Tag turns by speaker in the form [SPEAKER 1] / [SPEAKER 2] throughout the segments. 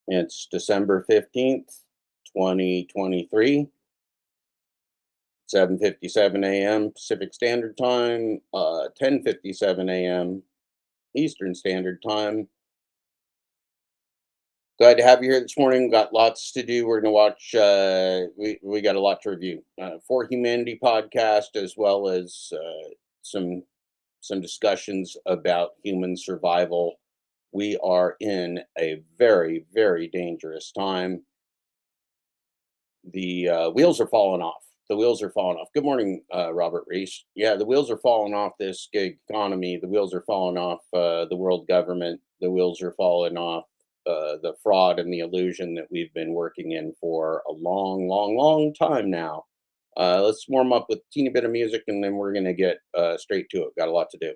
[SPEAKER 1] It's December 15th, 2023, 7:57 a.m. Pacific Standard Time, 10:57 a.m. Eastern Standard Time. Glad to have you here this morning. Got lots to do. We're going to watch, we got a lot to review. For Humanity podcast, as well as some some discussions about human survival. We are in a very, very dangerous time. The wheels are falling off. The wheels are falling off. Good morning, Robert Reese. Yeah, the wheels are falling off this gig economy. The wheels are falling off the world government. The wheels are falling off the fraud and the illusion that we've been working in for a long, long, long time now. Let's warm up with a teeny bit of music, and then we're going to get straight to it. Got a lot to do.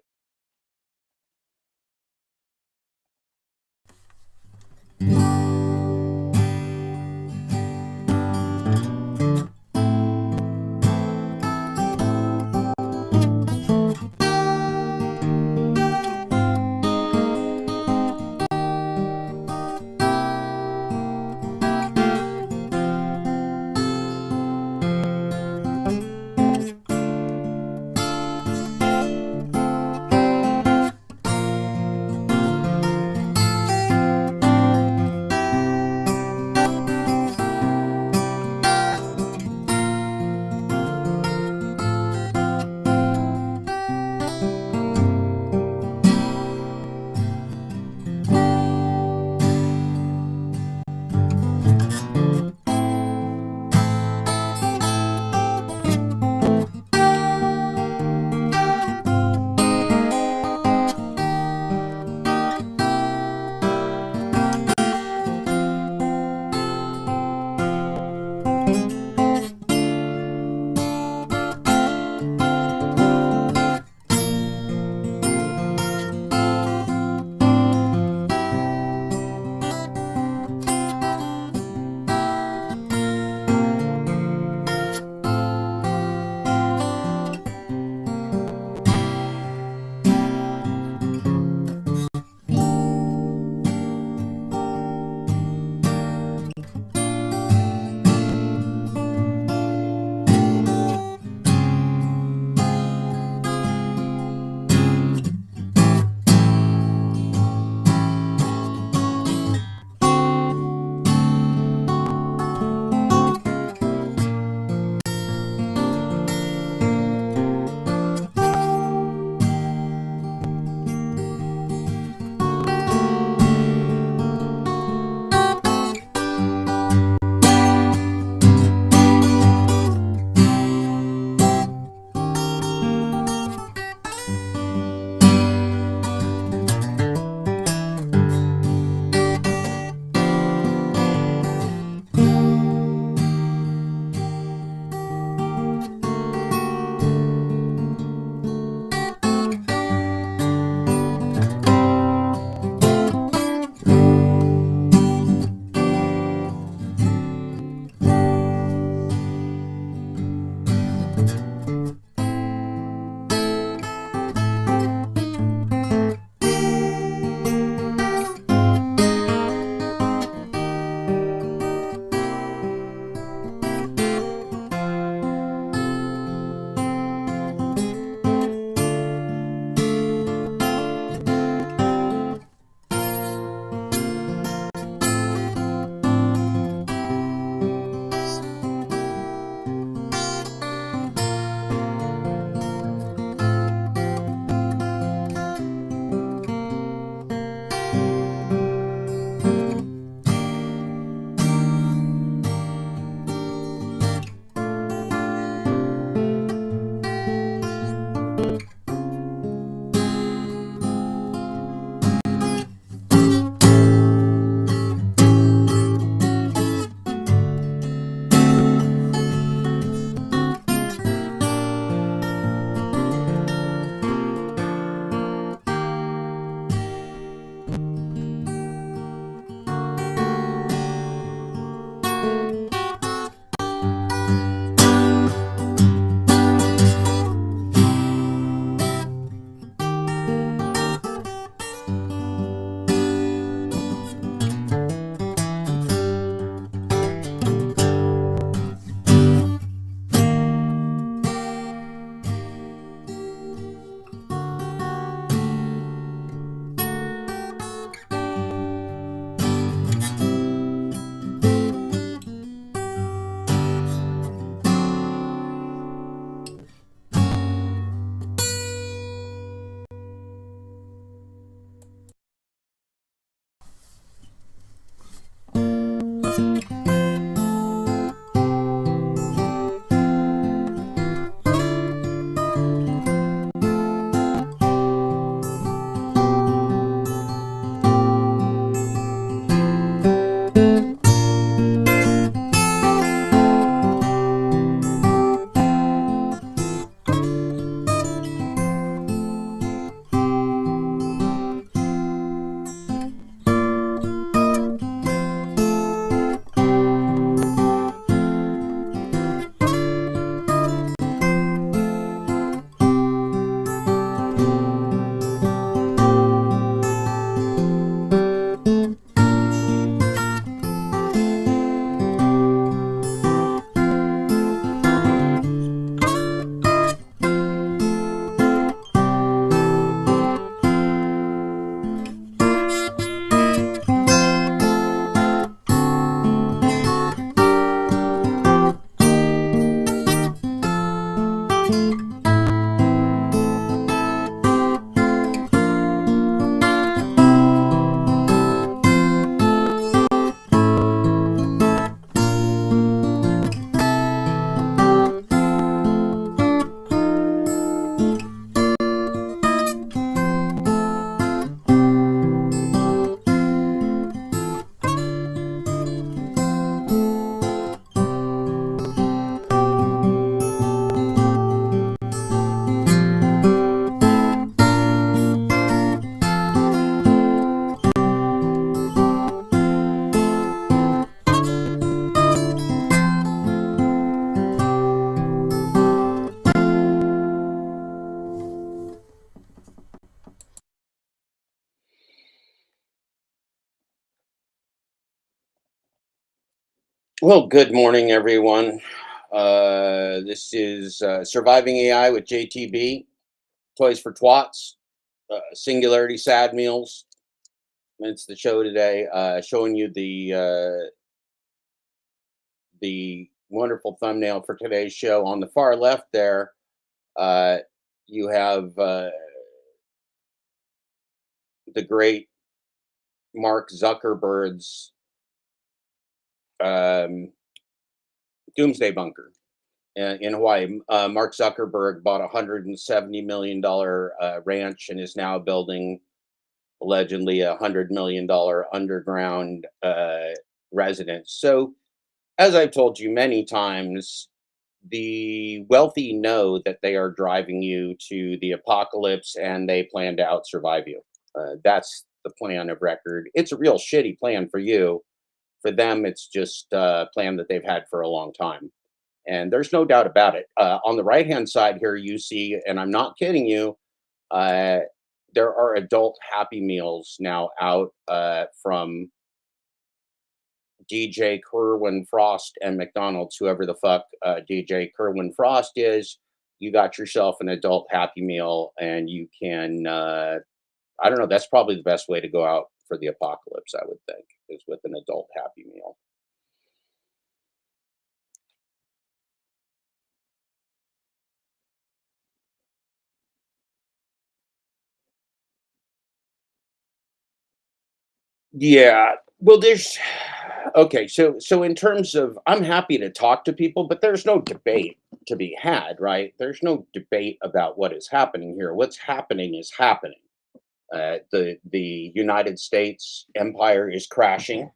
[SPEAKER 1] Well, good morning, everyone. This is Surviving AI with JTB, Toys for Twats, Singularity Sad Meals. It's the show today, showing you the wonderful thumbnail for today's show. On the far left there, uh, you have the great Mark Zuckerberg's um, doomsday bunker in Hawaii. Mark Zuckerberg bought $170 million ranch and is now building allegedly $100 million underground residence. So, as I've told you many times, the wealthy know that they are driving you to the apocalypse and they plan to out survive you. That's the plan of record. It's a real shitty plan for you. For them, it's just a plan that they've had for a long time. And there's no doubt about it. On the right hand side here, you see, and I'm not kidding you, uh, there are adult Happy Meals now out from DJ Kerwin Frost and McDonald's, whoever the fuck DJ Kerwin Frost is. You got yourself an adult Happy Meal, and you can, I don't know, that's probably the best way to go out for the apocalypse, I would think, is with an adult Happy Meal. Yeah. Well, there's okay. So in terms of, I'm happy to talk to people, but there's no debate to be had, right? There's no debate about what is happening here. What's happening is happening. The United States empire is crashing.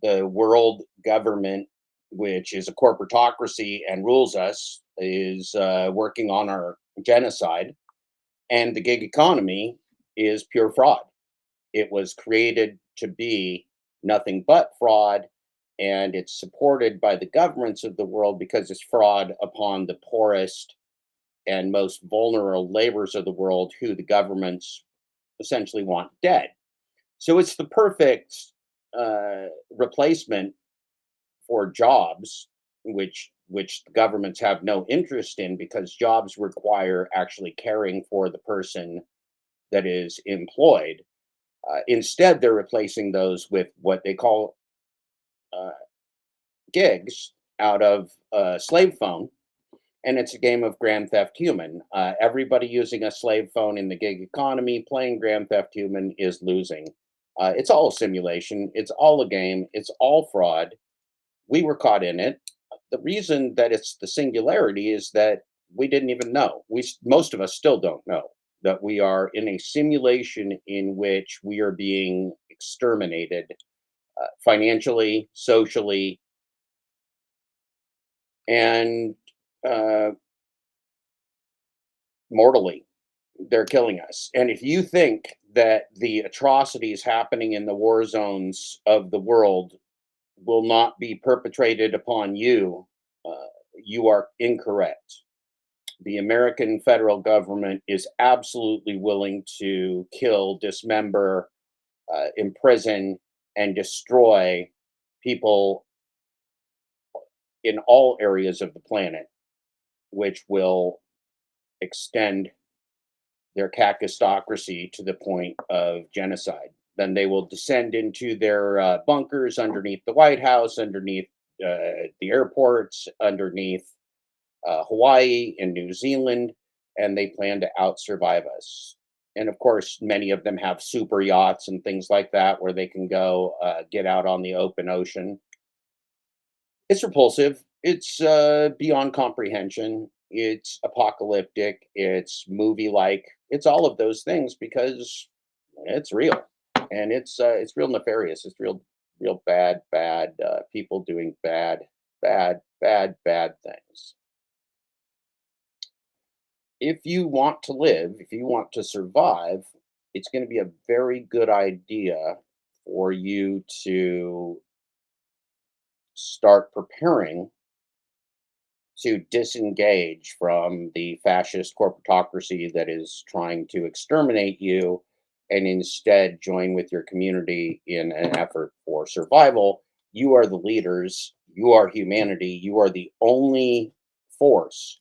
[SPEAKER 1] The world government, which is a corporatocracy and rules us, is working on our genocide, and the gig economy is pure fraud. It was created to be nothing but fraud, and it's supported by the governments of the world because it's fraud upon the poorest and most vulnerable laborers of the world who the governments essentially want dead. So it's the perfect replacement for jobs, which the governments have no interest in because jobs require actually caring for the person that is employed. Instead, they're replacing those with what they call uh, gigs out of slave phone, and it's a game of Grand Theft Human. Everybody using a slave phone in the gig economy playing Grand Theft Human is losing. It's all a simulation. It's all a game. It's all fraud. We were caught in it. The reason that it's the singularity is that we didn't even know. Most of us still don't know that we are in a simulation in which we are being exterminated financially, socially, and uh, mortally. They're killing us. And if you think that the atrocities happening in the war zones of the world will not be perpetrated upon you, uh, you are incorrect. The American federal government is absolutely willing to kill, dismember, imprison, and destroy people in all areas of the planet, which will extend their kakistocracy to the point of genocide. Then they will descend into their bunkers underneath the White House, underneath the airports, underneath Hawaii and New Zealand, and they plan to out survive us. And of course, many of them have super yachts and things like that where they can go get out on the open ocean. It's repulsive. It's beyond comprehension. It's apocalyptic. It's movie-like. It's all of those things because it's real, and it's real nefarious. It's real bad people doing bad things. If you want to live, if you want to survive, it's going to be a very good idea for you to start preparing to disengage from the fascist corporatocracy that is trying to exterminate you and instead join with your community in an effort for survival. You are the leaders. You are humanity. You are the only force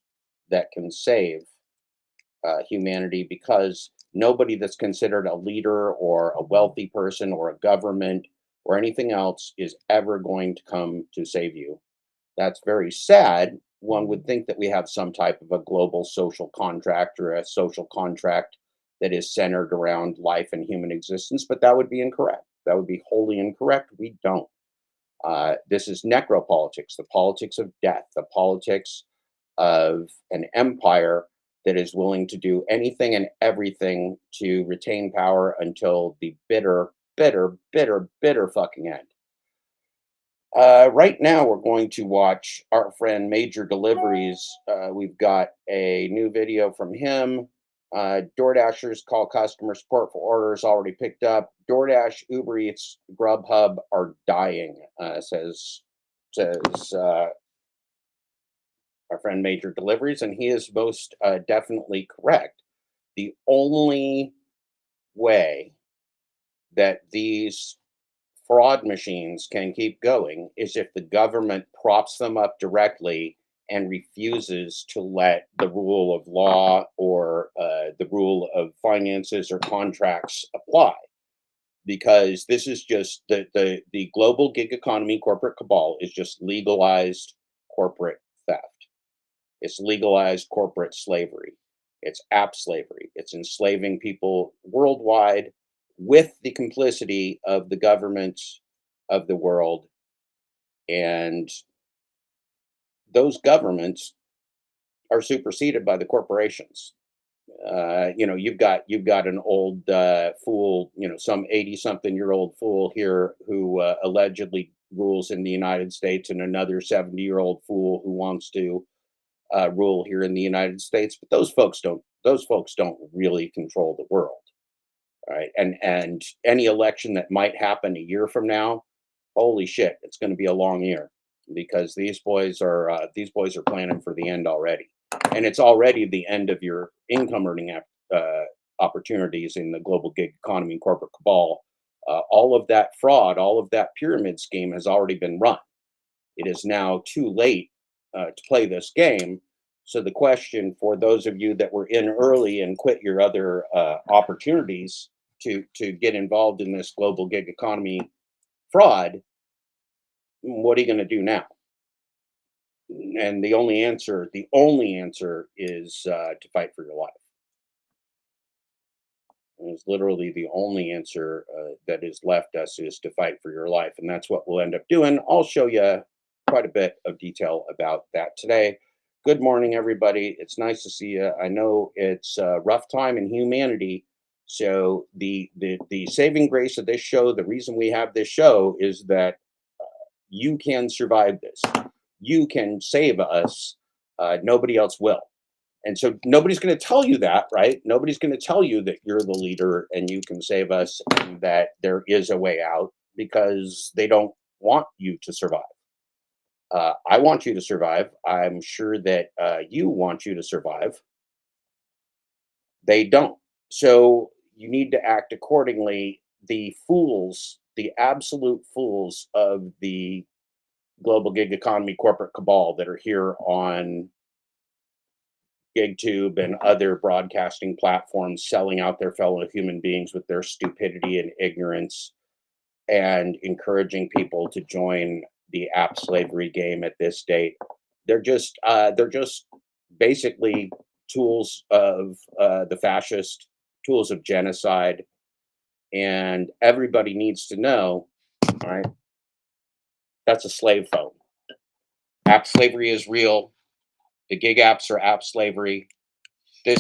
[SPEAKER 1] that can save humanity, because nobody that's considered a leader or a wealthy person or a government or anything else is ever going to come to save you. That's very sad. One would think that we have some type of a global social contract, or a social contract that is centered around life and human existence, but that would be incorrect. That would be wholly incorrect. We don't. This is necropolitics, the politics of death, the politics of an empire that is willing to do anything and everything to retain power until the bitter, bitter, bitter, bitter fucking end. Right now, we're going to watch our friend Major Deliveries. We've got a new video from him. DoorDashers call customer support for orders already picked up. DoorDash, Uber Eats, Grubhub are dying, says our friend Major Deliveries, and he is most definitely correct. The only way that these fraud machines can keep going is if the government props them up directly and refuses to let the rule of law or the rule of finances or contracts apply. Because this is just the global gig economy corporate cabal is just legalized corporate theft. It's legalized corporate slavery. It's app slavery. It's enslaving people worldwide with the complicity of the governments of the world. And those governments are superseded by the corporations. You've got an old fool, some 80-something-year-old fool here who allegedly rules in the United States, and another 70-year-old fool who wants to rule here in the United States. But those folks don't. Those folks don't really control the world, right? And any election that might happen a year from now, holy shit, it's going to be a long year, because these boys are planning for the end already, and it's already the end of your income earning opportunities in the global gig economy and corporate cabal. All of that fraud, all of that pyramid scheme has already been run. It is now too late to play this game. So the question for those of you that were in early and quit your other opportunities to get involved in this global gig economy fraud, what are you going to do now? And the only answer is to fight for your life. It's literally the only answer that is left us, is to fight for your life. And that's what we'll end up doing. I'll show you quite a bit of detail about that today. Good morning, everybody. It's nice to see you. I know it's a rough time in humanity. So the saving grace of this show, the reason we have this show, is that you can survive this. You can save us. Nobody else will. And so nobody's going to tell you that, right? Nobody's going to tell you that you're the leader and you can save us and that there is a way out, because they don't want you to survive. I want you to survive. I'm sure that you want you to survive. They don't. So you need to act accordingly. The fools, the absolute fools of the global gig economy corporate cabal that are here on GigTube and other broadcasting platforms, selling out their fellow human beings with their stupidity and ignorance, and encouraging people to join the app slavery game at this date. They're just basically tools of the fascist, tools of genocide, and everybody needs to know, all right, that's a slave phone. App slavery is real. The gig apps are app slavery. This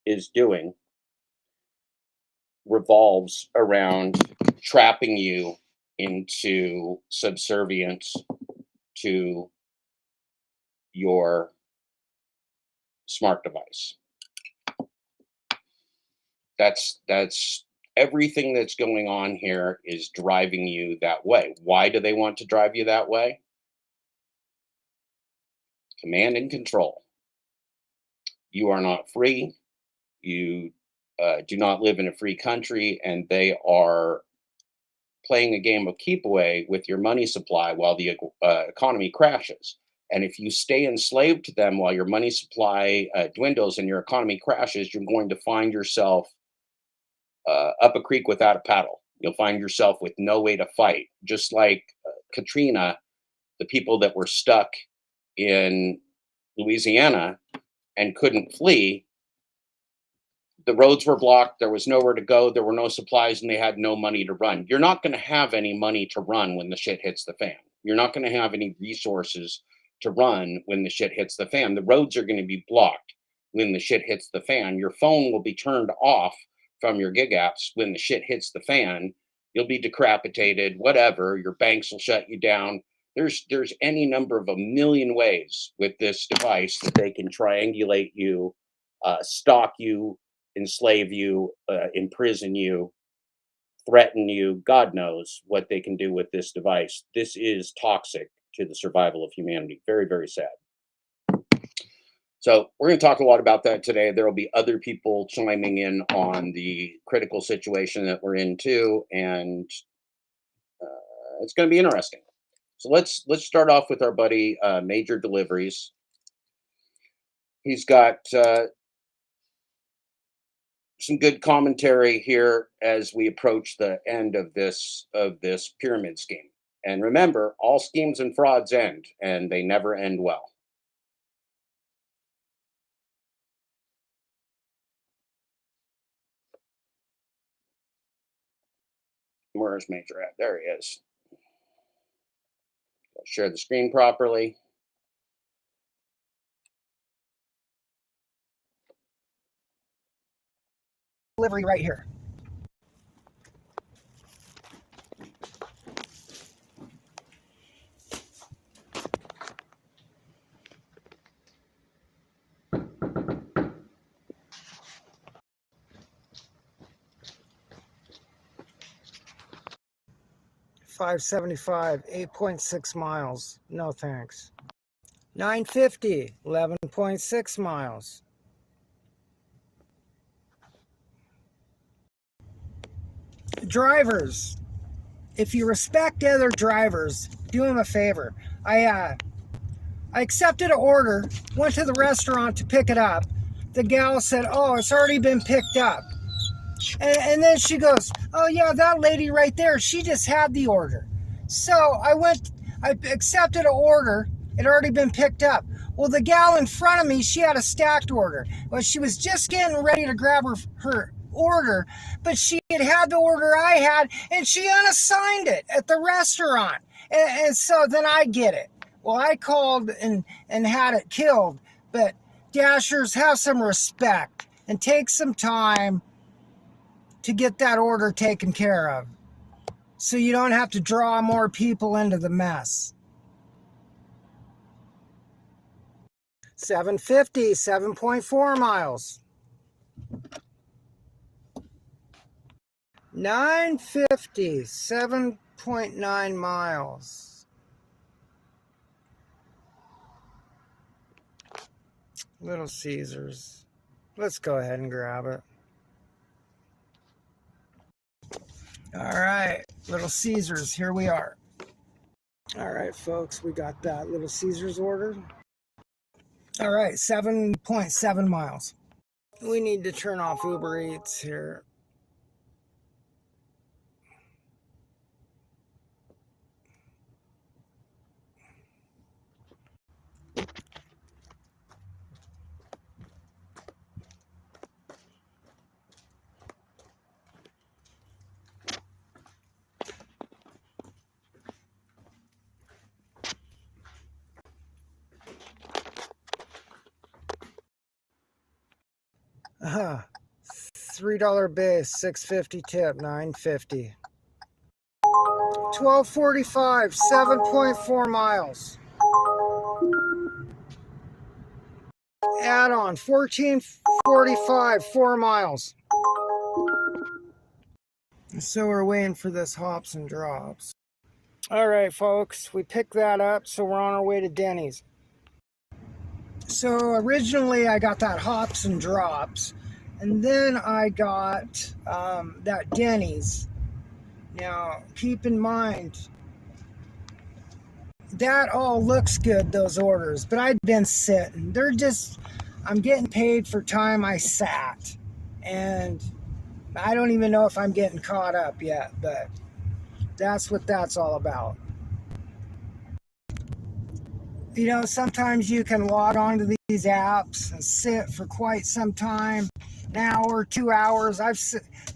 [SPEAKER 1] is doing revolves around trapping you into subservience to your smart device. That's everything that's going on here is driving you that way. Why do they want to drive you that way? Command and control. You are not free. You do not live in a free country, and they are playing a game of keep away with your money supply while the economy crashes. And if you stay enslaved to them while your money supply dwindles and your economy crashes, you're going to find yourself up a creek without a paddle. You'll find yourself with no way to fight. Just like Katrina, the people that were stuck in Louisiana and couldn't flee, the roads were blocked. There was nowhere to go. There were no supplies, and they had no money to run. You're not going to have any money to run when the shit hits the fan. You're not going to have any resources to run when the shit hits the fan. The roads are going to be blocked when the shit hits the fan. Your phone will be turned off from your gig apps when the shit hits the fan. You'll be decapitated, whatever. Your banks will shut you down. There's any number of a million ways with this device that they can triangulate you, stalk you, enslave you, imprison you, threaten you. God knows what they can do with this device. This is toxic to the survival of humanity. Very, very sad. So we're going to talk a lot about that today. There will be other people chiming in on the critical situation that we're in too, and it's going to be interesting. So let's start off with our buddy Major Deliveries. He's got some good commentary here as we approach the end of this pyramid scheme. And remember, all schemes and frauds end, and they never end well. Where's Major at? There he is. Share the screen properly.
[SPEAKER 2] Delivery right here. $575, 8.6 miles. No thanks. $950, 11.6 miles. Drivers, if you respect other drivers, do them a favor. I accepted an order, went to the restaurant to pick it up. The gal said, "Oh, it's already been picked up." And then she goes, "Oh yeah, that lady right there, she just had the order." So I accepted an order. It had already been picked up. Well, the gal in front of me, she had a stacked order. Well, she was just getting ready to grab her order, but she had the order I had, and she unassigned it at the restaurant. And so then I get it. Well, I called and had it killed. But Dashers, have some respect and take some time to get that order taken care of, so you don't have to draw more people into the mess. $750, 7.4 miles. $950, 7.9 miles. Little Caesars. Let's go ahead and grab it. All right, Little Caesars, here we are. All right, folks, we got that Little Caesars order. All right, 7.7 miles. We need to turn off Uber Eats here. $3 base, $6.50 tip, $9.50. $12.45, 7.4 miles. Add on, $14.45, 4 miles. So we're waiting for this hops and drops. All right, folks, we picked that up, so we're on our way to Denny's. So originally I got that hops and drops, And then I got that Denny's. Now, keep in mind, that all looks good, those orders, but I've been sitting. I'm getting paid for time I sat. And I don't even know if I'm getting caught up yet, but that's what that's all about. You know, sometimes you can log onto these apps and sit for quite some time, an hour, 2 hours.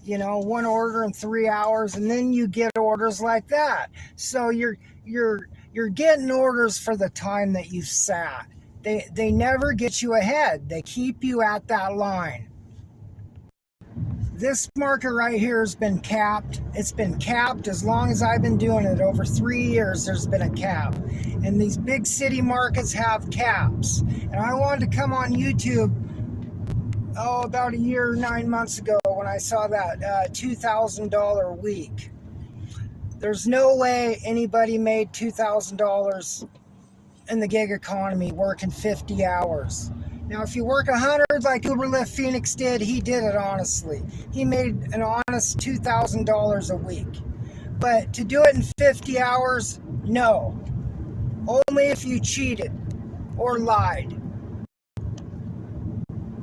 [SPEAKER 2] One order in 3 hours, and then you get orders like that. So you're getting orders for the time that you've sat. They never get you ahead. They keep you at that line. This market right here has been capped. It's been capped as long as I've been doing it. Over 3 years, there's been a cap. And these big city markets have caps. And I wanted to come on YouTube, about a year, 9 months ago when I saw that $2,000 a week. There's no way anybody made $2,000 in the gig economy working 50 hours. Now, if you work 100 like Uberlift Phoenix did, he did it honestly. He made an honest $2,000 a week. But to do it in 50 hours, no. Only if you cheated or lied.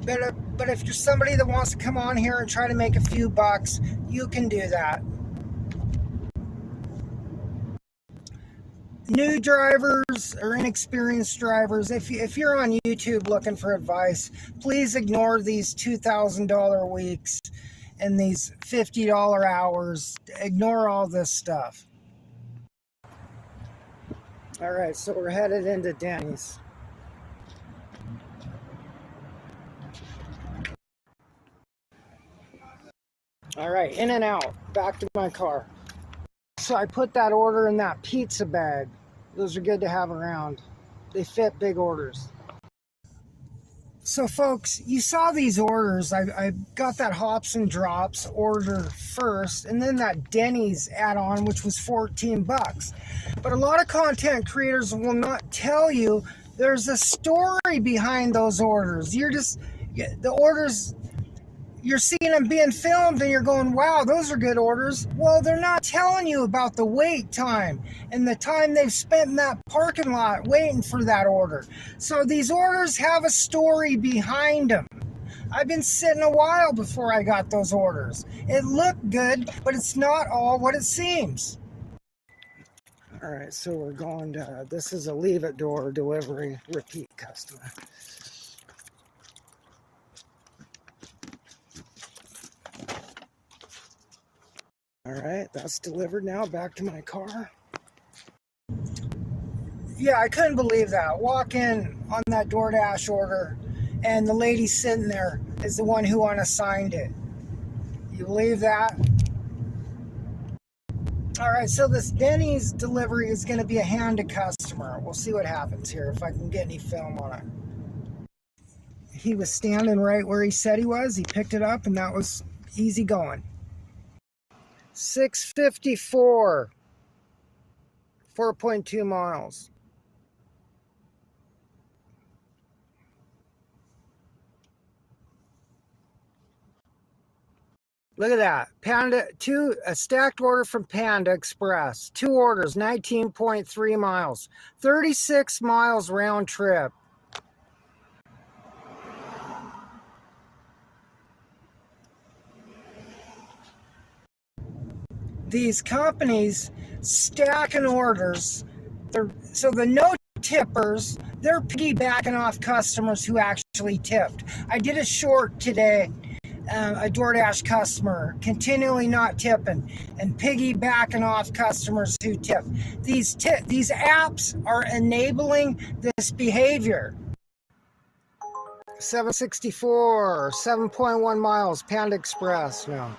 [SPEAKER 2] But if you're somebody that wants to come on here and try to make a few bucks, you can do that. New drivers or inexperienced drivers, if you're on YouTube looking for advice, please ignore these $2,000 weeks and these $50 hours. Ignore all this stuff. All right, so we're headed into Denny's. All right, in and out, back to my car. So I put that order in that pizza bag. Those are good to have around. They fit big orders. So folks, you saw these orders. I got that Hops and Drops order first, and then that Denny's add-on, which was 14 bucks. But a lot of content creators will not tell you there's a story behind those orders. The orders, you're seeing them being filmed and you're going, wow, those are good orders. Well, they're not telling you about the wait time and the time they've spent in that parking lot waiting for that order. So these orders have a story behind them. I've been sitting a while before I got those orders. It looked good, but it's not all what it seems. All right, so we're going to, this is a leave it door delivery, repeat customer. All right, that's delivered now, back to my car. Yeah, I couldn't believe that. Walk in on that DoorDash order, and the lady sitting there is the one who unassigned it. You believe that? All right, so this Denny's delivery is going to be a hand to customer. We'll see what happens here, if I can get any film on it. He was standing right where he said he was. He picked it up, and that was easy going. 654, 4.2 miles. Look at that. A stacked order from Panda Express. 2 orders, 19.3 miles. 36 miles round trip. These companies stacking orders. So the no tippers, they're piggybacking off customers who actually tipped. I did a short today. A DoorDash customer continually not tipping and piggybacking off customers who tip. These apps are enabling this behavior. 764, 7.1 miles, Panda Express now.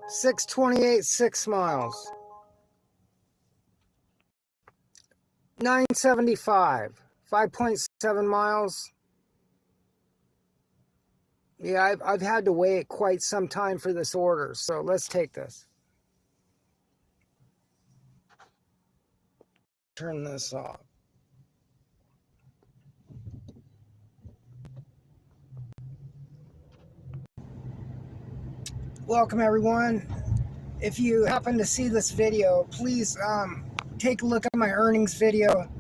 [SPEAKER 2] 628, 6 miles. 975, 5.7 miles. Yeah, I've had to wait quite some time for this order, so let's take this. Turn this off. Welcome everyone. If you happen to see this video, please take a look at my earnings video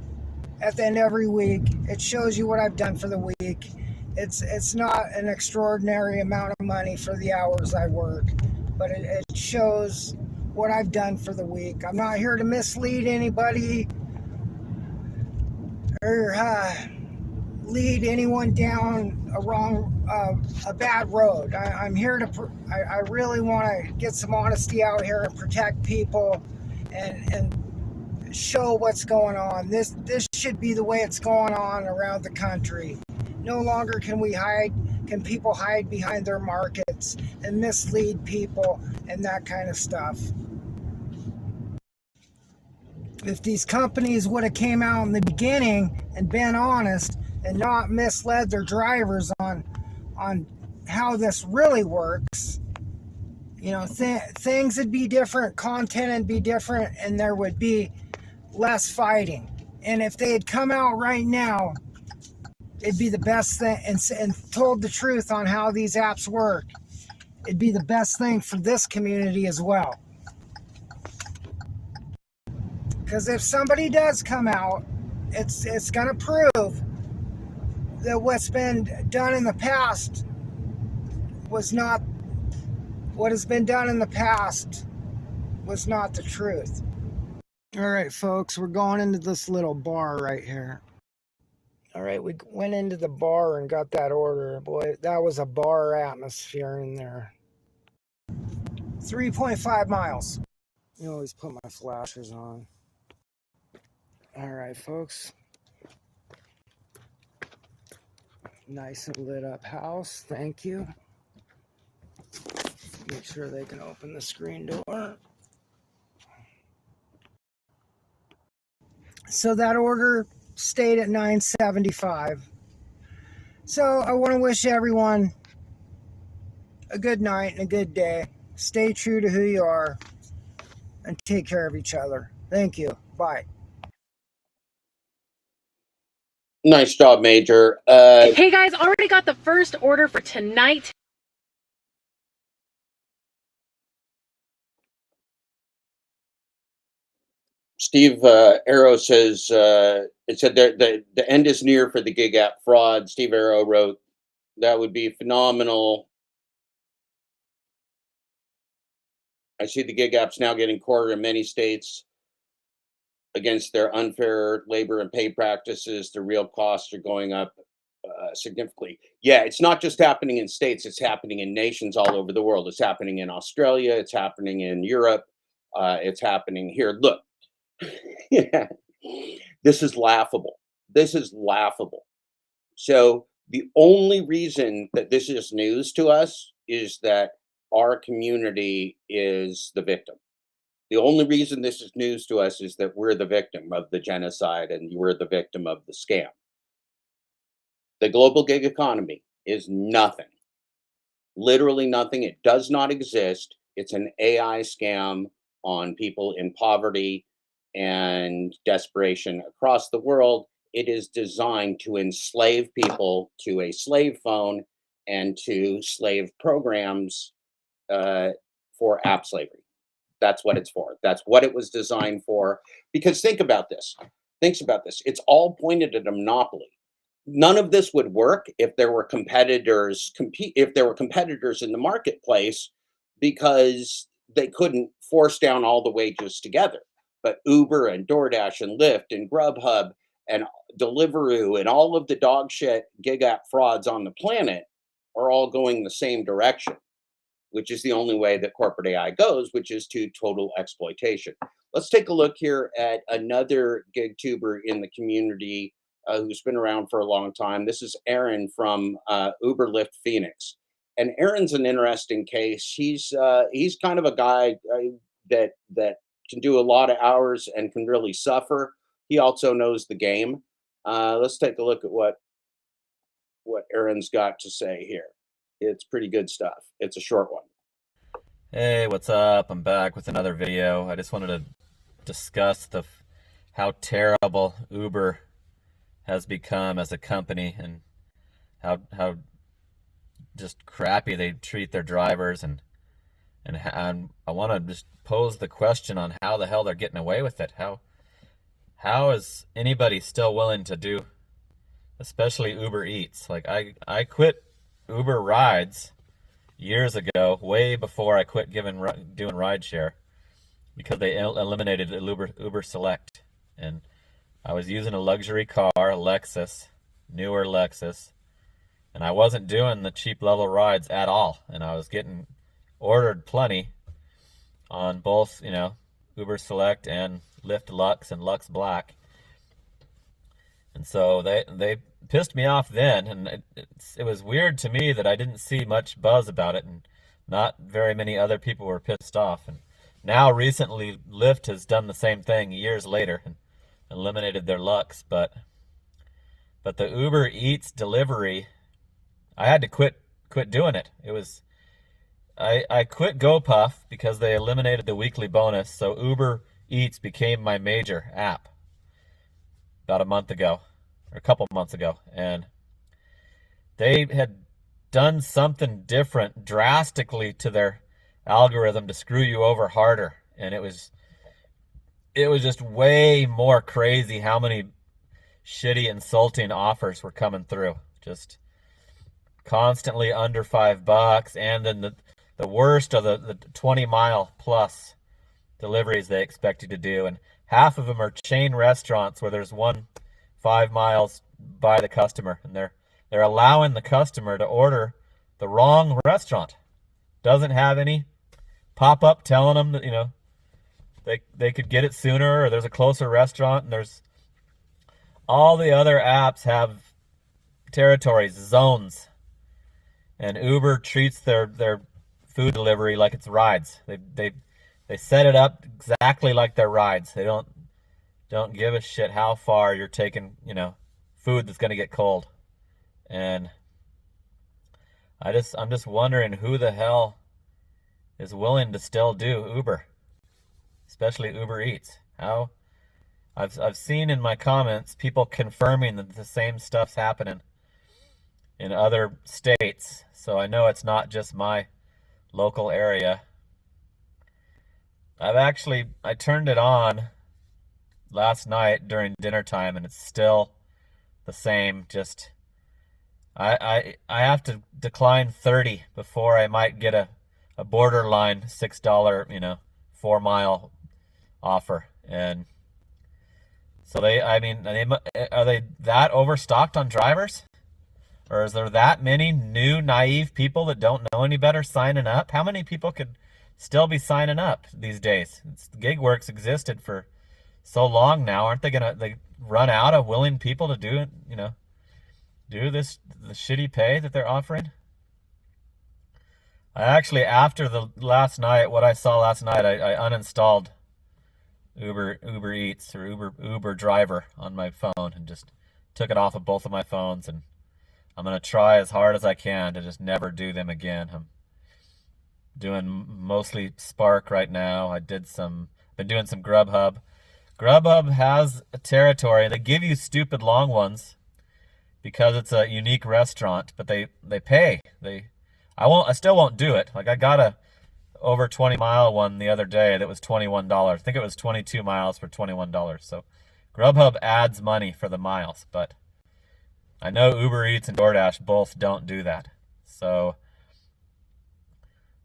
[SPEAKER 2] at the end of every week. It shows you what I've done for the week. It's not an extraordinary amount of money for the hours I work, but it shows what I've done for the week. I'm not here to mislead anybody or lead anyone down a bad road. I'm here to I really want to get some honesty out here and protect people and show what's going on. This should be the way it's going on around the country. No longer can people hide behind their markets and mislead people and that kind of stuff. If these companies would have came out in the beginning and been honest and not misled their drivers on how this really works, things would be different, content would be different, and there would be less fighting. And if they had come out right now, it'd be the best thing, and told the truth on how these apps work, it'd be the best thing for this community as well. Because if somebody does come out, it's going to prove that what's been done in the past was not what has been done in the past was not the truth. All right, folks, we're going into this little bar right here. All right, we went into the bar and got that order. Boy, that was a bar atmosphere in there. 3.5 miles. You always put my flashers on. All right, folks. Nice and lit up house. Thank you. Make sure they can open the screen door. So that order stayed at $9.75. So I want to wish everyone a good night and a good day. Stay true to who you are and take care of each other. Thank you. Bye.
[SPEAKER 1] Nice job, Major.
[SPEAKER 3] Hey guys, already got the first order for tonight.
[SPEAKER 1] Steve Arrow says it said that the end is near for the gig app fraud. Steve Arrow wrote that would be phenomenal. I see the gig apps now getting courted in many states against their unfair labor and pay practices. The real costs are going up significantly. Yeah, it's not just happening in states, it's happening in nations all over the world. It's happening in Australia, it's happening in Europe, it's happening here. Look, yeah, this is laughable. This is laughable. So the only reason that this is news to us is that our community is the victim. The only reason this is news to us is that we're the victim of the genocide and we're the victim of the scam. The global gig economy is nothing, literally nothing. It does not exist. It's an AI scam on people in poverty and desperation across the world. It is designed to enslave people to a slave phone and to slave programs for app slavery. That's what it's for. That's what it was designed for. Because think about this. It's all pointed at a monopoly. None of this would work if there were competitors if there were competitors in the marketplace, because they couldn't force down all the wages together. But Uber and DoorDash and Lyft and Grubhub and Deliveroo and all of the dog shit gig app frauds on the planet are all going the same direction, which is the only way that corporate AI goes, which is to total exploitation. Let's take a look here at another gig tuber in the community who's been around for a long time. This is Aaron from Uber Lyft Phoenix. And Aaron's an interesting case. He's kind of a guy that can do a lot of hours and can really suffer. He also knows the game. Let's take a look at what Aaron's got to say here. It's pretty good stuff. It's a short one.
[SPEAKER 4] Hey, what's up? I'm back with another video. I just wanted to discuss how terrible Uber has become as a company and how just crappy they treat their drivers. And And I want to just pose the question on how the hell they're getting away with it. How is anybody still willing to do, especially Uber Eats? Like I quit Uber rides years ago, way before I quit doing rideshare, because they eliminated Uber Select, and I was using a luxury car, a Lexus, newer Lexus, and I wasn't doing the cheap level rides at all, and I was getting ordered plenty on both, Uber Select and Lyft Lux and Lux Black. And so they pissed me off then, and it was weird to me that I didn't see much buzz about it, and not very many other people were pissed off. And now recently Lyft has done the same thing years later and eliminated their Lux, but the Uber Eats delivery, I had to quit doing it. It was I quit GoPuff because they eliminated the weekly bonus, so Uber Eats became my major app about a month ago, or a couple months ago, and they had done something different drastically to their algorithm to screw you over harder, and it was just way more crazy how many shitty, insulting offers were coming through, just constantly under $5, and then the worst of the 20-mile plus deliveries they expect you to do, and half of them are chain restaurants where there's 5 miles by the customer, and they're allowing the customer to order the wrong restaurant. Doesn't have any pop-up telling them that they could get it sooner, or there's a closer restaurant, and there's all the other apps have territories, zones, and Uber treats their food delivery like it's rides. They set it up exactly like they're rides. They don't give a shit how far you're taking, food that's going to get cold. And I'm just wondering who the hell is willing to still do Uber, especially Uber Eats. How I've seen in my comments people confirming that the same stuff's happening in other states, so I know it's not just my local area. I turned it on last night during dinner time, and it's still the same. Just I have to decline 30 before I might get a borderline $6 4-mile offer. And so are they that overstocked on drivers? Or is there that many new naive people that don't know any better signing up? How many people could still be signing up these days? Gig works existed for so long now. Aren't they run out of willing people to do the shitty pay that they're offering? I actually, after what I saw last night, I uninstalled Uber Eats or Uber Driver on my phone and just took it off of both of my phones, and I'm going to try as hard as I can to just never do them again. I'm doing mostly Spark right now. I've been doing some Grubhub. Grubhub has a territory. They give you stupid long ones because it's a unique restaurant, but they pay. I still won't do it. Like, I got a over 20-mile one the other day that was $21. I think it was 22 miles for $21. So Grubhub adds money for the miles, but I know Uber Eats and DoorDash both don't do that. So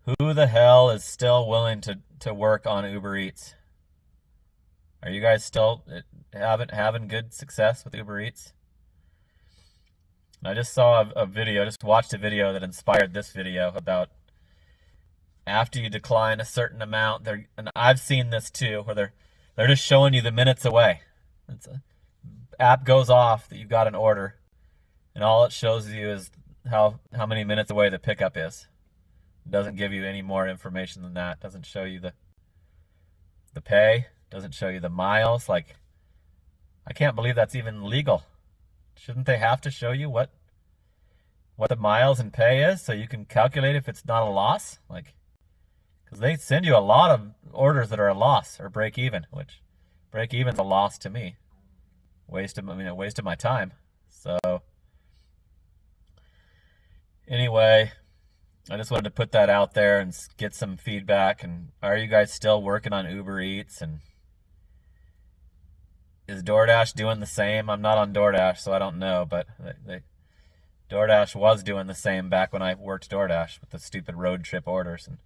[SPEAKER 4] who the hell is still willing to work on Uber Eats? Are you guys still having good success with Uber Eats? I just saw watched a video that inspired this video about after you decline a certain amount, and I've seen this too, where they're just showing you the minutes away. App goes off that you've got an order, and all it shows you is how many minutes away the pickup is. It doesn't give you any more information than that. It doesn't show you the pay. It doesn't show you the miles. Like, I can't believe that's even legal. Shouldn't they have to show you what the miles and pay is so you can calculate if it's not a loss? Like, because they send you a lot of orders that are a loss or break even, which break even's a loss to me. Waste of my time. So anyway, I just wanted to put that out there and get some feedback. And are you guys still working on Uber Eats? And is DoorDash doing the same? I'm not on DoorDash, so I don't know. But DoorDash was doing the same back when I worked DoorDash with the stupid road trip orders. And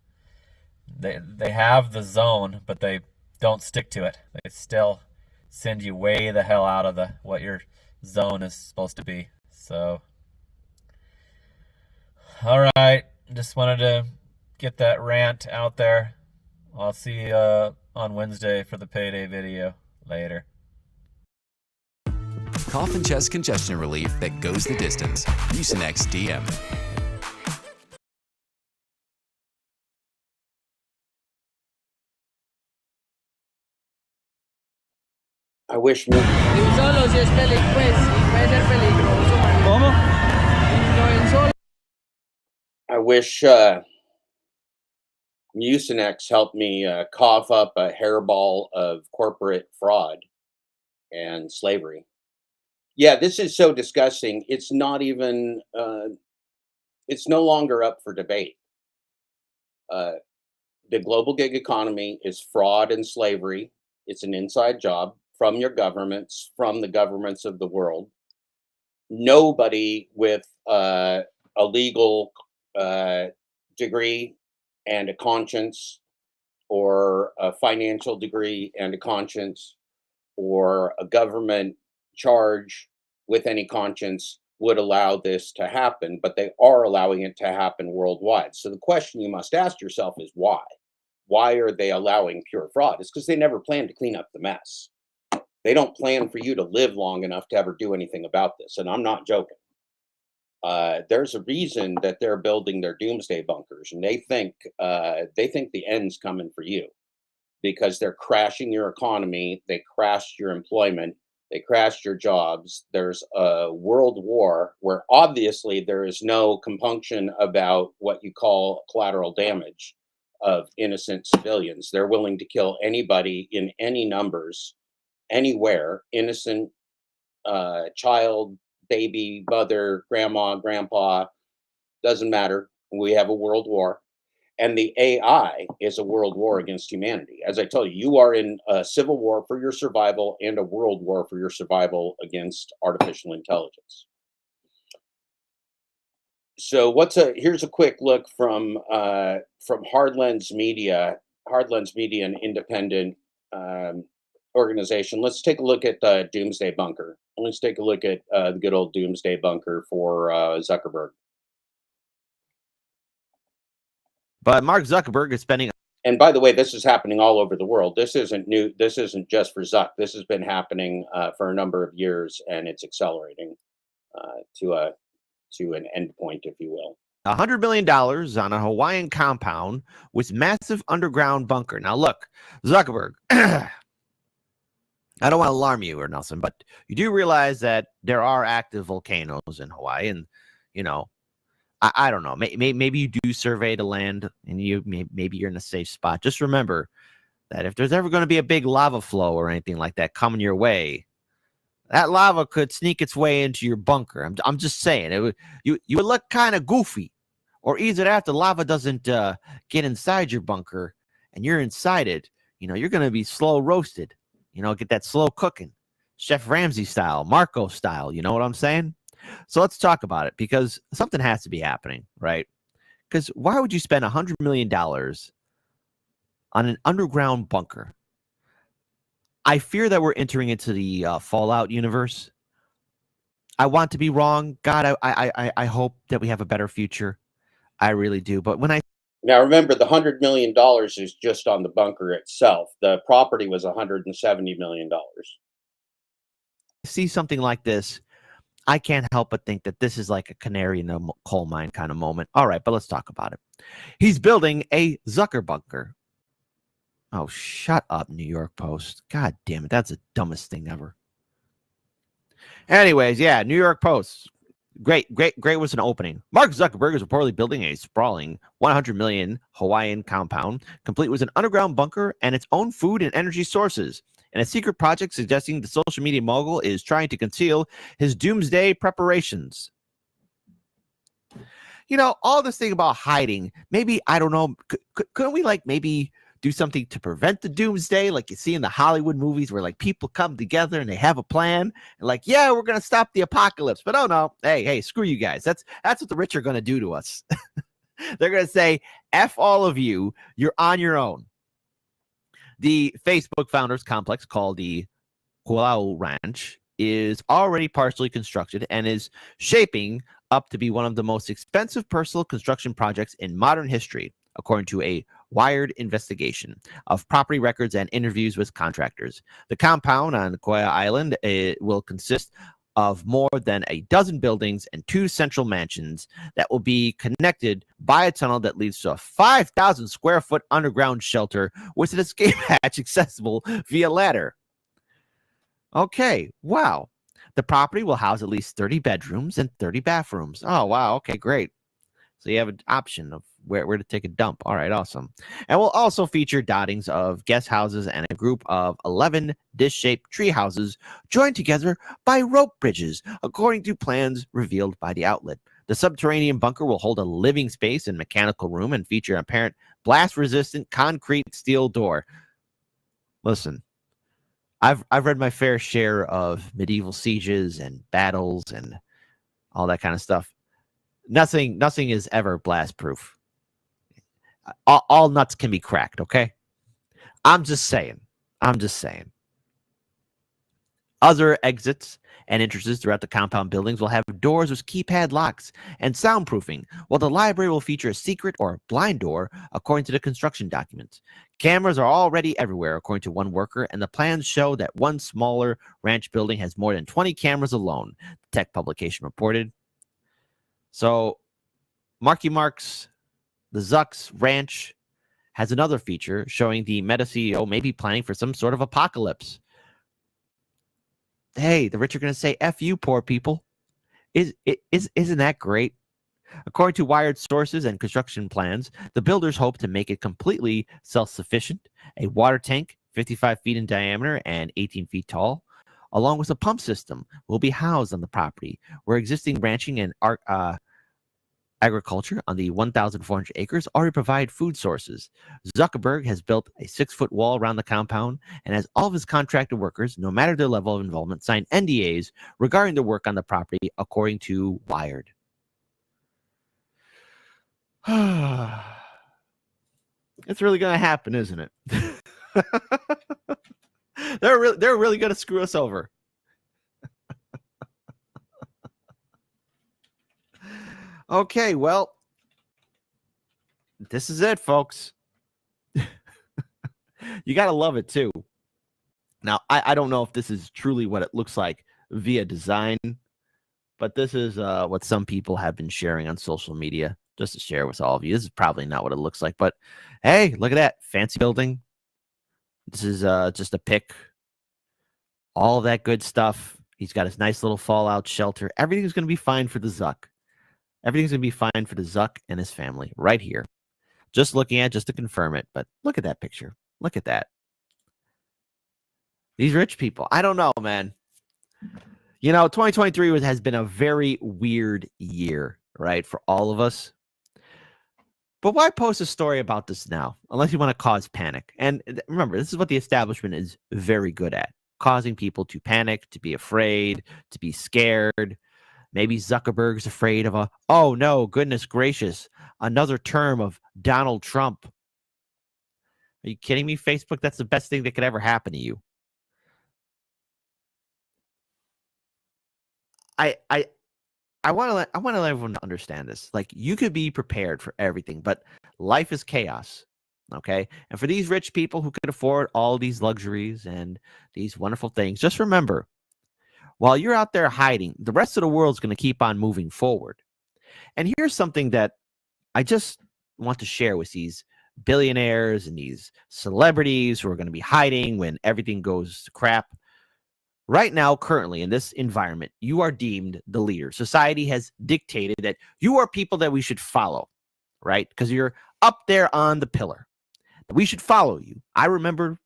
[SPEAKER 4] they have the zone, but they don't stick to it. They still send you way the hell out of what your zone is supposed to be. So, all right. Just wanted to get that rant out there. I'll see you on Wednesday for the payday video. Later.
[SPEAKER 5] Cough and chest congestion relief that goes the distance. GoesINya DM.
[SPEAKER 1] I wish.
[SPEAKER 6] Solo si es pues, puede ser peligroso. ¿Cómo?
[SPEAKER 1] I wish Mucinex helped me cough up a hairball of corporate fraud and slavery. Yeah, this is so disgusting. It's not even. It's no longer up for debate. The global gig economy is fraud and slavery. It's an inside job from your governments, from the governments of the world. Nobody with a legal degree and a conscience, or a financial degree and a conscience, or a government charge with any conscience would allow this to happen, but they are allowing it to happen worldwide. So the question you must ask yourself is why? Why are they allowing pure fraud? It's because they never plan to clean up the mess. They don't plan for you to live long enough to ever do anything about this. And I'm not joking. There's a reason that they're building their doomsday bunkers, and they think the end's coming for you, because they're crashing your economy. They crashed your employment. They crashed your jobs. There's a world war where obviously there is no compunction about what you call collateral damage of innocent civilians. They're willing to kill anybody in any numbers, anywhere, innocent child, baby, mother, grandma, grandpa, doesn't matter. We have a world war. And the AI is a world war against humanity. As I told you, you are in a civil war for your survival and a world war for your survival against artificial intelligence. So here's a quick look from Hardlens Media, an independent organization. Let's take a look at the Doomsday Bunker. Let's take a look at the good old Doomsday Bunker for Zuckerberg.
[SPEAKER 7] But Mark Zuckerberg is spending.
[SPEAKER 1] And by the way, this is happening all over the world. This isn't new. This isn't just for Zuck. This has been happening for a number of years, and it's accelerating to an end point, if you will.
[SPEAKER 7] $100 million on a Hawaiian compound with massive underground bunker. Now, look, Zuckerberg, I don't want to alarm you or nothing, but you do realize that there are active volcanoes in Hawaii, and I don't know. Maybe you do survey the land, and maybe you're in a safe spot. Just remember that if there's ever going to be a big lava flow or anything like that coming your way, that lava could sneak its way into your bunker. I'm just saying, you would look kind of goofy, or either that the lava doesn't get inside your bunker and you're inside it. You're going to be slow roasted. Get that slow cooking, Chef Ramsay style, Marco style. You know what I'm saying? So let's talk about it, because something has to be happening, right? Because why would you spend $100 million on an underground bunker? I fear that we're entering into the Fallout universe. I want to be wrong. God, I hope that we have a better future. I really do. But
[SPEAKER 1] now remember, the $100 million is just on the bunker itself. The property was $170 million.
[SPEAKER 7] See something like this, I can't help but think that this is like a canary in the coal mine kind of moment. All right, but let's talk about it. He's building a Zucker bunker. Oh, shut up, New York Post. God damn it. That's the dumbest thing ever. Anyways, yeah, New York Post. Great was an opening. Mark Zuckerberg is reportedly building a sprawling 100 million Hawaiian compound, complete with an underground bunker and its own food and energy sources, and a secret project suggesting the social media mogul is trying to conceal his doomsday preparations. all this thing about hiding, maybe, I don't know, couldn't we like maybe do something to prevent the doomsday, like you see in the Hollywood movies where like people come together and they have a plan and like, yeah, we're going to stop the apocalypse. But oh no, hey, screw you guys. That's what the rich are going to do to us. They're going to say, F all of you, you're on your own. The Facebook founders complex called the Hulau Ranch is already partially constructed and is shaping up to be one of the most expensive personal construction projects in modern history, according to a Wired investigation of property records and interviews with contractors. The compound on Koya Island will consist of more than a dozen buildings and 2 central mansions that will be connected by a tunnel that leads to a 5,000 square foot underground shelter with an escape hatch accessible via ladder. Okay, wow. The property will house at least 30 bedrooms and 30 bathrooms. Oh, wow. Okay, great. So you have an option of where to take a dump. All right, awesome. And we'll also feature dottings of guest houses and a group of 11 dish-shaped tree houses joined together by rope bridges, according to plans revealed by the outlet. The subterranean bunker will hold a living space and mechanical room and feature an apparent blast-resistant concrete steel door. Listen, I've read my fair share of medieval sieges and battles and all that kind of stuff. Nothing is ever blast proof. All nuts can be cracked, okay? I'm just saying. Other exits and entrances throughout the compound buildings will have doors with keypad locks and soundproofing, while the library will feature a secret or blind door, according to the construction documents. Cameras are already everywhere, according to one worker, and the plans show that one smaller ranch building has more than 20 cameras alone, the tech publication reported. So, Marky Mark's, the Zuck's Ranch, has another feature showing the Meta CEO may be planning for some sort of apocalypse. Hey, the rich are going to say, F you, poor people. Isn't that great? According to Wired sources and construction plans, the builders hope to make it completely self-sufficient. A water tank, 55 feet in diameter and 18 feet tall, along with a pump system, will be housed on the property, where existing ranching and agriculture on the 1,400 acres already provide food sources. Zuckerberg has built a 6-foot wall around the compound and has all of his contracted workers, no matter their level of involvement, sign NDAs regarding the work on the property, according to Wired. It's really going to happen, isn't it? They're really going to screw us over. Okay, well, this is it, folks. You got to love it, too. Now, I don't know if this is truly what it looks like via design, but this is what some people have been sharing on social media, just to share with all of you. This is probably not what it looks like, but hey, look at that. Fancy building. This is just a pic. All that good stuff. He's got his nice little fallout shelter. Everything's going to be fine for the Zuck. Everything's going to be fine for the Zuck and his family right here. Just looking at just to confirm it. But look at that picture. Look at that. These rich people. I don't know, man. 2023 has been a very weird year, right, for all of us. But why post a story about this now, unless you want to cause panic? And remember, this is what the establishment is very good at, causing people to panic, to be afraid, to be scared. Maybe Zuckerberg's afraid of oh no, goodness gracious, another term of Donald Trump. Are you kidding me, Facebook? That's the best thing that could ever happen to you. I want to let everyone understand this. Like, you could be prepared for everything, but life is chaos. Okay? And for these rich people who could afford all these luxuries and these wonderful things, just remember, while you're out there hiding, the rest of the world's going to keep on moving forward. And here's something that I just want to share with these billionaires and these celebrities who are going to be hiding when everything goes to crap. Right now, currently, in this environment, you are deemed the leader. Society has dictated that you are people that we should follow, right? Because you're up there on the pillar. We should follow you. I remember,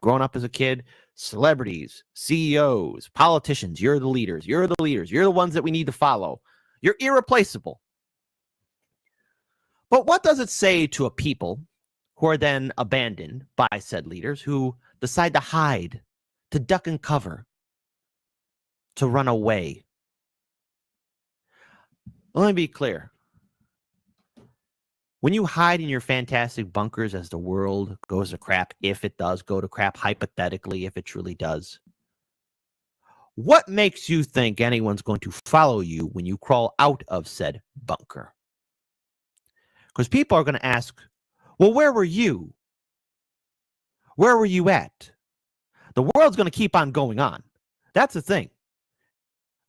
[SPEAKER 7] growing up as a kid, celebrities, CEOs, politicians, you're the leaders. You're the leaders. You're the ones that we need to follow. You're irreplaceable. But what does it say to a people who are then abandoned by said leaders who decide to hide, to duck and cover, to run away? Let me be clear. When you hide in your fantastic bunkers as the world goes to crap, if it does go to crap, hypothetically, if it truly does, what makes you think anyone's going to follow you when you crawl out of said bunker? Because people are going to ask, well, where were you? Where were you at? The world's going to keep on going on. That's the thing.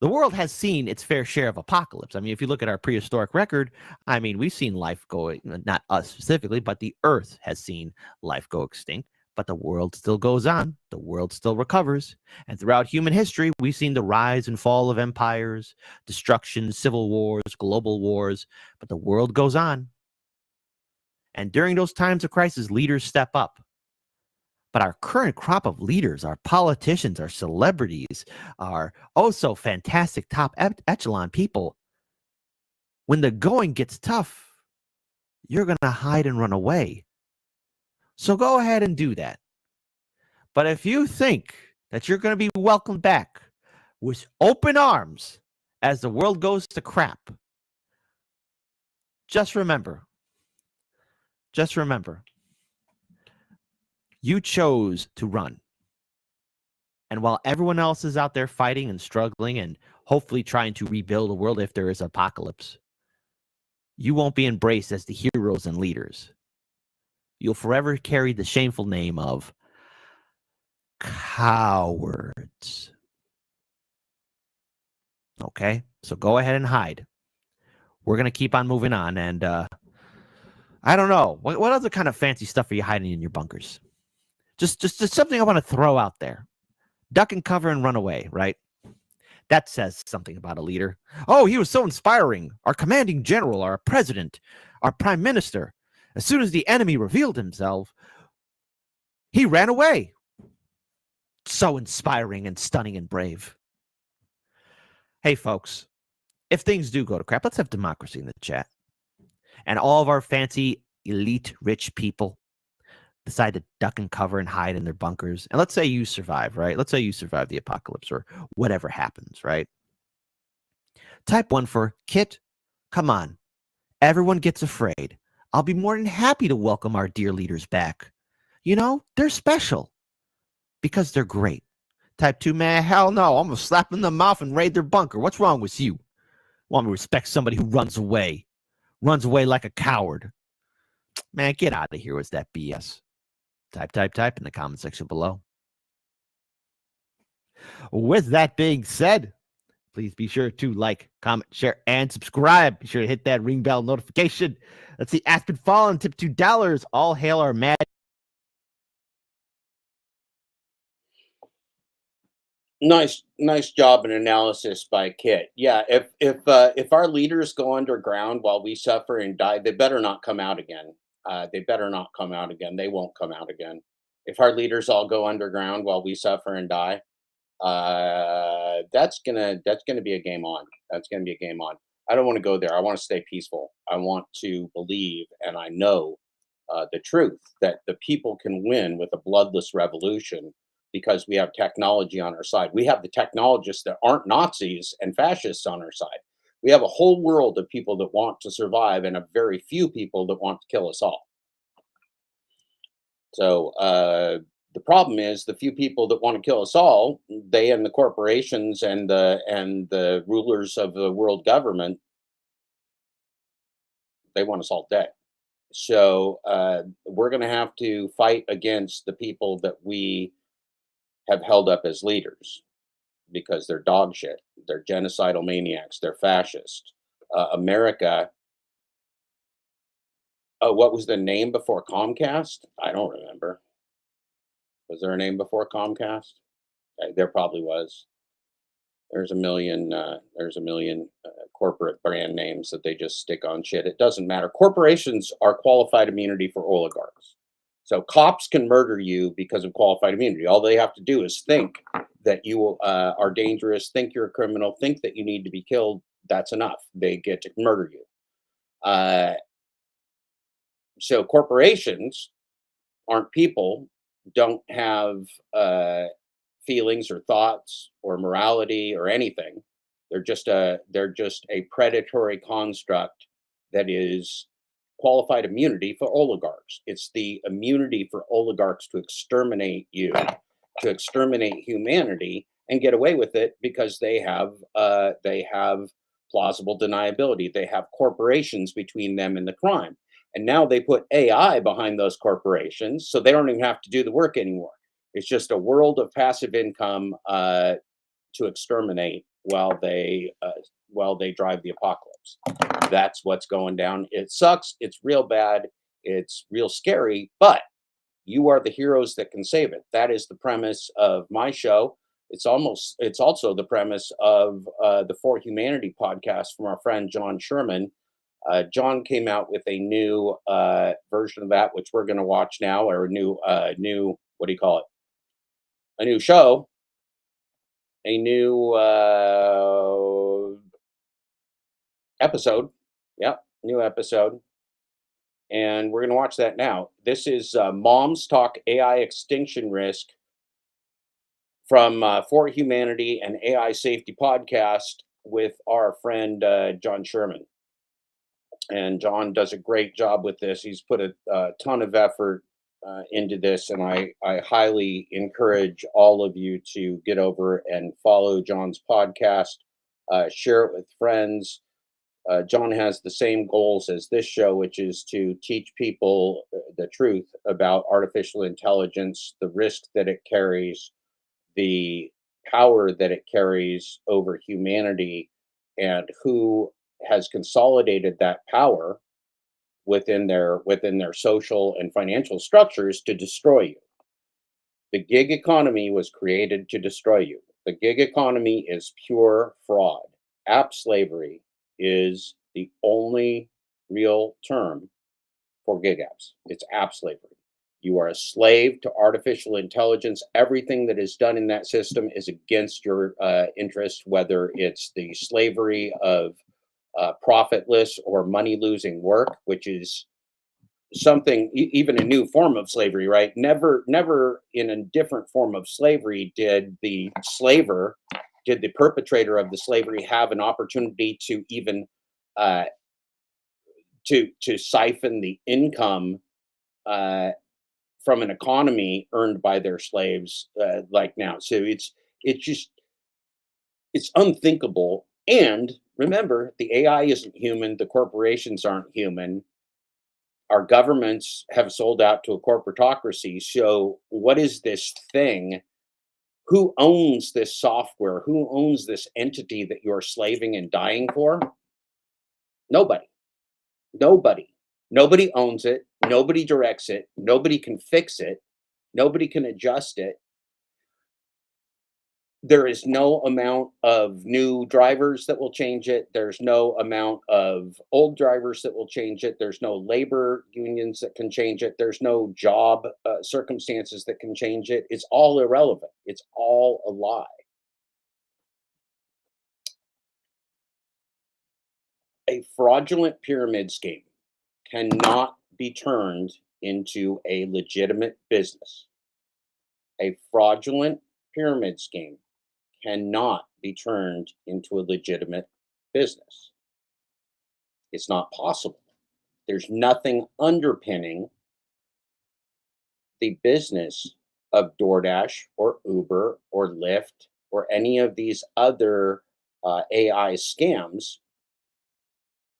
[SPEAKER 7] The world has seen its fair share of apocalypse. I mean, if you look at our prehistoric record, I mean, we've seen life go, not us specifically, but the earth has seen life go extinct. But the world still goes on. The world still recovers. And throughout human history, we've seen the rise and fall of empires, destruction, civil wars, global wars. But the world goes on. And during those times of crisis, leaders step up. But our current crop of leaders, our politicians, our celebrities, our so fantastic top echelon people, when the going gets tough, you're going to hide and run away. So go ahead and do that. But if you think that you're going to be welcomed back with open arms as the world goes to crap, just remember, you chose to run. And while everyone else is out there fighting and struggling and hopefully trying to rebuild the world if there is apocalypse, you won't be embraced as the heroes and leaders. You'll forever carry the shameful name of cowards. Okay? So go ahead and hide. We're going to keep on moving on. And I don't know. What other kind of fancy stuff are you hiding in your bunkers? Just something I want to throw out there. Duck and cover and run away, right? That says something about a leader. Oh, he was so inspiring. Our commanding general, our president, our prime minister. As soon as the enemy revealed himself, he ran away. So inspiring and stunning and brave. Hey, folks, if things do go to crap, let's have democracy in the chat. And all of our fancy, elite, rich people decide to duck and cover and hide in their bunkers. And let's say you survive, right? Let's say you survive the apocalypse or whatever happens, right? Type 1 for Kit. Come on. Everyone gets afraid. I'll be more than happy to welcome our dear leaders back. You know, they're special because they're great. Type 2, man, hell no. I'm going to slap them in the mouth and raid their bunker. What's wrong with you? Want me to respect somebody who runs away like a coward. Man, get out of here with that BS. Type in the comment section below. With that being said, please be sure to like, comment, share, and subscribe. Be sure to hit that ring bell notification. Let's see, Aspen Fallen, tip $2. All hail our mad.
[SPEAKER 1] Nice job and analysis by Kit. Yeah, if our leaders go underground while we suffer and die, they better not come out again. They better not come out again. They won't come out again. If our leaders all go underground while we suffer and die, that's gonna be a game on. That's gonna be a game on. I don't want to go there. I want to stay peaceful. I want to believe, and I know the truth that the people can win with a bloodless revolution because we have technology on our side. We have the technologists that aren't Nazis and fascists on our side. We have a whole world of people that want to survive and a very few people that want to kill us all. So the problem is the few people that want to kill us all, they and the corporations and the rulers of the world government, they want us all dead. So we're going to have to fight against the people that we have held up as leaders because they're dog shit. They're genocidal maniacs. They're fascist. America. Oh, what was the name before Comcast? I don't remember. Was there a name before Comcast? There probably was. There's a million corporate brand names that they just stick on shit. It doesn't matter. Corporations are qualified immunity for oligarchs. So cops can murder you because of qualified immunity. All they have to do is think that you are dangerous, think you're a criminal, think that you need to be killed. That's enough. They get to murder you. So corporations aren't people, don't have feelings or thoughts or morality or anything. They're just a predatory construct that is qualified immunity for oligarchs. It's the immunity for oligarchs to exterminate you, to exterminate humanity, and get away with it because they have plausible deniability. They have corporations between them and the crime. And now they put AI behind those corporations, so they don't even have to do the work anymore. It's just a world of passive income to exterminate while they drive the apocalypse. That's what's going down. It sucks. It's real bad. It's real scary. But you are the heroes that can save it. That is the premise of my show. It's also the premise of the For Humanity podcast from our friend John Sherman. John came out with a new version of that, which we're going to watch now, or a new what do you call it? A new show, a new episode. Yep, new episode. And we're going to watch that now. This is Moms Talk AI Extinction Risk from For Humanity and AI Safety Podcast with our friend John Sherman. And John does a great job with this. He's put a ton of effort into this, and I highly encourage all of you to get over and follow John's podcast, share it with friends. John has the same goals as this show, which is to teach people the truth about artificial intelligence, the risk that it carries, the power that it carries over humanity, and who has consolidated that power within their social and financial structures to destroy you. The gig economy was created to destroy you. The gig economy is pure fraud. App slavery is the only real term for gig apps. It's app slavery. You are a slave to artificial intelligence. Everything that is done in that system is against your interest, whether it's the slavery of profitless or money-losing work, which is something, even a new form of slavery, right? Never in a different form of slavery did the perpetrator of the slavery have an opportunity to even to siphon the income from an economy earned by their slaves like now. So it's unthinkable. And remember, the AI isn't human. The corporations aren't human. Our governments have sold out to a corporatocracy. So what is this thing? Who owns this software? Who owns this entity that you're slaving and dying for? Nobody. Nobody owns it. Nobody directs it. Nobody can fix it. Nobody can adjust it. There is no amount of new drivers that will change it. There's no amount of old drivers that will change it. There's no labor unions that can change it. There's no job circumstances that can change it. It's all irrelevant. It's all a lie. A fraudulent pyramid scheme cannot be turned into a legitimate business. A fraudulent pyramid scheme cannot be turned into a legitimate business. It's not possible. There's nothing underpinning the business of DoorDash or Uber or Lyft or any of these other AI scams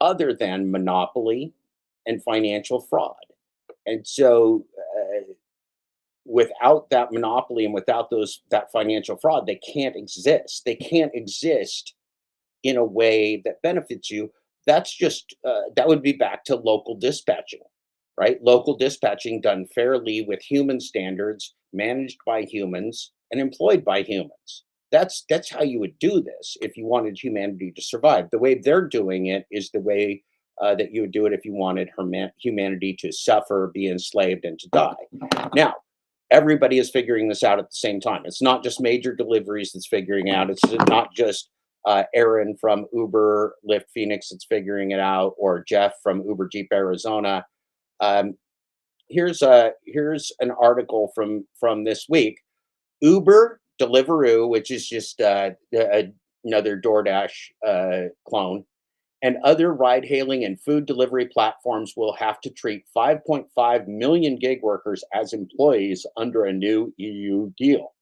[SPEAKER 1] other than monopoly and financial fraud. And so without that monopoly and without that financial fraud, they can't exist. They can't exist in a way that benefits you. That's just that would be back to local dispatching, right? Local dispatching done fairly with human standards, managed by humans and employed by humans. That's how you would do this if you wanted humanity to survive. The way they're doing it is the way that you would do it if you wanted humanity to suffer, be enslaved, and to die. Now, everybody is figuring this out at the same time. It's not just major deliveries that's figuring out. It's not just Aaron from Uber Lyft Phoenix that's figuring it out, or Jeff from Uber Jeep Arizona. Um, here's an article from this week. Uber, Deliveroo, which is just another DoorDash clone, and other ride-hailing and food delivery platforms will have to treat 5.5 million gig workers as employees under a new EU deal.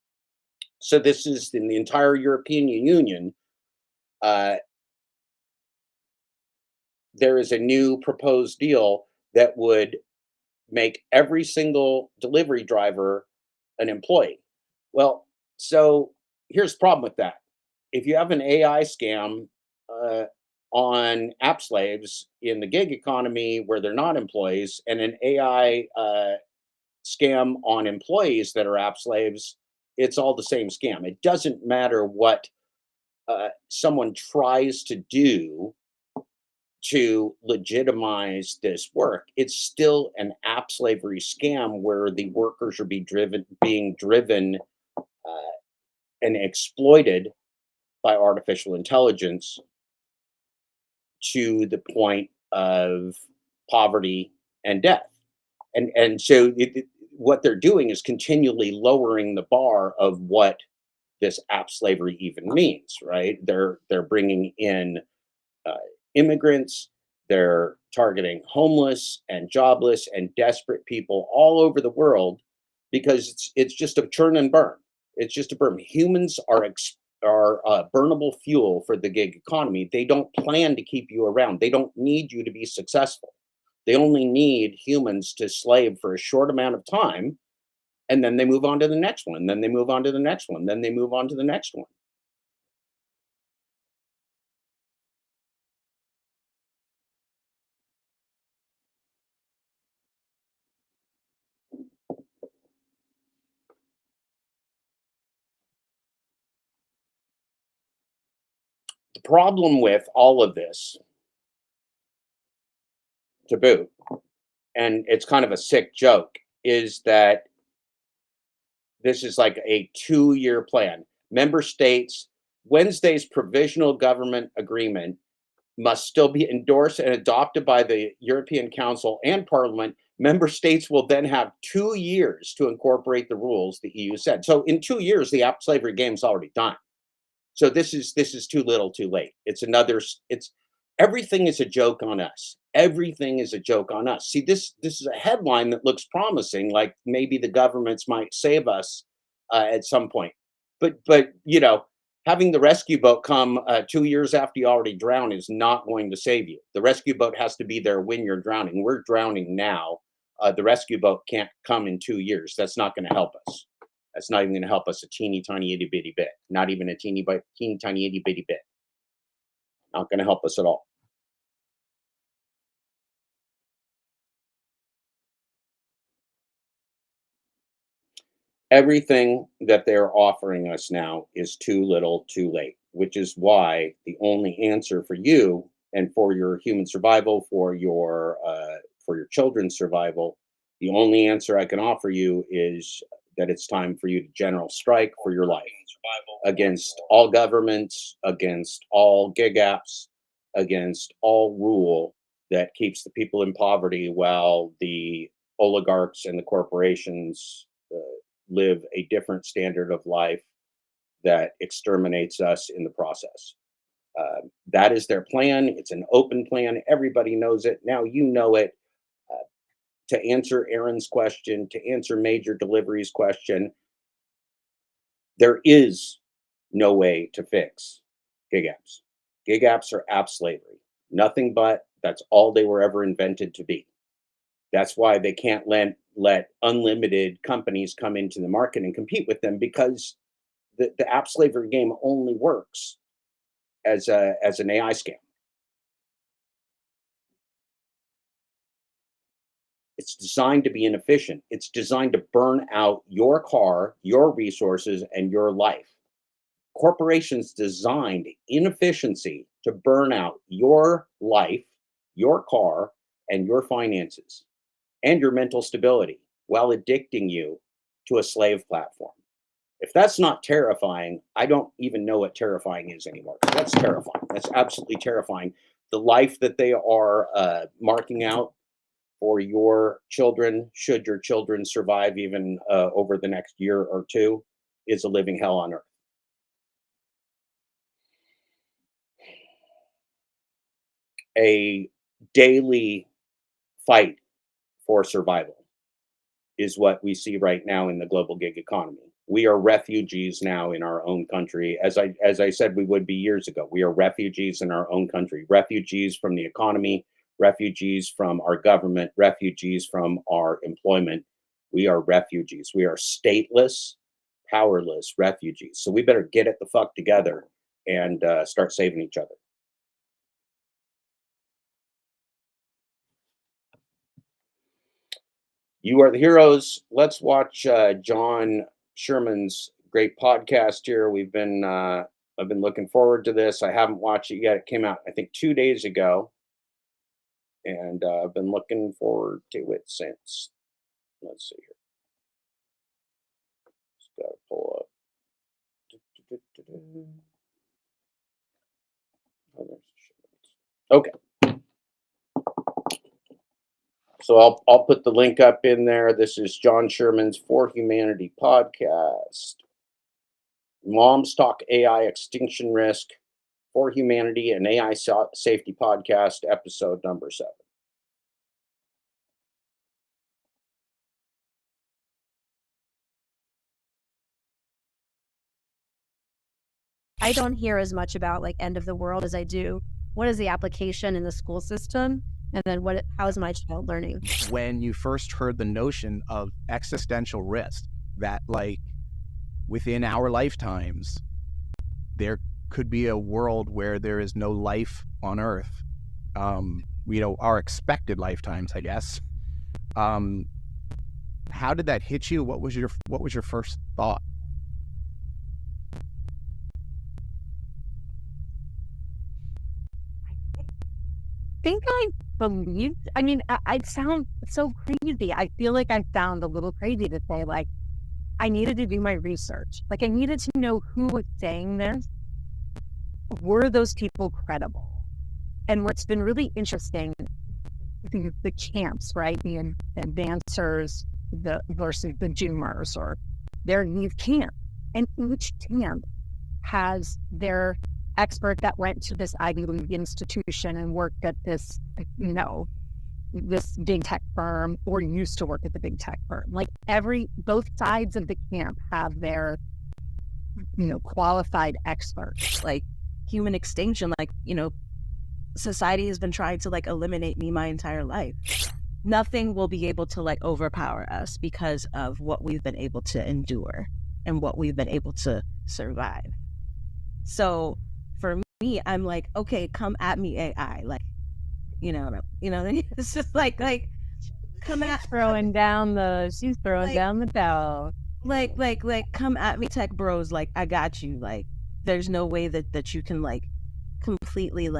[SPEAKER 1] So this is in the entire European Union. There is a new proposed deal that would make every single delivery driver an employee. Well, so here's the problem with that. If you have an AI scam on app slaves in the gig economy where they're not employees, and an AI scam on employees that are app slaves, it's all the same scam. It doesn't matter what someone tries to do to legitimize this work. It's still an app slavery scam where the workers are being driven and exploited by artificial intelligence to the point of poverty and death. And so what they're doing is continually lowering the bar of what this app slavery even means, right? They're bringing in immigrants, they're targeting homeless and jobless and desperate people all over the world because it's just a churn and burn. It's just a burn. Humans are burnable fuel for the gig economy. They don't plan to keep you around. They don't need you to be successful. They only need humans to slave for a short amount of time, and then they move on to the next one. Then they move on to the next one. Then they move on to the next one. The problem with all of this, to boot, and it's kind of a sick joke, is that this is like a 2-year plan. Member states, Wednesday's provisional government agreement must still be endorsed and adopted by the European Council and Parliament. Member states will then have 2 years to incorporate the rules, the EU said. So in 2 years, the app slavery game's already done. So this is too little, too late. It's everything is a joke on us. Everything is a joke on us. See, this is a headline that looks promising, like maybe the governments might save us at some point. But having the rescue boat come 2 years after you already drown is not going to save you. The rescue boat has to be there when you're drowning. We're drowning now. The rescue boat can't come in 2 years. That's not going to help us. That's not even going to help us a teeny tiny itty bitty bit. Not even a teeny tiny itty bitty bit. Not going to help us at all. Everything that they're offering us now is too little, too late, which is why the only answer for you and for your human survival, for your children's survival, the only answer I can offer you is that it's time for you to general strike for your life against all governments, against all gig apps, against all rule that keeps the people in poverty while the oligarchs and the corporations live a different standard of life that exterminates us in the process. That is their plan. It's an open plan. Everybody knows it. Now you know it. To answer Aaron's question, to answer Major Delivery's question, there is no way to fix gig apps. Gig apps are app slavery. Nothing but that's all they were ever invented to be. That's why they can't let unlimited companies come into the market and compete with them, because the app slavery game only works as an AI scam. It's designed to be inefficient. It's designed to burn out your car, your resources, and your life. Corporations designed inefficiency to burn out your life, your car, and your finances, and your mental stability while addicting you to a slave platform. If that's not terrifying, I don't even know what terrifying is anymore. That's terrifying. That's absolutely terrifying. The life that they are marking out for your children, should your children survive even over the next year or two, is a living hell on earth. A daily fight for survival is what we see right now in the global gig economy. We are refugees now in our own country. As I said we would be years ago. We are refugees in our own country, refugees from the economy, refugees from our government, refugees from our employment. We are refugees. We are stateless, powerless refugees. So we better get it the fuck together and start saving each other. You are the heroes. Let's watch John Sherman's great podcast here. I've been looking forward to this. I haven't watched it yet. It came out, I think, 2 days ago, and I've been looking forward to it since. Let's see here. Just gotta pull up. Okay. So I'll put the link up in there. This is John Sherman's For Humanity podcast. Moms Talk AI Extinction Risk, For Humanity and AI Safety podcast, episode number 7.
[SPEAKER 8] I don't hear as much about like end of the world as I do. What is the application in the school system? And then how is my child learning?
[SPEAKER 9] When you first heard the notion of existential risk, that like within our lifetimes, there could be a world where there is no life on Earth, our expected lifetimes, I guess. How did that hit you? What was your first thought?
[SPEAKER 8] I think I believed. I mean, I sound so crazy. I feel like I sound a little crazy to say, like, I needed to do my research. Like, I needed to know who was saying this. Were those people credible? And what's been really interesting, the camps, right? The advancers versus the doomers, or they're in these camps. And each camp has their expert that went to this Ivy League institution and worked at this, this big tech firm, or used to work at the big tech firm. Like both sides of the camp have their, qualified experts.
[SPEAKER 10] Like human extinction, society has been trying to eliminate me my entire life. Nothing will be able to overpower us because of what we've been able to endure and what we've been able to survive. So for me, I'm like, okay, come at me, AI. It's just like come at
[SPEAKER 8] she's throwing down the towel.
[SPEAKER 10] Come at me, tech bros. I got you. There's no way that you can completely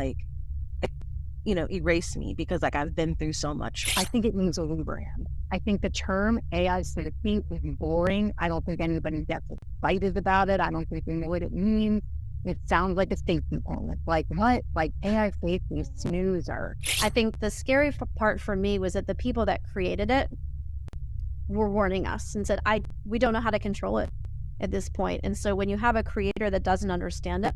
[SPEAKER 10] erase me, because I've been through so much.
[SPEAKER 8] I think it means a rebrand. I think the term AI safety is boring. I don't think anybody gets excited about it. I don't think they know what it means. It sounds like a safety moment. Like what? Like AI safety, snoozer.
[SPEAKER 11] I think the scary part for me was that the people that created it were warning us and said, we don't know how to control it at this point. And so when you have a creator that doesn't understand it,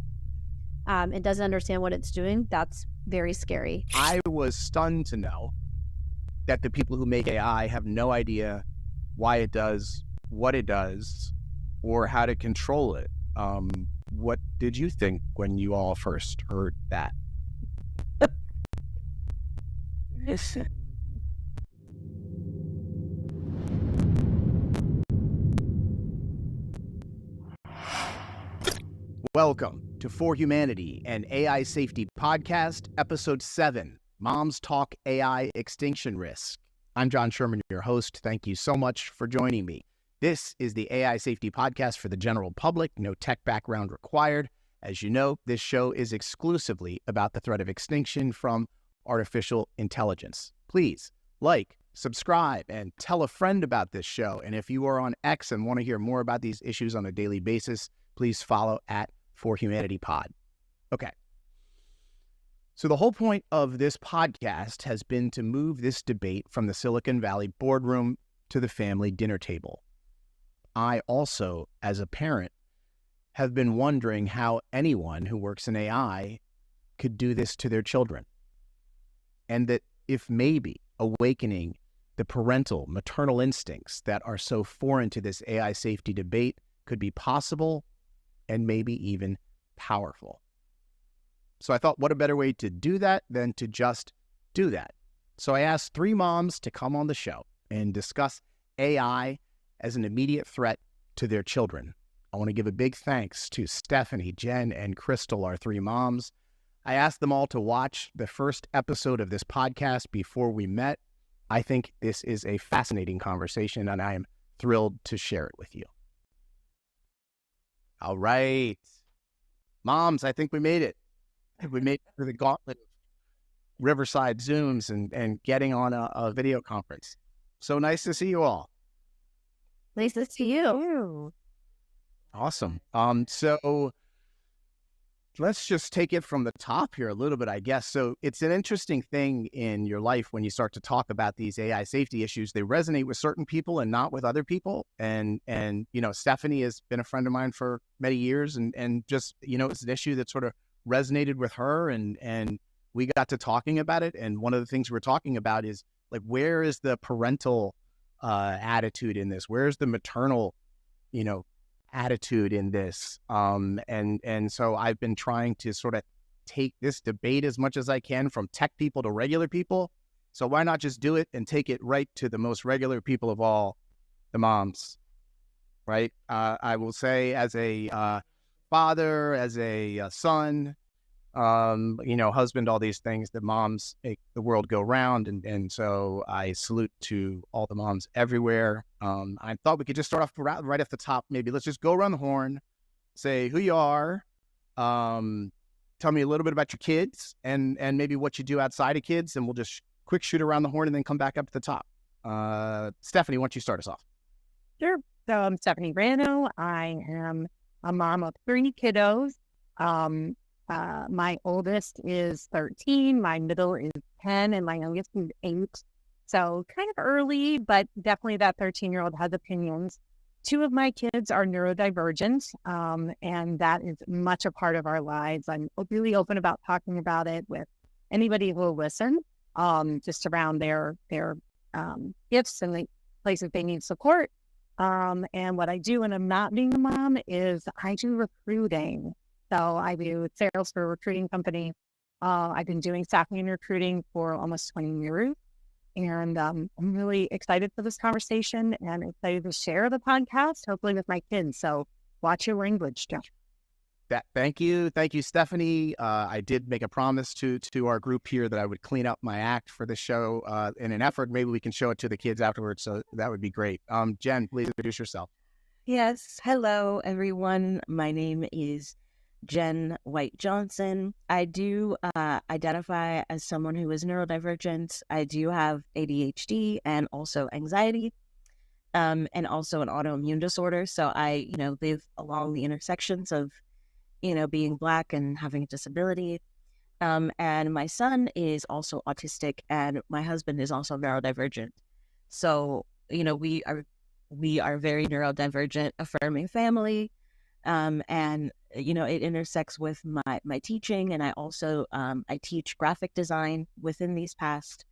[SPEAKER 11] and doesn't understand what it's doing, that's very scary.
[SPEAKER 9] I was stunned to know that the people who make AI have no idea why it does what it does or how to control it. What did you think when you all first heard that? Welcome to For Humanity, an AI Safety Podcast, Episode 7, Moms Talk AI Extinction Risk. I'm John Sherman, your host. Thank you so much for joining me. This is the AI Safety Podcast for the general public, no tech background required. As you know, this show is exclusively about the threat of extinction from artificial intelligence. Please like, subscribe, and tell a friend about this show. And if you are on X and want to hear more about these issues on a daily basis, please follow at For Humanity Pod. Okay. So the whole point of this podcast has been to move this debate from the Silicon Valley boardroom to the family dinner table. I also, as a parent, have been wondering how anyone who works in AI could do this to their children. And that if maybe awakening the parental, maternal instincts that are so foreign to this AI safety debate could be possible and maybe even powerful. So I thought, what a better way to do that than to just do that. So I asked 3 moms to come on the show and discuss AI as an immediate threat to their children. I want to give a big thanks to Stephanie, Jen, and Crystal, our 3 moms. I asked them all to watch the first episode of this podcast before we met. I think this is a fascinating conversation, and I am thrilled to share it with you. All right. Moms, I think we made it. We made it through the gauntlet of Riverside Zooms and getting on a video conference. So nice to see you all.
[SPEAKER 11] Nice to see you.
[SPEAKER 9] Awesome. So let's just take it from the top here a little bit, I guess. So it's an interesting thing in your life when you start to talk about these AI safety issues. They resonate with certain people and not with other people. And you know, Stephanie has been a friend of mine for many years, and just, you know, it's an issue that sort of resonated with her, and we got to talking about it. And one of the things we're talking about is, like, where is the parental attitude in this? Where's the maternal, you know, attitude in this? And so I've been trying to sort of take this debate as much as I can from tech people to regular people. So why not just do it and take it right to the most regular people of all, the moms, right? I will say, as a father, as a son, you know, husband, all these things, that moms make the world go round. And so I salute to all the moms everywhere. I thought we could just start off right off the top. Maybe let's just go around the horn, say who you are, tell me a little bit about your kids, and maybe what you do outside of kids, and we'll just quick shoot around the horn and then come back up to the top. Stephanie, why don't you start us off?
[SPEAKER 8] Sure. So I'm Stephanie Rano. I am a mom of 3 kiddos. My oldest is 13, my middle is 10, and my youngest is 8. So kind of early, but definitely that 13-year-old has opinions. 2 of my kids are neurodivergent, and that is much a part of our lives. I'm really open about talking about it with anybody who will listen, just around their gifts and the places they need support. And what I do when I'm not being a mom is I do recruiting. So I do sales for a recruiting company. I've been doing staffing and recruiting for almost 20 years. And I'm really excited for this conversation and excited to share the podcast, hopefully with my kids. So watch your language, Jeff.
[SPEAKER 9] Thank you, Stephanie. I did make a promise to our group here that I would clean up my act for the show in an effort. Maybe we can show it to the kids afterwards, so that would be great. Jen, please introduce yourself.
[SPEAKER 10] Yes. Hello, everyone. My name is Jen White Johnson. I do identify as someone who is neurodivergent. I do have ADHD and also anxiety, and also an autoimmune disorder. So I, live along the intersections of, being Black and having a disability. And my son is also autistic, and my husband is also neurodivergent. So, we are very neurodivergent, affirming family. And it intersects with my teaching, and I also I teach graphic design. Within these past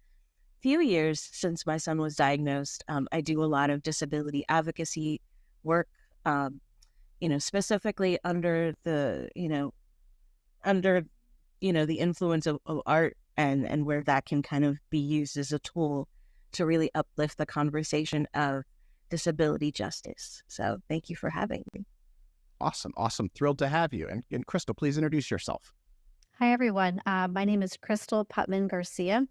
[SPEAKER 10] few years since my son was diagnosed, I do a lot of disability advocacy work, specifically under the the influence of art, and where that can kind of be used as a tool to really uplift the conversation of disability justice. So thank you for having me.
[SPEAKER 9] Awesome. Thrilled to have you. And Crystal, please introduce yourself.
[SPEAKER 11] Hi, everyone. My name is Crystal Putman Garcia.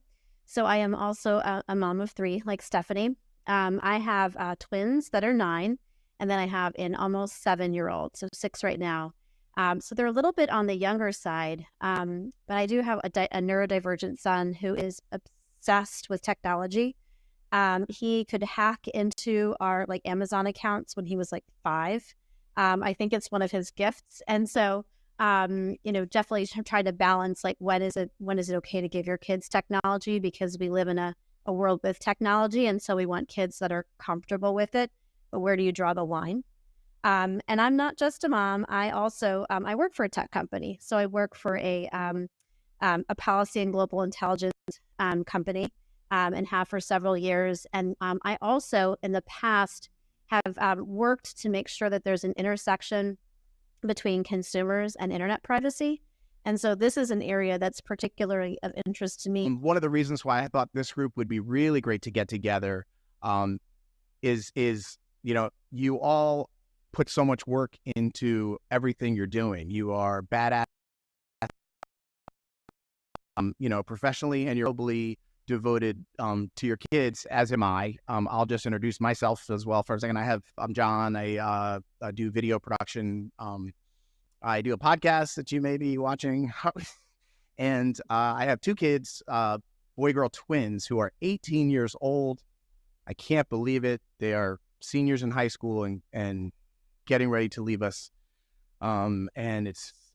[SPEAKER 11] So I am also a mom of 3, like Stephanie. I have twins that are 9, and then I have an almost 7-year-old, so 6 right now. So they're a little bit on the younger side, but I do have a neurodivergent son who is obsessed with technology. He could hack into our Amazon accounts when he was 5. I think it's one of his gifts. And so definitely try to balance like when is it okay to give your kids technology, because we live in a world with technology, and so we want kids that are comfortable with it. But where do you draw the line? And I'm not just a mom. I also I work for a tech company, so I work for a policy and global intelligence company, and have for several years. And I also in the past have worked to make sure that there's an intersection between consumers and internet privacy. And so this is an area that's particularly of interest to me.
[SPEAKER 9] One of the reasons why I thought this group would be really great to get together is you all put so much work into everything you're doing. You are badass, professionally, and you're globally devoted to your kids, as am I. I'll just introduce myself as well for a second. I'm John. I do video production. I do a podcast that you may be watching. And I have two kids, boy-girl twins, who are 18 years old. I can't believe it. They are seniors in high school and getting ready to leave us. And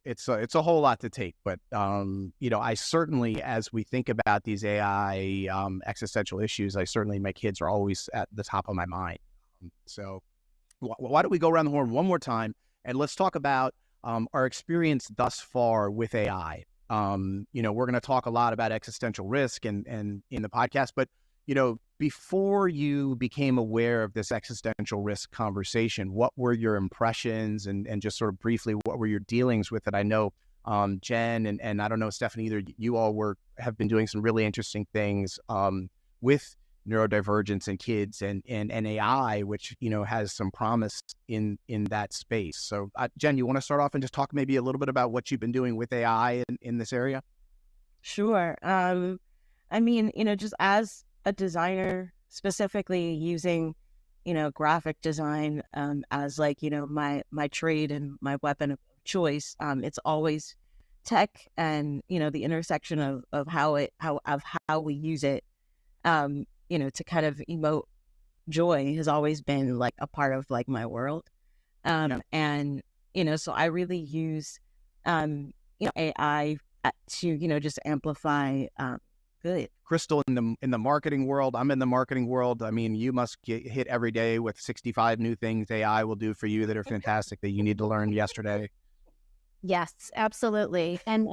[SPEAKER 9] it's a whole lot to take. But, I certainly, as we think about these AI existential issues, my kids are always at the top of my mind. So why don't we go around the horn one more time, and let's talk about our experience thus far with AI. We're going to talk a lot about existential risk and in the podcast, but, before you became aware of this existential risk conversation, what were your impressions and just sort of briefly, what were your dealings with it? I know, Jen and I don't know, Stephanie, either you all have been doing some really interesting things with neurodivergence in kids and AI, which, has some promise in that space. So Jen, you want to start off and just talk maybe a little bit about what you've been doing with AI in this area?
[SPEAKER 10] Sure. Just as a designer, specifically using, graphic design as my trade and my weapon of choice, it's always tech and, the intersection of how we use it, to kind of emote joy has always been like a part of like my world. And, so I really use, AI to, just amplify, good.
[SPEAKER 9] Crystal, in the marketing world, I'm in the marketing world. I mean, you must get hit every day with 65 new things AI will do for you that are fantastic that you need to learn yesterday.
[SPEAKER 11] Yes, absolutely. And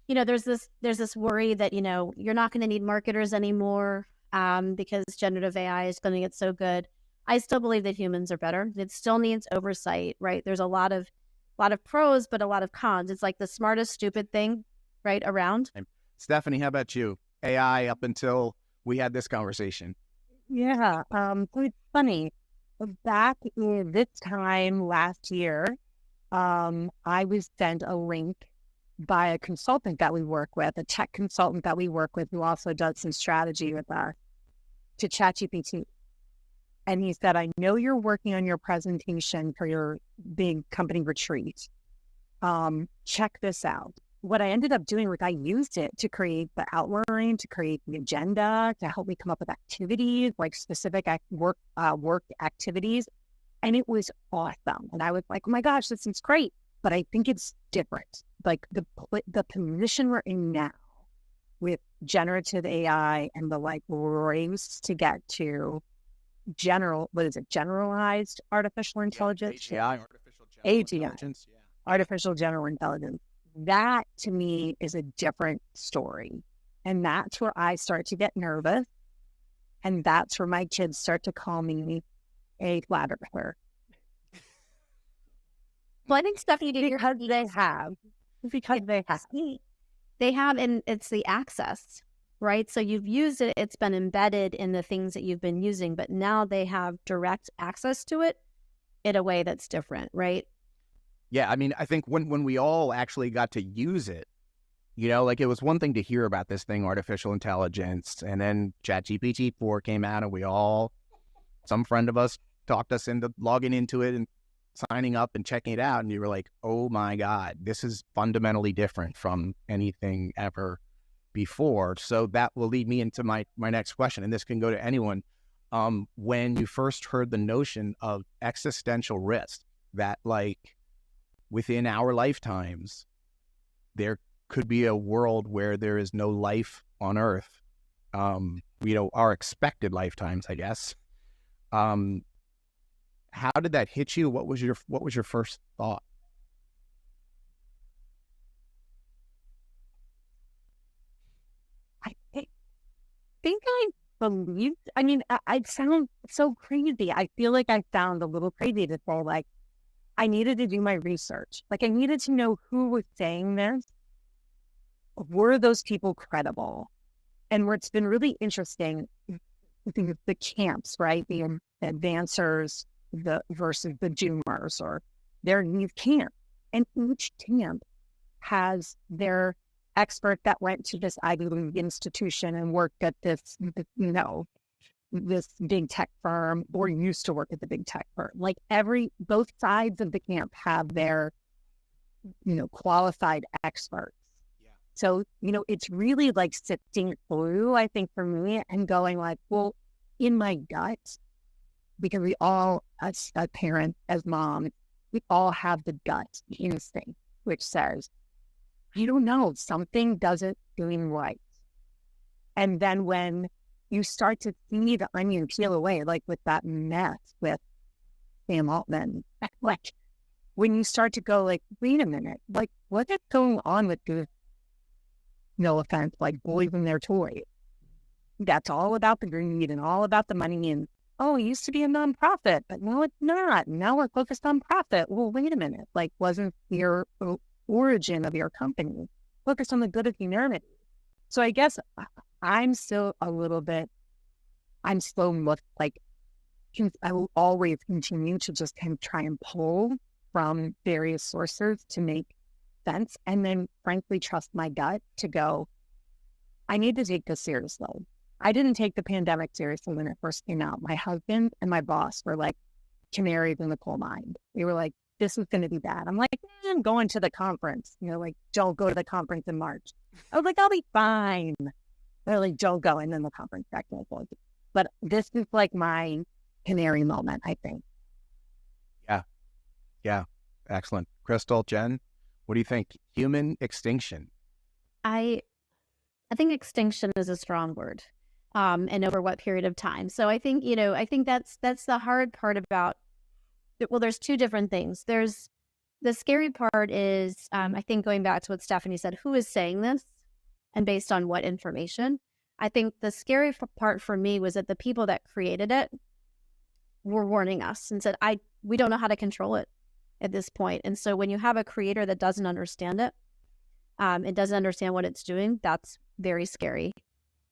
[SPEAKER 11] there's this worry that you're not going to need marketers anymore because generative AI is going to get so good. I still believe that humans are better. It still needs oversight, right? There's a lot of pros, but a lot of cons. It's like the smartest stupid thing, right, around.
[SPEAKER 9] Stephanie, how about you? AI up until we had this conversation.
[SPEAKER 8] Yeah. So it's funny. Back in this time last year, I was sent a link by a consultant that we work with, a tech consultant that we work with, who also does some strategy with us, to ChatGPT. And he said, I know you're working on your presentation for your big company retreat. Check this out. What I ended up doing was I used it to create the outline, to create the agenda, to help me come up with activities, like specific work activities. And it was awesome. And I was like, oh my gosh, this is great. But I think it's different. Like the position we're in now with generative AI and the race to get to generalized artificial intelligence?
[SPEAKER 9] AGI, artificial general intelligence. Yeah.
[SPEAKER 8] Artificial general intelligence. That to me is a different story. And that's where I start to get nervous. And that's where my kids start to call me a flat earther.
[SPEAKER 11] Well, I think Stephanie did
[SPEAKER 8] Because
[SPEAKER 11] they have, and it's the access, right? So you've used it, it's been embedded in the things that you've been using, but now they have direct access to it in a way that's different, right?
[SPEAKER 9] Yeah, I mean, I think when we all actually got to use it, it was one thing to hear about this thing, artificial intelligence, and then ChatGPT 4 came out, and some friend of us talked us into logging into it and signing up and checking it out, and you were like, oh my God, this is fundamentally different from anything ever before. So that will lead me into my next question, and this can go to anyone. When you first heard the notion of existential risk, that within our lifetimes, there could be a world where there is no life on Earth. Our expected lifetimes, I guess. How did that hit you? What was your first thought?
[SPEAKER 8] I think I believed. I mean, I sound so crazy. I feel like I sound a little crazy to say, like, I needed to do my research. Like, I needed to know who was saying this. Were those people credible? And where it's been really interesting, the camps, right? The advancers versus the doomers, or they're in these camps. And each camp has their expert that went to this Ivy League institution and worked at this big tech firm, or used to work at the big tech firm. Like both sides of the camp have their, qualified experts. Yeah. So, it's really like sifting through, I think, for me, and going like, well, in my gut, because we all, as a parent, as mom, we all have the gut instinct, which says, I don't know, something doesn't seem right. And then when you start to see the onion peel away, like with that mess with Sam Altman, like when you start to go like, wait a minute, like what is going on with this, no offense, like boys and their toys? That's all about the greed and all about the money. And it used to be a nonprofit, but now it's not. Now we're focused on profit. Well, wait a minute, like wasn't your origin of your company focused on the good of humanity? So I guess I'm still a little bit, I'm still like, I will always continue to just kind of try and pull from various sources to make sense. And then frankly, trust my gut to go, I need to take this seriously. I didn't take the pandemic seriously when it first came out. My husband and my boss were like canaries in the coal mine. They were like, this is going to be bad. I'm like, I'm going to the conference. Like, don't go to the conference in March. I was like, I'll be fine. They're like, don't go. And then the conference got canceled. But this is like my canary moment, I think.
[SPEAKER 9] Yeah. Excellent. Crystal, Jen, what do you think? Human extinction.
[SPEAKER 11] I think extinction is a strong word. And over what period of time? So I think, that's the hard part about, well, there's two different things. There's the scary part is, I think going back to what Stephanie said, who is saying this and based on what information? I think the scary part for me was that the people that created it were warning us and said, we don't know how to control it at this point. And so when you have a creator that doesn't understand it, it doesn't understand what it's doing, that's very scary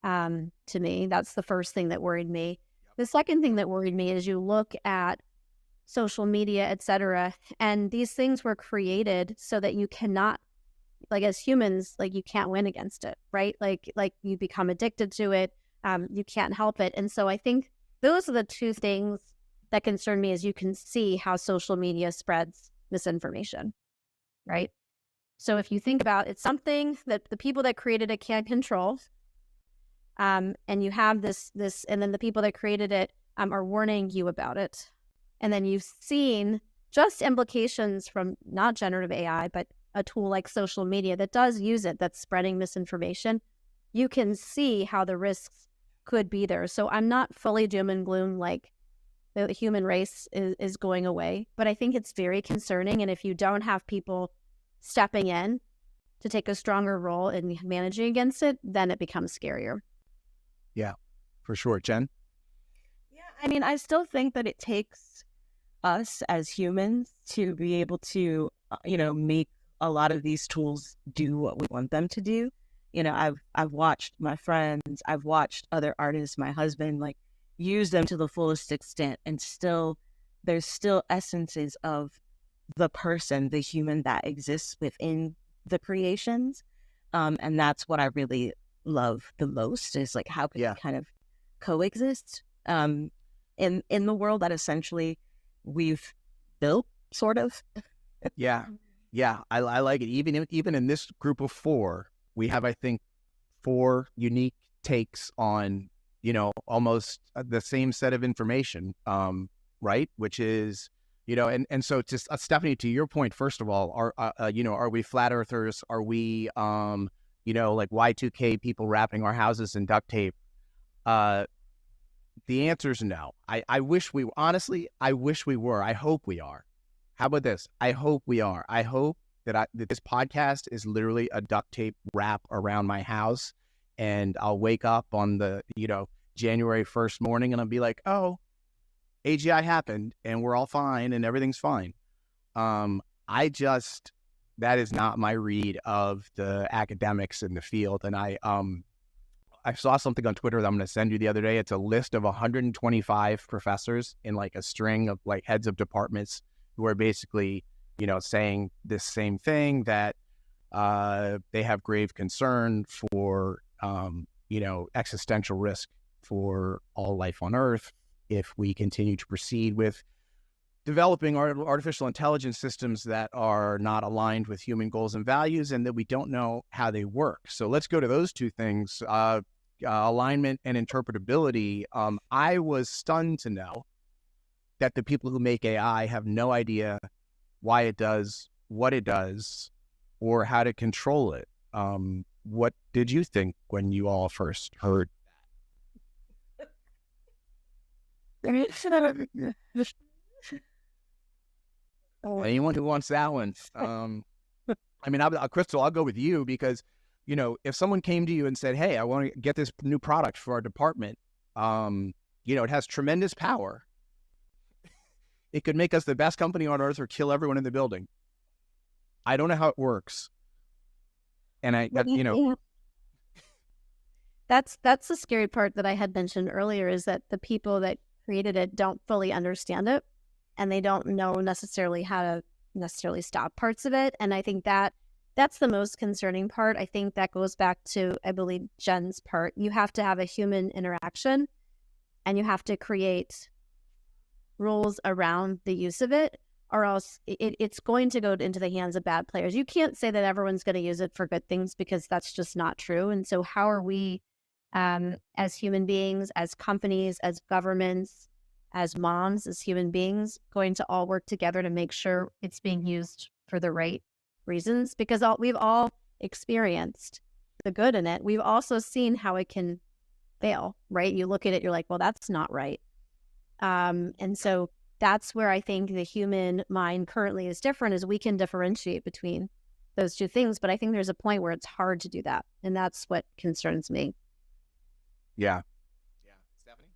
[SPEAKER 11] to me. That's the first thing that worried me. The second thing that worried me is you look at social media, etc., and these things were created so that you cannot, like as humans, like you can't win against it, right? Like you become addicted to it. You can't help it. And so I think those are the two things that concern me, is you can see how social media spreads misinformation, right? So if you think about it's something that the people that created it can't control, and you have this, and then the people that created it are warning you about it. And then you've seen just implications from not generative AI, but a tool like social media that does use it, that's spreading misinformation. You can see how the risks could be there. So I'm not fully doom and gloom, like the human race is going away, but I think it's very concerning. And if you don't have people stepping in to take a stronger role in managing against it, then it becomes scarier.
[SPEAKER 9] Yeah, for sure. Jen?
[SPEAKER 10] Yeah, I mean, I still think that it takes us as humans to be able to, make a lot of these tools do what we want them to do. I've watched my friends, I've watched other artists, my husband, like use them to the fullest extent, and there's still essences of the person, the human that exists within the creations. And that's what I really love the most, is like how can we kind of coexist in the world that essentially we've built, sort of.
[SPEAKER 9] Yeah. I like it. Even in this group of four, we have, I think, four unique takes on, almost the same set of information, right? Which is, And so just Stephanie, to your point, first of all, are we flat earthers? Are we, like Y2K people wrapping our houses in duct tape? The answer is no. I wish we honestly, I wish we were. I hope we are. How about this? I hope we are. I hope that this podcast is literally a duct tape wrap around my house, and I'll wake up on the, January 1st morning and I'll be like, oh, AGI happened and we're all fine and everything's fine. That is not my read of the academics in the field. And I saw something on Twitter that I'm going to send you the other day. It's a list of 125 professors in like a string of like heads of departments who are basically, saying this same thing, that they have grave concern for, existential risk for all life on Earth if we continue to proceed with developing artificial intelligence systems that are not aligned with human goals and values, and that we don't know how they work. So let's go to those two things, alignment and interpretability. I was stunned to know that the people who make AI have no idea why it does what it does or how to control it. What did you think when you all first heard that? Anyone who wants that one. Crystal, I'll go with you because, if someone came to you and said, hey, I want to get this new product for our department, it has tremendous power. It could make us the best company on Earth or kill everyone in the building. I don't know how it works. And
[SPEAKER 11] that's the scary part that I had mentioned earlier, is that the people that created it don't fully understand it, and they don't know necessarily how to necessarily stop parts of it. And I think that's the most concerning part. I think that goes back to, I believe, Jen's part. You have to have a human interaction, and you have to create rules around the use of it, or else it's going to go into the hands of bad players. You can't say that everyone's going to use it for good things, because that's just not true. And so how are we, as human beings, as companies, as governments, as moms, as human beings, going to all work together to make sure it's being used for the right reasons? Because we've all experienced the good in it. We've also seen how it can fail, right? You look at it, you're like, well, that's not right. And so that's where I think the human mind currently is different, is we can differentiate between those two things. But I think there's a point where it's hard to do that. And that's what concerns me.
[SPEAKER 9] Yeah.
[SPEAKER 8] Stephanie?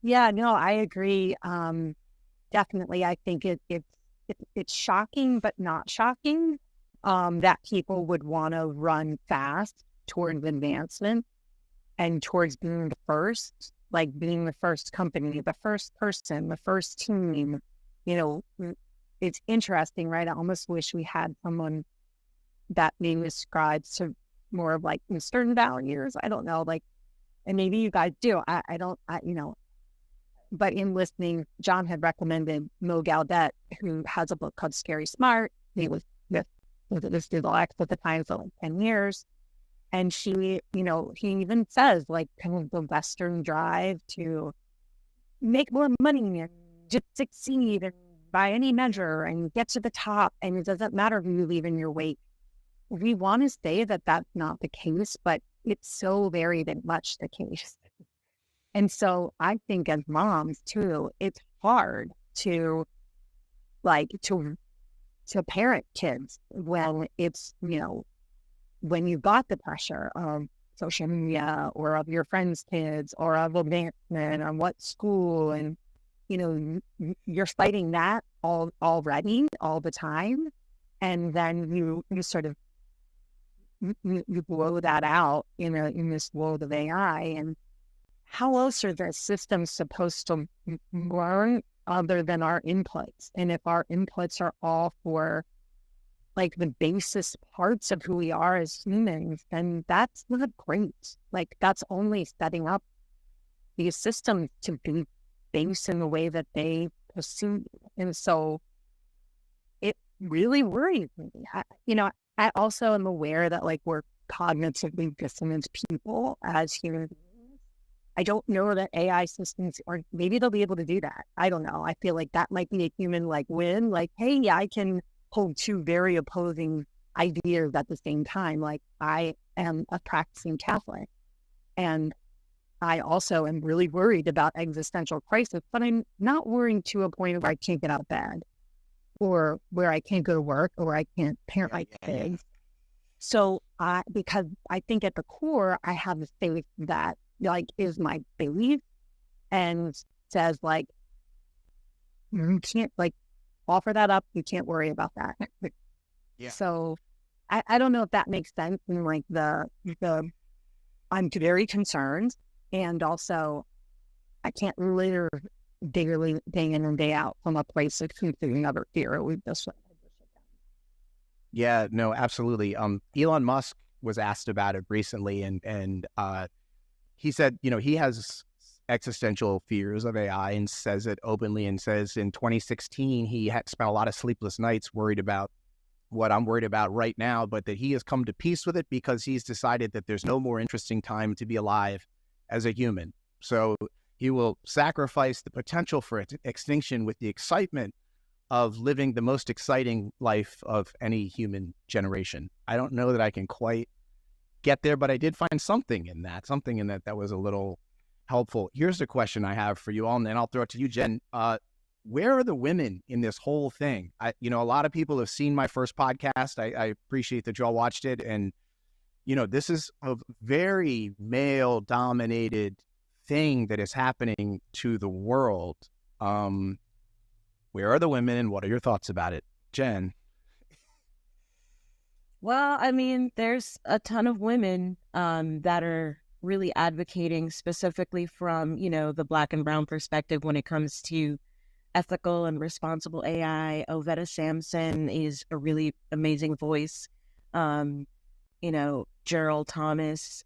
[SPEAKER 8] Yeah, no, I agree. Definitely. I think it's shocking, but not shocking, that people would want to run fast towards advancement and towards being the first, like being the first company, the first person, the first team. It's interesting, right? I almost wish we had someone that maybe ascribes to more of like Eastern values. I don't know, and maybe you guys do. But in listening, John had recommended Mo Gaudet, who has a book called Scary Smart. He was with this Google X at the time for like 10 years. And she, he even says kind of the Western drive to make more money and just succeed and by any measure and get to the top. And it doesn't matter who you leave in your wake. We want to say that that's not the case, but it's so very much the case. And so I think as moms too, it's hard to parent kids when it's, when you got the pressure of social media or of your friends' kids or of advancement on what school, and, you're fighting that already all the time. And then you sort of, you blow that out in this world of AI. And how else are the systems supposed to learn other than our inputs? And if our inputs are all for the basis parts of who we are as humans, then that's not great. That's only setting up these systems to be based in the way that they proceed. And so it really worries me. I also am aware that we're cognitively dissonant people as human beings. I don't know that AI systems, or maybe they'll be able to do that. I don't know. I feel like that might be a human like win. Like, hey, yeah, I can hold two very opposing ideas at the same time. Like, I am a practicing Catholic, and I also am really worried about existential crisis, but I'm not worrying to a point where I can't get out of bed, or where I can't go to work, or I can't parent my kids. So because I think at the core, I have a faith that like is my belief and says like, you can't like offer that up. You can't worry about that.
[SPEAKER 9] Yeah.
[SPEAKER 8] So I don't know if that makes sense. And like I'm very concerned, and also I can't live daily, day in and day out from a place of completely utter fear. We just
[SPEAKER 9] Yeah, no, absolutely. Elon Musk was asked about it recently, and he said, you know, he has existential fears of AI and says it openly, and says in 2016 he had spent a lot of sleepless nights worried about what I'm worried about right now, but that he has come to peace with it because he's decided that there's no more interesting time to be alive as a human. So he will sacrifice the potential for extinction with the excitement of living the most exciting life of any human generation. I don't know that I can quite get there, but I did find something in that that was a little helpful. Here's the question I have for you all, and then I'll throw it to you, Jen. Where are the women in this whole thing? A lot of people have seen my first podcast. I appreciate that y'all watched it. And, this is a very male-dominated thing that is happening to the world. Where are the women, and what are your thoughts about it? Jen?
[SPEAKER 10] Well, I mean, there's a ton of women that are really advocating specifically from, the Black and brown perspective when it comes to ethical and responsible AI. Ovetta Sampson is a really amazing voice. Gerald Thomas,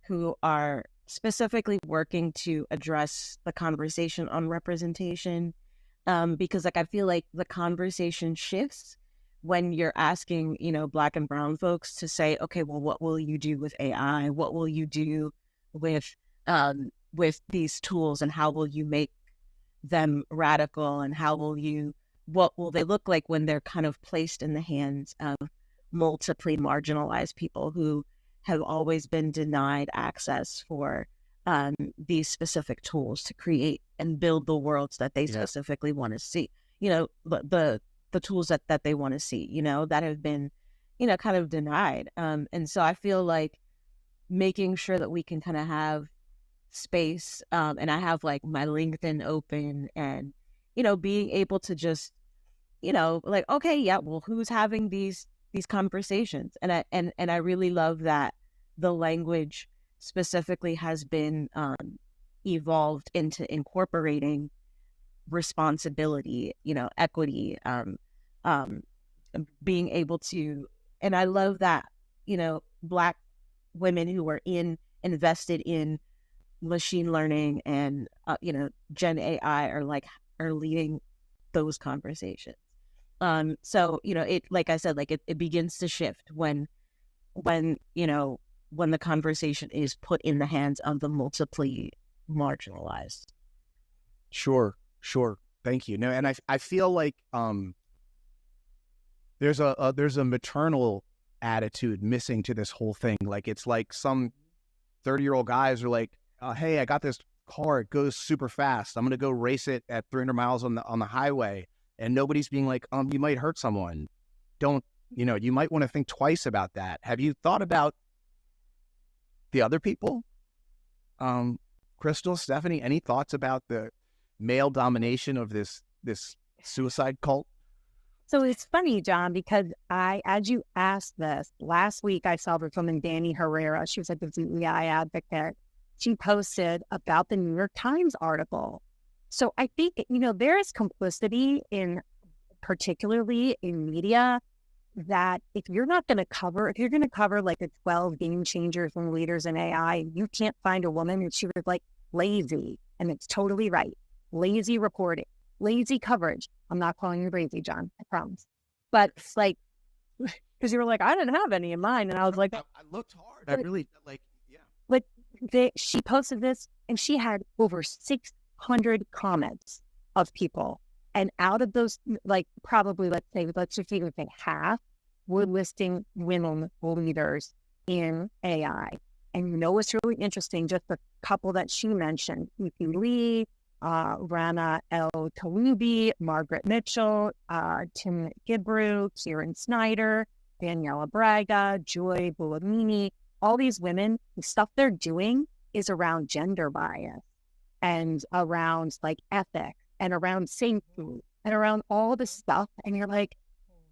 [SPEAKER 10] who are specifically working to address the conversation on representation. Because I feel like the conversation shifts when you're asking, Black and brown folks to say, okay, well, what will you do with AI? What will you do with these tools, and how will you make them radical, and what will they look like when they're kind of placed in the hands of multiply marginalized people who have always been denied access for these specific tools to create and build the worlds that they specifically want to see, the tools that they want to see, that have been, kind of denied. And so I feel like making sure that we can kind of have space, and I have like my LinkedIn open, and, being able to just, like, okay, yeah, well, who's having these conversations? And I really love that the language specifically has been evolved into incorporating responsibility, equity, being able to, and I love that, Black women who are invested in machine learning and, Gen AI are leading those conversations. So, it, like I said, like it begins to shift when the conversation is put in the hands of the multiply marginalized.
[SPEAKER 9] Sure. Thank you. No, and I feel like there's a maternal attitude missing to this whole thing. Like, it's like some 30-year-old guys are like, hey, I got this car, it goes super fast, I'm gonna go race it at 300 miles on the highway, and nobody's being like, you might hurt someone. Don't, you might want to think twice about that. Have you thought about the other people? Crystal, Stephanie, any thoughts about the male domination of this suicide cult?
[SPEAKER 8] So it's funny, John, because as you asked this, last week I saw this woman, Danny Herrera. She was like the DEI advocate. She posted about the New York Times article. So I think, there is complicity particularly in media, that if you're going to cover like the 12 game changers and leaders in AI, you can't find a woman. And she was like, lazy. And it's totally right. Lazy reporting, lazy coverage. I'm not calling you lazy, John, I promise. But it's like, because you were like, I didn't have any in mind. And I was like,
[SPEAKER 9] I looked hard. I really, like, yeah.
[SPEAKER 8] Like, she posted this and she had over 600 comments of people. And out of those, like probably, let's just even say half were listing women leaders in AI. And you know what's really interesting? Just a couple that she mentioned: E.P. Lee, Rana El Talibi, Margaret Mitchell, Tim Gibrew, Kieran Snyder, Daniela Braga, Joy Bulamini. All these women, the stuff they're doing is around gender bias and around like ethics and around safety and around all this stuff. And you're like,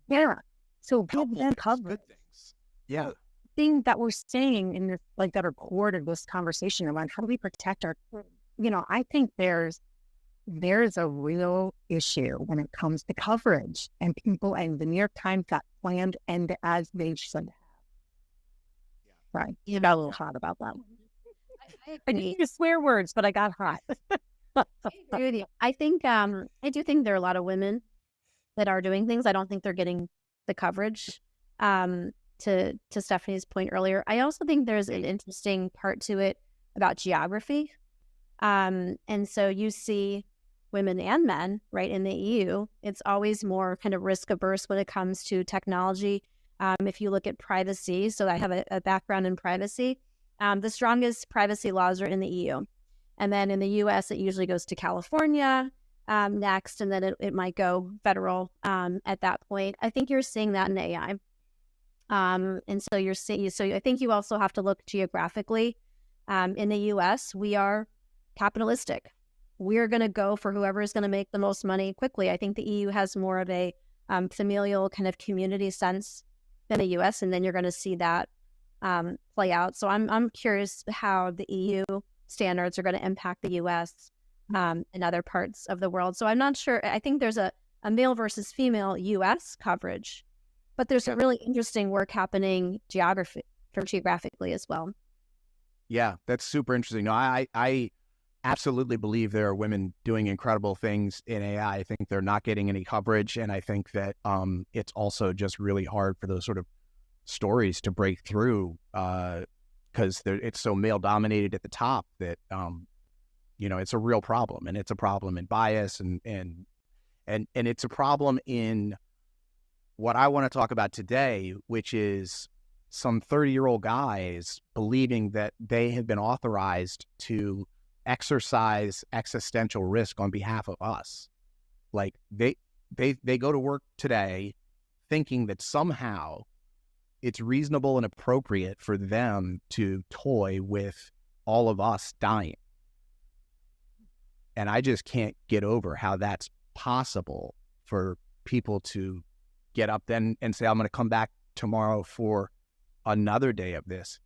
[SPEAKER 8] yeah, so give them coverage.
[SPEAKER 7] Yeah.
[SPEAKER 8] Thing that we're saying in this, like, that are core to this conversation around how do we protect our, I think there's a real issue when it comes to coverage, and people, and the New York Times got planned and as they should have. Right. You got a little hot about that one. I didn't use swear words, but I got hot.
[SPEAKER 11] I agree with you. I think I do think there are a lot of women that are doing things. I don't think they're getting the coverage. To Stephanie's point earlier, I also think there's an interesting part to it about geography. And so you see women and men, right, in the EU, it's always more kind of risk averse when it comes to technology. If you look at privacy, so I have a background in privacy, the strongest privacy laws are in the EU. And then in the US, it usually goes to California next, and then it might go federal at that point. I think you're seeing that in AI. And so you're seeing, so I think you also have to look geographically. In the US, we are capitalistic. We're going to go for whoever is going to make the most money quickly. I think the EU has more of a familial kind of community sense than the US, and then you're going to see that play out. So I'm curious how the EU standards are going to impact the US and other parts of the world. So I'm not sure. I think there's a male versus female US coverage, but there's a really interesting work happening geographically as well.
[SPEAKER 9] Yeah, that's super interesting. No, I absolutely believe there are women doing incredible things in AI. I think they're not getting any coverage, and I think that it's also just really hard for those sort of stories to break through because it's so male dominated at the top that it's a real problem, and it's a problem in bias, and it's a problem in what I want to talk about today, which is some 30-year-old guys believing that they have been authorized to exercise existential risk on behalf of us. Like they go to work today thinking that somehow it's reasonable and appropriate for them to toy with all of us dying. And I just can't get over how that's possible for people to get up then and say, I'm going to come back tomorrow for another day of this.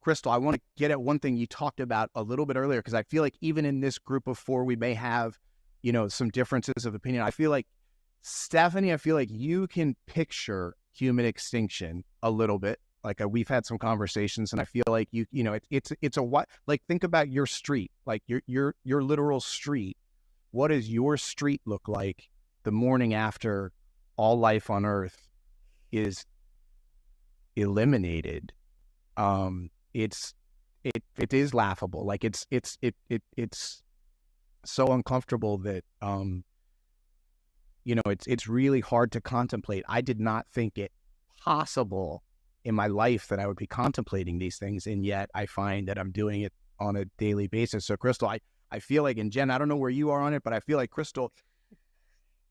[SPEAKER 9] Crystal, I want to get at one thing you talked about a little bit earlier, because I feel like even in this group of four, we may have, some differences of opinion. I feel like, Stephanie, you can picture human extinction a little bit. Like we've had some conversations, and I feel like it's a what, like, think about your street, like your literal street. What does your street look like the morning after all life on Earth is eliminated? It is laughable. Like it's so uncomfortable that it's really hard to contemplate. I did not think it possible in my life that I would be contemplating these things, and yet I find that I'm doing it on a daily basis. So Crystal, I feel like, and Jen, I don't know where you are on it, but I feel like Crystal.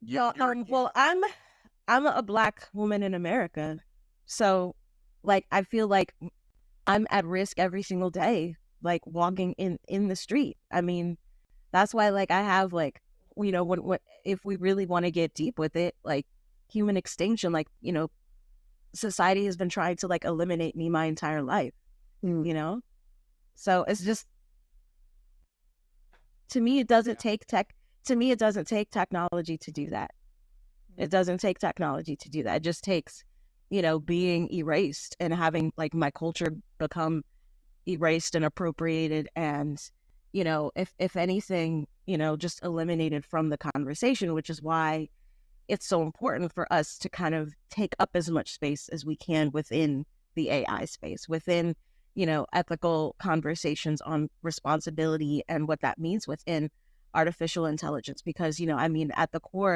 [SPEAKER 10] Well, I'm a Black woman in America, so like I feel like I'm at risk every single day, like walking in the street. I mean, that's why, like, I have, like, when if we really want to get deep with it, like human extinction, like, society has been trying to like eliminate me my entire life, so it's just, to me, it doesn't take technology to do that. It doesn't take technology to do that. It just takes, being erased and having like my culture become erased and appropriated, and, if anything, just eliminated from the conversation, which is why it's so important for us to kind of take up as much space as we can within the AI space, within, ethical conversations on responsibility and what that means within artificial intelligence. Because, at the core,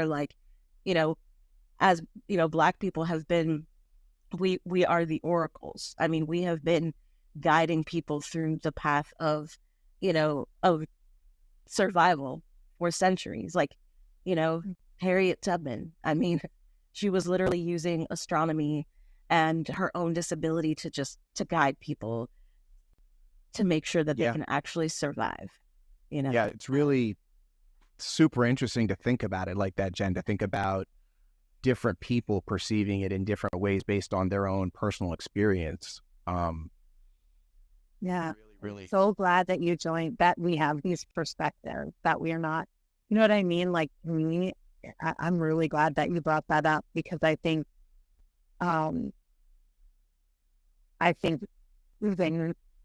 [SPEAKER 10] as, Black people have been, we are the oracles. I mean, we have been guiding people through the path of survival for centuries. Harriet Tubman, I mean, she was literally using astronomy and her own disability to guide people to make sure that they can actually survive.
[SPEAKER 9] Yeah, it's really super interesting to think about it like that, Jen, to think about different people perceiving it in different ways based on their own personal experience.
[SPEAKER 8] Really so glad that you joined, that we have these perspectives, that we are not, you know what I mean? Like, me, I'm really glad that you brought that up, because I think when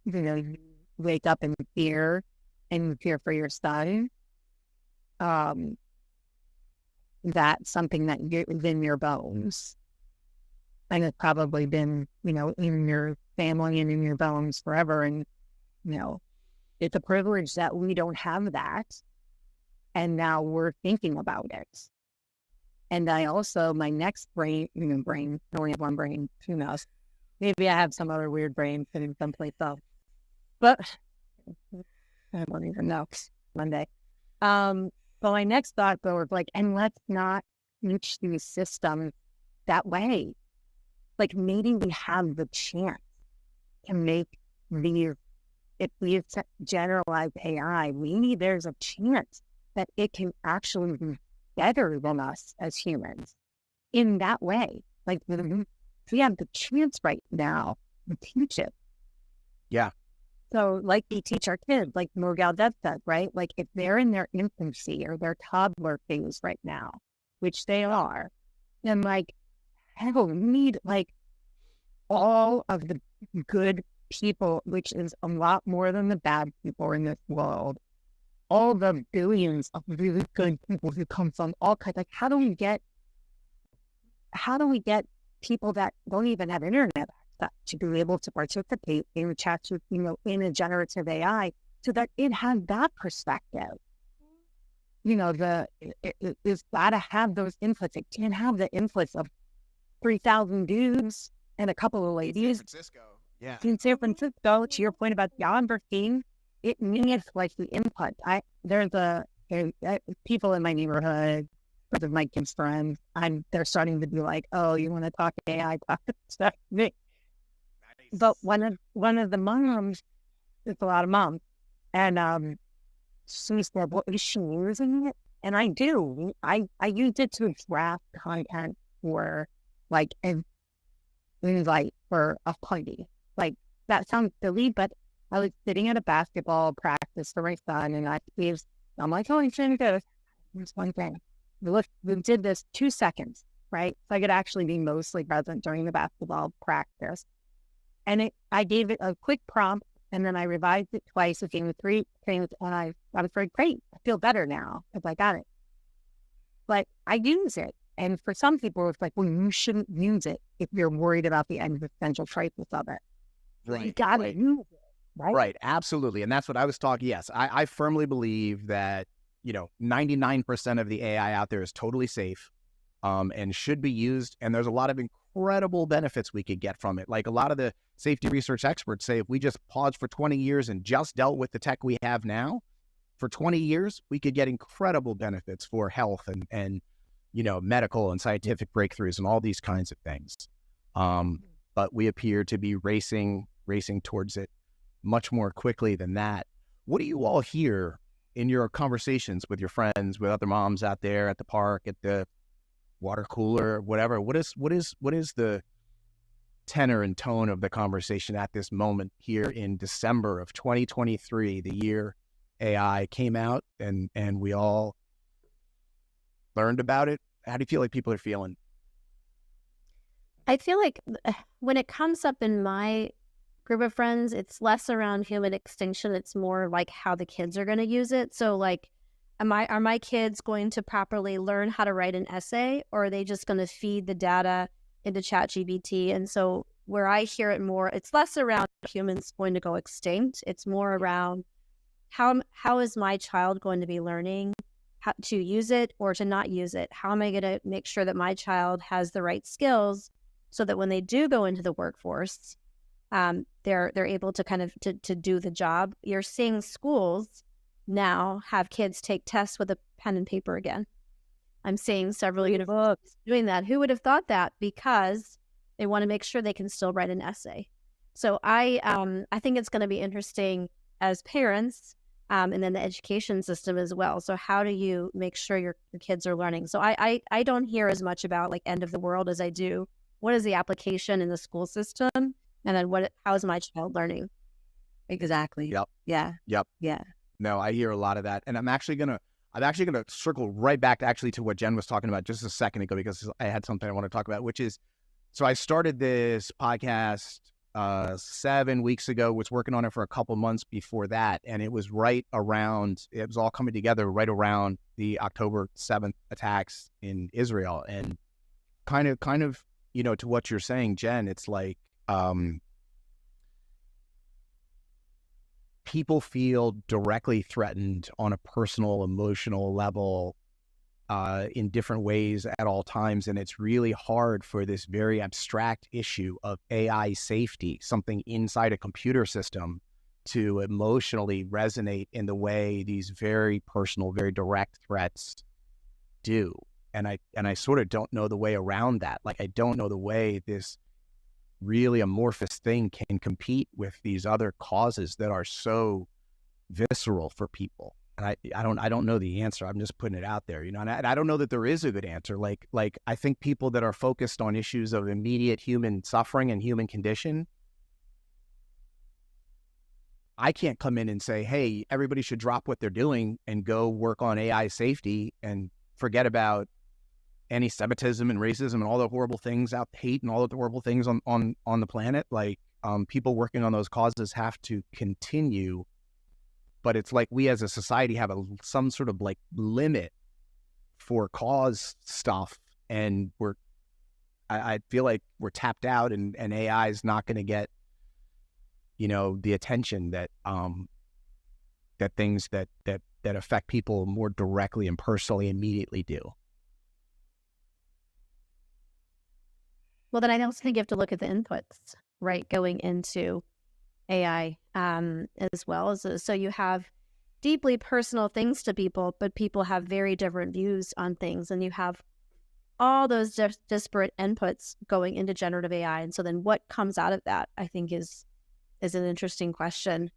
[SPEAKER 8] you wake up in fear and you fear for your son, that's something that is in your bones, and it's probably been, in your family and in your bones forever. And, it's a privilege that we don't have that. And now we're thinking about it. And I also, my next brain, I only have one brain, who knows? Maybe I have some other weird brain sitting someplace else. But I don't even know. Monday. But my next thought, though, was and let's not teach these systems that way. Maybe we have the chance to make these, if we generalize AI, there's a chance that it can actually be better than us as humans in that way. We have the chance right now to teach it.
[SPEAKER 9] Yeah.
[SPEAKER 8] So we teach our kids, like Morgal Dev said, right? If they're in their infancy or their toddler phase right now, which they are, then hell, we need all of the good people, which is a lot more than the bad people in this world, all the billions of really good people who come from all kinds. How do we get people that don't even have internet access to be able to participate in chats with, in a generative AI, so that it has that perspective? It's got to have those inputs. It can't have the inputs of 3,000 dudes and a couple of ladies.
[SPEAKER 9] San Francisco. Yeah.
[SPEAKER 8] In San Francisco, to your point about Yonberstein, it needs the input. There's people in my neighborhood, because of my kids' friends, they're starting to be oh, you want to talk AI, talk stuff to me. Nice. But one of the moms, it's a lot of moms, and she said, "What is she using it?" And I do. I use it to draft content for an invite for a party. That sounds silly, but I was sitting at a basketball practice for my son, and I'm oh, he's trying to do this one thing. We did this 2 seconds, right? So I could actually be mostly present during the basketball practice. And I gave it a quick prompt, and then I revised it twice. It gave me 3 things, and I was very great. I feel better now because I got it. But I use it. And for some people, it's well, you shouldn't use it if you're worried about the existential crisis of it.
[SPEAKER 9] Right.
[SPEAKER 8] You got to use it, right?
[SPEAKER 9] Right, absolutely. And that's what I was talking. Yes, I firmly believe that, 99% of the AI out there is totally safe and should be used. And there's a lot of incredible benefits we could get from it. A lot of the safety research experts say, if we just paused for 20 years and just dealt with the tech we have now, for 20 years, we could get incredible benefits for health and medical and scientific breakthroughs and all these kinds of things. But we appear to be racing towards it much more quickly than that. What do you all hear in your conversations with your friends, with other moms out there at the park, at the water cooler, whatever? What is the tenor and tone of the conversation at this moment here in December of 2023, the year AI came out and we all learned about it? How do you feel like people are feeling?
[SPEAKER 11] I feel like when it comes up in my group of friends, it's less around human extinction. It's more how the kids are going to use it. So are my kids going to properly learn how to write an essay, or are they just going to feed the data into ChatGPT? And so where I hear it more, it's less around humans going to go extinct. It's more around how is my child going to be learning how to use it or to not use it? How am I going to make sure that my child has the right skills so that when they do go into the workforce, they're able to kind of to do the job. You're seeing schools now have kids take tests with a pen and paper again. I'm seeing several universities doing that. Who would have thought that? Because they want to make sure they can still write an essay. So I think it's going to be interesting as parents, and then the education system as well. So how do you make sure your kids are learning? So I don't hear as much about like end of the world as I do what is the application in the school system, and then how is my child learning?
[SPEAKER 10] Exactly.
[SPEAKER 9] Yep.
[SPEAKER 10] Yeah.
[SPEAKER 9] Yep.
[SPEAKER 10] Yeah.
[SPEAKER 9] No, I hear a lot of that, and I'm actually gonna circle right back actually to what Jen was talking about just a second ago, because I had something I want to talk about, which is, so I started this podcast 7 weeks ago, was working on it for a couple months before that, and it was right around, it was all coming together right around the October 7th attacks in Israel. And kind of, you know, to what you're saying, Jen, it's like people feel directly threatened on a personal, emotional level in different ways at all times. And it's really hard for this very abstract issue of AI safety, something inside a computer system, to emotionally resonate in the way these very personal, very direct threats do. And I sort of don't know the way around that. Like, I don't know the way this really amorphous thing can compete with these other causes that are so visceral for people. And I don't know the answer. I'm just putting it out there, you know, and I don't know that there is a good answer. Like I think people that are focused on issues of immediate human suffering and human condition, I can't come in and say, hey, everybody should drop what they're doing and go work on AI safety and forget about anti-Semitism and racism and all the horrible things hate and all of the horrible things on the planet. Like, people working on those causes have to continue. But it's like we as a society have some sort of like limit for cause stuff, and I feel like we're tapped out, and AI is not going to get, you know, the attention that that things that affect people more directly and personally immediately do.
[SPEAKER 11] Well, then I also think you have to look at the inputs, right, going into AI as well. So you have deeply personal things to people, but people have very different views on things, and you have all those disparate inputs going into generative AI. And so then what comes out of that, I think, is an interesting question.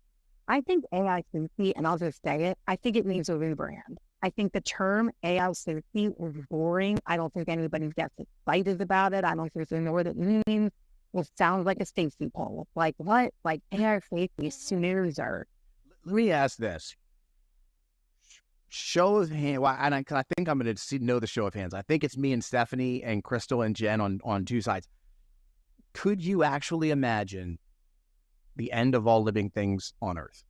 [SPEAKER 8] I think AI safety, and I'll just say it, I think it needs a rebrand. I think the term AI safety is boring. I don't think anybody gets excited about it. I don't think they know what it means. It sounds like a safety poll. Like, what? Like, AI safety snoozer.
[SPEAKER 9] Let me ask this. Show of hands. Well, and I think I'm going to know the show of hands. I think it's me and Stephanie and Crystal and Jen on two sides. Could you actually imagine the end of all living things on Earth?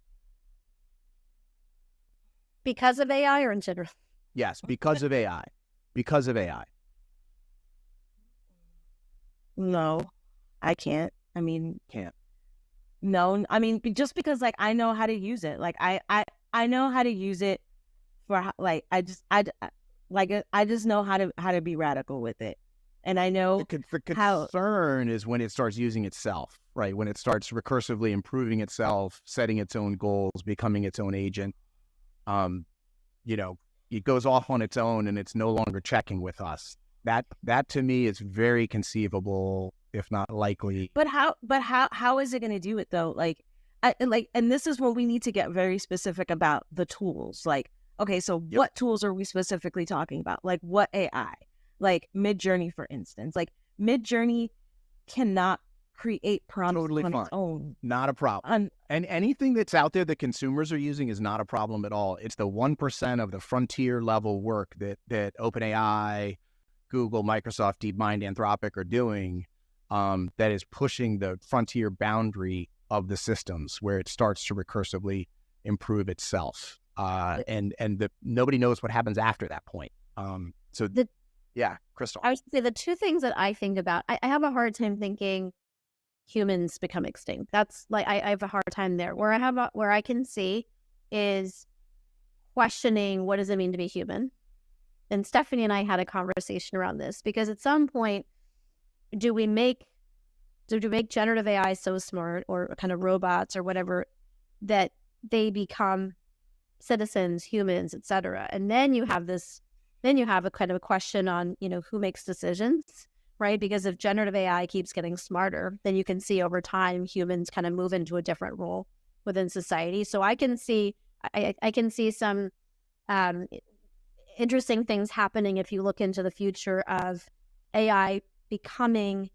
[SPEAKER 11] Because of AI or in general?
[SPEAKER 9] Yes, because of AI. Because of AI.
[SPEAKER 10] No, I can't. I mean,
[SPEAKER 9] can't.
[SPEAKER 10] No, I mean, just because like I know how to use it. Like I know how to use it for like I just know how to be radical with it. And I know
[SPEAKER 9] the concern is when it starts using itself, right? When it starts recursively improving itself, setting its own goals, becoming its own agent. You know, it goes off on its own and it's no longer checking with us. That to me is very conceivable, if not likely.
[SPEAKER 10] But how is it going to do it though? Like, and this is where we need to get very specific about the tools. Like, okay, so what tools are we specifically talking about? Like, what AI? Like Midjourney, for instance. Like Midjourney cannot create prompts
[SPEAKER 9] totally
[SPEAKER 10] on
[SPEAKER 9] fine.
[SPEAKER 10] its own.
[SPEAKER 9] Not a problem. And anything that's out there that consumers are using is not a problem at all. It's the 1% of the frontier level work that OpenAI, Google, Microsoft, DeepMind, Anthropic are doing that is pushing the frontier boundary of the systems where it starts to recursively improve itself. And nobody knows what happens after that point. Yeah, Crystal.
[SPEAKER 11] I would say the two things that I think about, I have a hard time thinking humans become extinct. That's like I have a hard time there. Where I can see is questioning what does it mean to be human. And Stephanie and I had a conversation around this because at some point, do we make generative AI so smart or kind of robots or whatever that they become citizens, humans, etc. And then you have a kind of a question on, who makes decisions, right? Because if generative AI keeps getting smarter, then you can see over time humans kind of move into a different role within society. So I can see some interesting things happening if you look into the future of AI becoming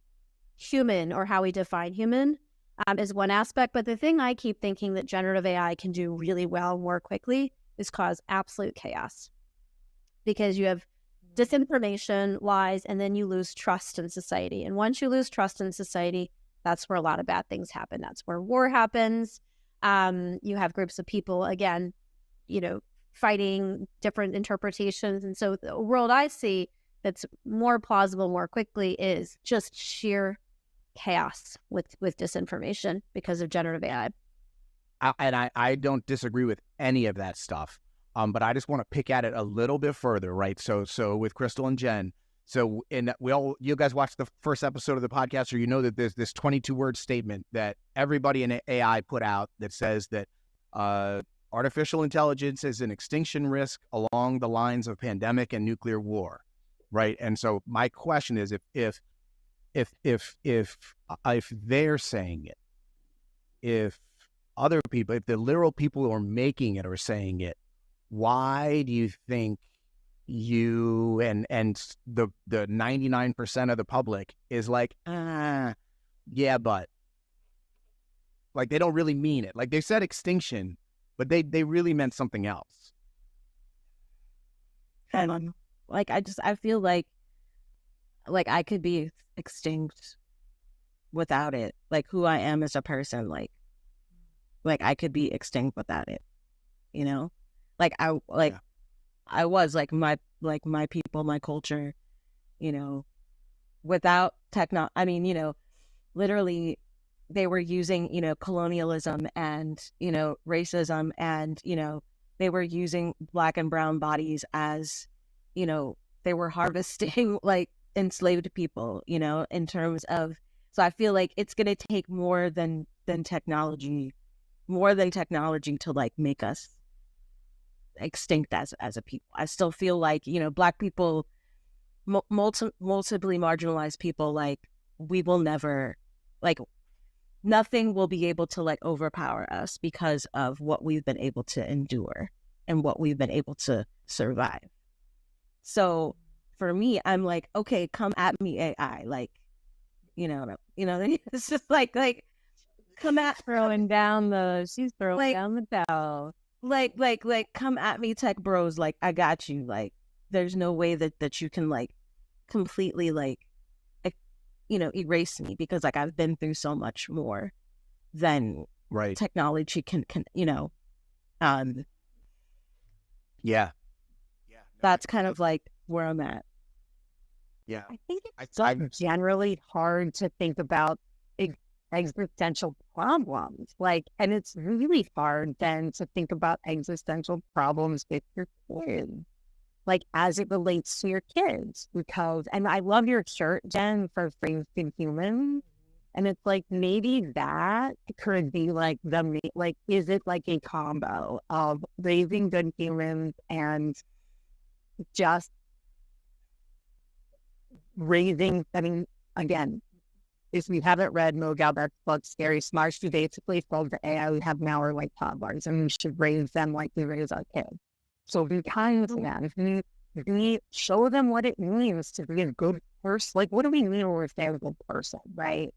[SPEAKER 11] human, or how we define human, is one aspect. But the thing I keep thinking that generative AI can do really well more quickly is cause absolute chaos, because you have disinformation, lies, and then you lose trust in society. And once you lose trust in society, that's where a lot of bad things happen. That's where war happens. You have groups of people, again, fighting different interpretations. And so the world I see that's more plausible more quickly is just sheer chaos with disinformation because of generative AI.
[SPEAKER 9] I don't disagree with any of that stuff. But I just want to pick at it a little bit further, right? So with Crystal and Jen, you guys watched the first episode of the podcast, or that there's this 22-word statement that everybody in AI put out that says that artificial intelligence is an extinction risk along the lines of pandemic and nuclear war, right? And so my question is, if they're saying it, if other people, if the literal people who are making it are saying it, why do you think you and the 99% of the public is like, yeah, but like they don't really mean it? Like they said extinction, but they really meant something else.
[SPEAKER 10] And I feel like I could be extinct without it. Like who I am as a person, like I could be extinct without it. I was like my people, my culture, without literally they were using, colonialism and, racism, and, they were using Black and brown bodies as, they were harvesting like enslaved people, in terms of, so I feel like it's going to take more than technology to like make us extinct as a people. I still feel like, Black people, multiply marginalized people, like we will never, like nothing will be able to like overpower us because of what we've been able to endure and what we've been able to survive. So for me, I'm like, okay, come at me, AI, like, it's just like come at
[SPEAKER 8] Throwing down she's throwing down the bell.
[SPEAKER 10] Like come at me, tech bros, like I got you. Like there's no way that you can like completely like erase me, because like I've been through so much more than technology can
[SPEAKER 9] yeah
[SPEAKER 8] that's kind of like where I'm at.
[SPEAKER 9] Yeah,
[SPEAKER 8] I think it's generally hard to think about existential problems, and it's really hard then to think about existential problems with your kids, like as it relates to your kids, and I love your shirt, Jen, for Raised in Human, and it's like maybe that could be like is it like a combo of raising good humans and just raising, again, if you haven't read Mo Galbraith's book, Scary Smart, she basically told the AI we have now are like toddlers and we should raise them like we raise our kids. So be kind to them. We show them what it means to be a good person. Like, what do we mean when we say a good person, right?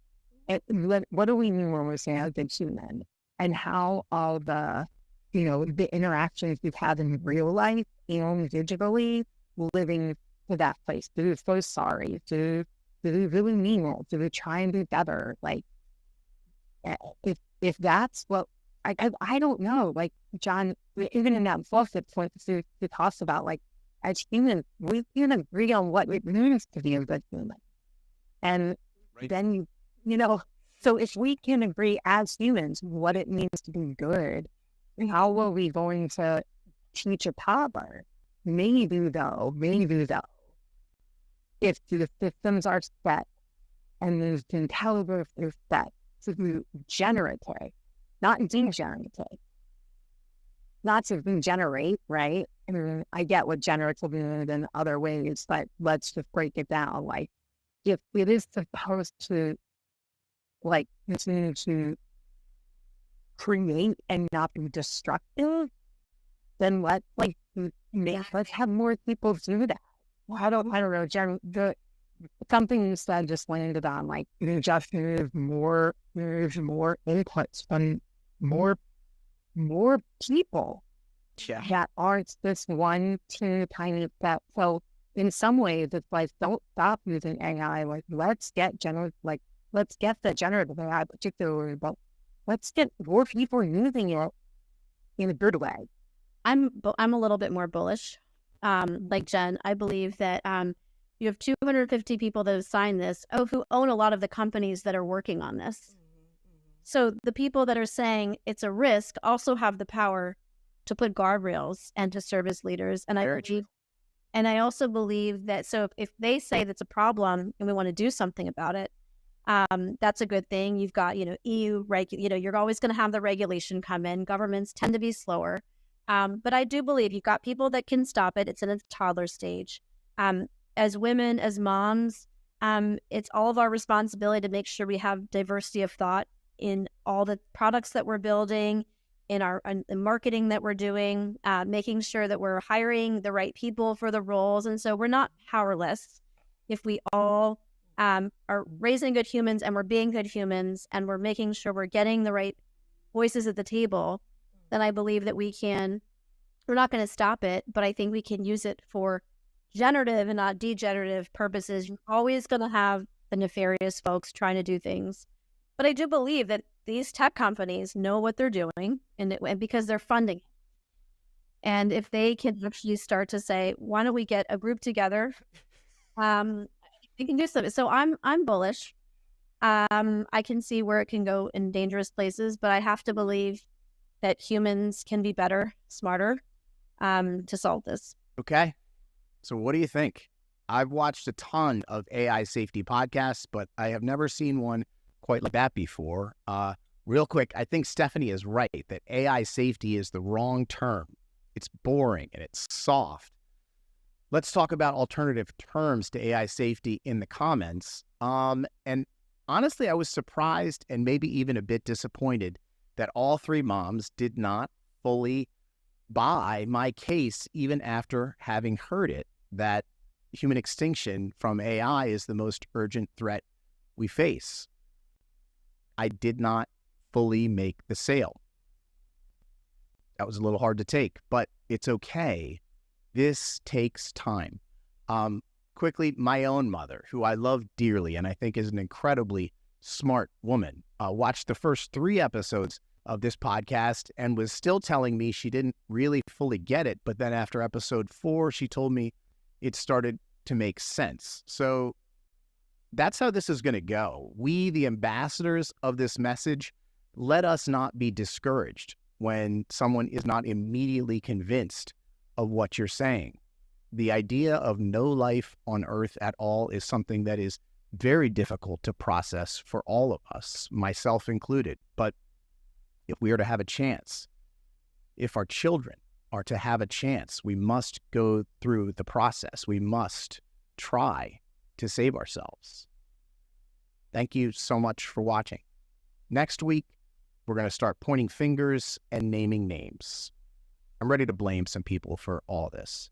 [SPEAKER 8] What do we mean when we say a good human? And how all the interactions we've had in real life and digitally living to that place. Do we feel sorry? Do we really mean it? Do we try and do better? Like, if that's what I don't know. Like John, even in that book that talks about, like, as humans, we can agree on what it means to be a good human, and then So if we can agree as humans what it means to be good, how are we going to teach a toddler? Maybe though, if the systems are set and the intelligence is set to be generative, not degenerative, not to regenerate, right? I mean, I get what generative is in other ways, but let's just break it down. Like, if it is supposed to, like, continue to create and not be destructive, then let's have more people do that. Well, I don't know, something you said just landed on, like, just there's more inputs from more people that aren't this one teeny tiny step. So in some ways, it's like, don't stop using AI. Like, let's get the generative AI particularly, but let's get more people using it in a good way.
[SPEAKER 11] I'm a little bit more bullish. Like Jen, I believe that you have 250 people that have signed this, who own a lot of the companies that are working on this. So the people that are saying it's a risk also have the power to put guardrails and to serve as leaders. And I also believe that, so if they say that's a problem and we want to do something about it, that's a good thing. You've got, EU, you're always going to have the regulation come in. Governments tend to be slower. But I do believe you've got people that can stop it. It's in its toddler stage. As women, as moms, it's all of our responsibility to make sure we have diversity of thought in all the products that we're building, in our marketing that we're doing, making sure that we're hiring the right people for the roles. And so we're not powerless if we all are raising good humans and we're being good humans and we're making sure we're getting the right voices at the table. Then I believe that we're not going to stop it, but I think we can use it for generative and not degenerative purposes. You're always going to have the nefarious folks trying to do things. But I do believe that these tech companies know what they're doing and because they're funding it. And if they can actually start to say, why don't we get a group together? We can do something. So I'm bullish. I can see where it can go in dangerous places, but I have to believe that humans can be better, smarter, to solve this.
[SPEAKER 9] Okay. So what do you think? I've watched a ton of AI safety podcasts, but I have never seen one quite like that before. Real quick, I think Stephanie is right that AI safety is the wrong term. It's boring and it's soft. Let's talk about alternative terms to AI safety in the comments. And honestly, I was surprised and maybe even a bit disappointed that all three moms did not fully buy my case, even after having heard it, that human extinction from AI is the most urgent threat we face. I did not fully make the sale. That was a little hard to take, but it's okay. This takes time. Quickly, my own mother, who I love dearly and I think is an incredibly smart woman, watched the first 3 episodes of this podcast and was still telling me she didn't really fully get it. But then after episode 4, she told me it started to make sense. So that's how this is going to go. We, the ambassadors of this message, let us not be discouraged when someone is not immediately convinced of what you're saying. The idea of no life on Earth at all is something that is very difficult to process for all of us, myself included. But if we are to have a chance, if our children are to have a chance, we must go through the process. We must try to save ourselves. Thank you so much for watching. Next week, we're going to start pointing fingers and naming names. I'm ready to blame some people for all this.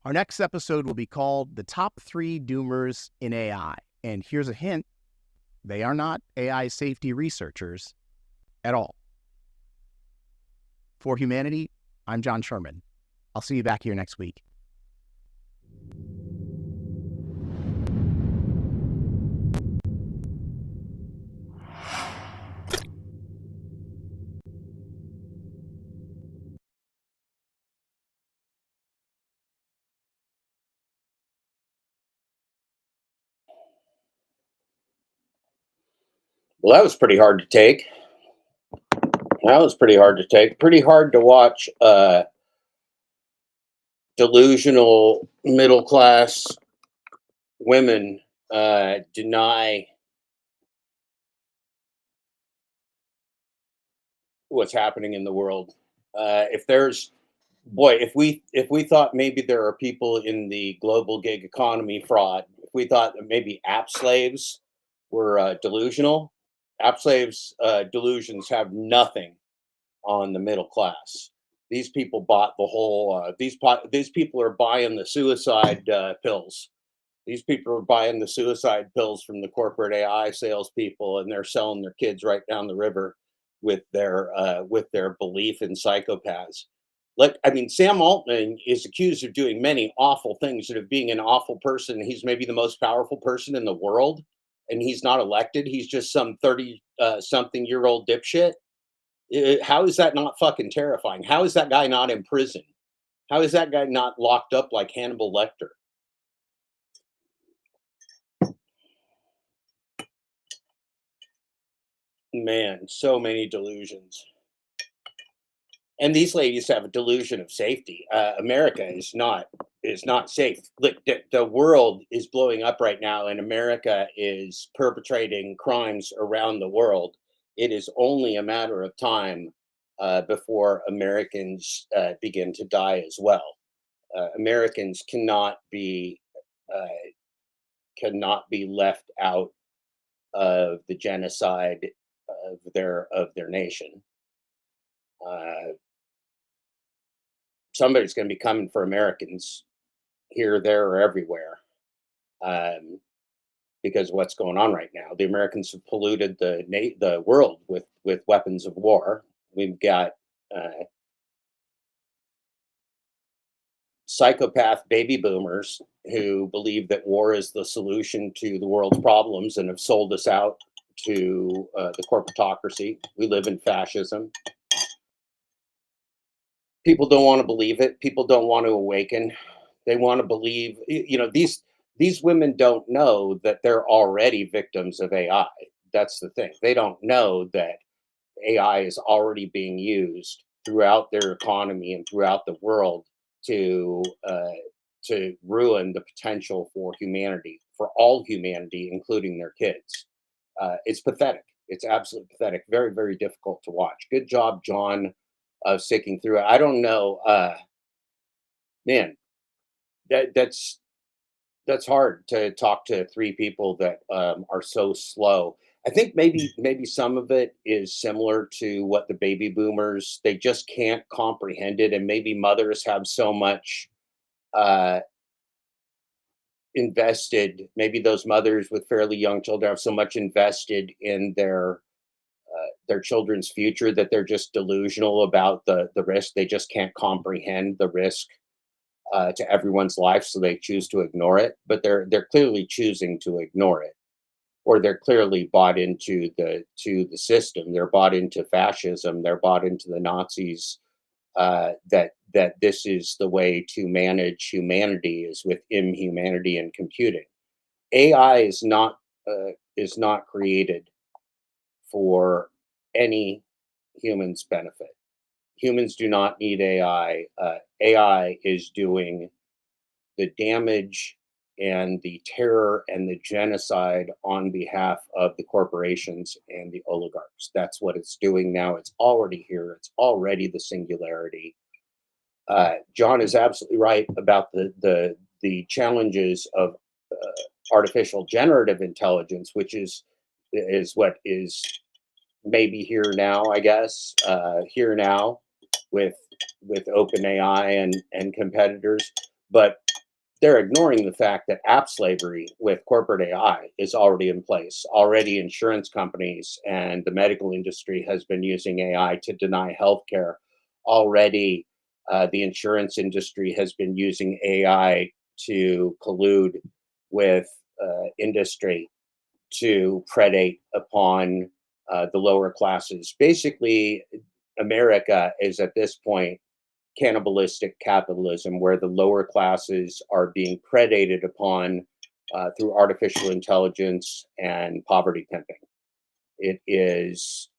[SPEAKER 9] Our next episode will be called The Top 3 Doomers in AI. And here's a hint, they are not AI safety researchers at all. For Humanity, I'm John Sherman. I'll see you back here next week.
[SPEAKER 1] Well, that was pretty hard to take. That was pretty hard to take. Pretty hard to watch delusional middle class women deny what's happening in the world. If there's boy, if we thought maybe there are people in the global gig economy fraud, if we thought that maybe app slaves were delusional, app slaves delusions have nothing on the middle class. These people bought the whole. These people are buying the suicide pills. These people are buying the suicide pills from the corporate AI salespeople, and they're selling their kids right down the river with their belief in psychopaths. Like, I mean, Sam Altman is accused of doing many awful things and of being an awful person. He's maybe the most powerful person in the world, and he's not elected. He's just some 30 something year old dipshit. How is that not fucking terrifying? How is that guy not in prison? How is that guy not locked up like Hannibal Lecter? Man, so many delusions. And these ladies have a delusion of safety. America is not safe. Look, the world is blowing up right now, and America is perpetrating crimes around the world. It is only a matter of time before Americans begin to die as well. Americans cannot be left out of the genocide of their nation. Somebody's going to be coming for Americans here, there, or everywhere, because of what's going on right now. The Americans have polluted the world with weapons of war. We've got psychopath baby boomers who believe that war is the solution to the world's problems and have sold us out to the corporatocracy. We live in fascism. People don't want to believe it. People don't want to awaken. They want to believe, these women don't know that they're already victims of AI. That's the thing. They don't know that AI is already being used throughout their economy and throughout the world to ruin the potential for humanity, for all humanity, including their kids. It's pathetic. It's absolutely pathetic. Very, very difficult to watch. Good job, John, of sticking through it. I don't know, man. That's hard to talk to three people that are so slow. I think maybe some of it is similar to what the baby boomers, they just can't comprehend it, and maybe mothers have so much invested. Maybe those mothers with fairly young children have so much invested in their children's future that they're just delusional about the risk. They just can't comprehend the risk to everyone's life, so they choose to ignore it. But they're clearly choosing to ignore it, or they're clearly bought into the system. They're bought into fascism. They're bought into the Nazis. That this is the way to manage humanity, is with inhumanity and computing. AI is not created for any human's benefit. Humans do not need AI. AI is doing the damage and the terror and the genocide on behalf of the corporations and the oligarchs. That's what it's doing now. It's already here. It's already the singularity. John is absolutely right about the challenges of artificial generative intelligence, which is what is maybe here now, I guess, here now with OpenAI and competitors. But they're ignoring the fact that app slavery with corporate AI is already in place. Already insurance companies and the medical industry has been using AI to deny healthcare. Already the insurance industry has been using AI to collude with industry to predate upon the lower classes. Basically, America is at this point cannibalistic capitalism, where the lower classes are being predated upon through artificial intelligence and poverty pimping. It is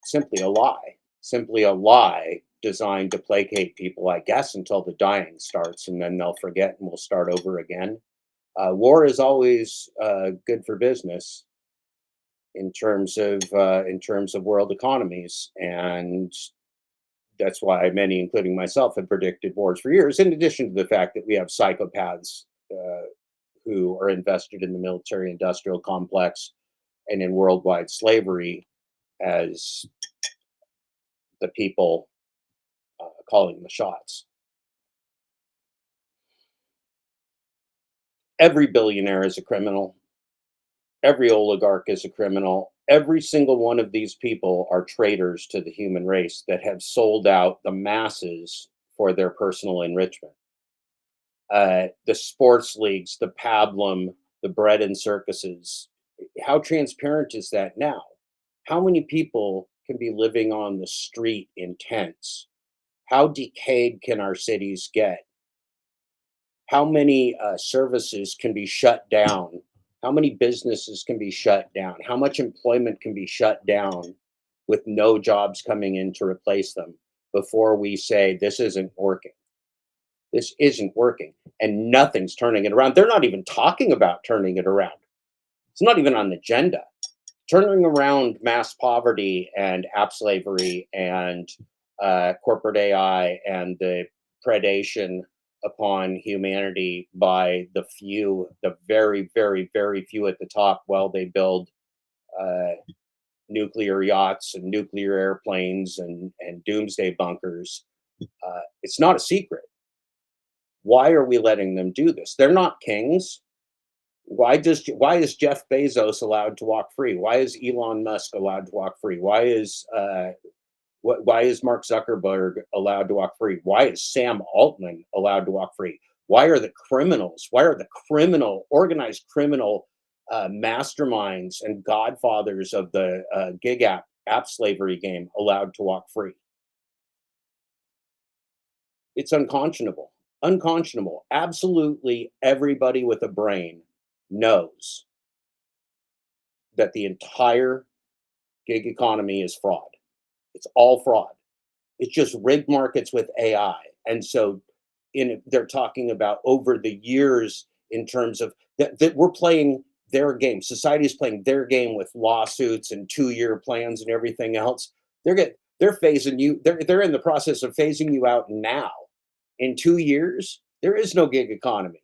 [SPEAKER 1] simply a lie designed to placate people, I guess, until the dying starts, and then they'll forget and we'll start over again. War is always good for business in terms of world economies, and that's why many, including myself, have predicted wars for years. In addition to the fact that we have psychopaths who are invested in the military-industrial complex and in worldwide slavery as the people calling the shots. Every billionaire is a criminal. Every oligarch is a criminal. Every single one of these people are traitors to the human race that have sold out the masses for their personal enrichment. The sports leagues, the pablum, the bread and circuses. How transparent is that now? How many people can be living on the street in tents? How decayed can our cities get? How many services can be shut down? How many businesses can be shut down? How much employment can be shut down with no jobs coming in to replace them before we say this isn't working? This isn't working, and nothing's turning it around. They're not even talking about turning it around. It's not even on the agenda. Turning around mass poverty and app slavery and corporate AI and the predation upon humanity by the few, the very, very, very few at the top, while they build nuclear yachts and nuclear airplanes and doomsday bunkers. It's not a secret. Why are we letting them do this? They're not kings. Why is Jeff Bezos allowed to walk free? Why is Elon Musk allowed to walk free? Why is Mark Zuckerberg allowed to walk free? Why is Sam Altman allowed to walk free? Why are the criminals? Why are the organized criminal masterminds and godfathers of the gig app slavery game allowed to walk free? It's unconscionable. Unconscionable. Absolutely everybody with a brain knows that the entire gig economy is fraud. It's all fraud. It's just rigged markets with AI. And so they're talking about over the years in terms of that we're playing their game. Society is playing their game with lawsuits and 2-year plans and everything else. They're phasing you. They're in the process of phasing you out now. In 2 years, there is no gig economy.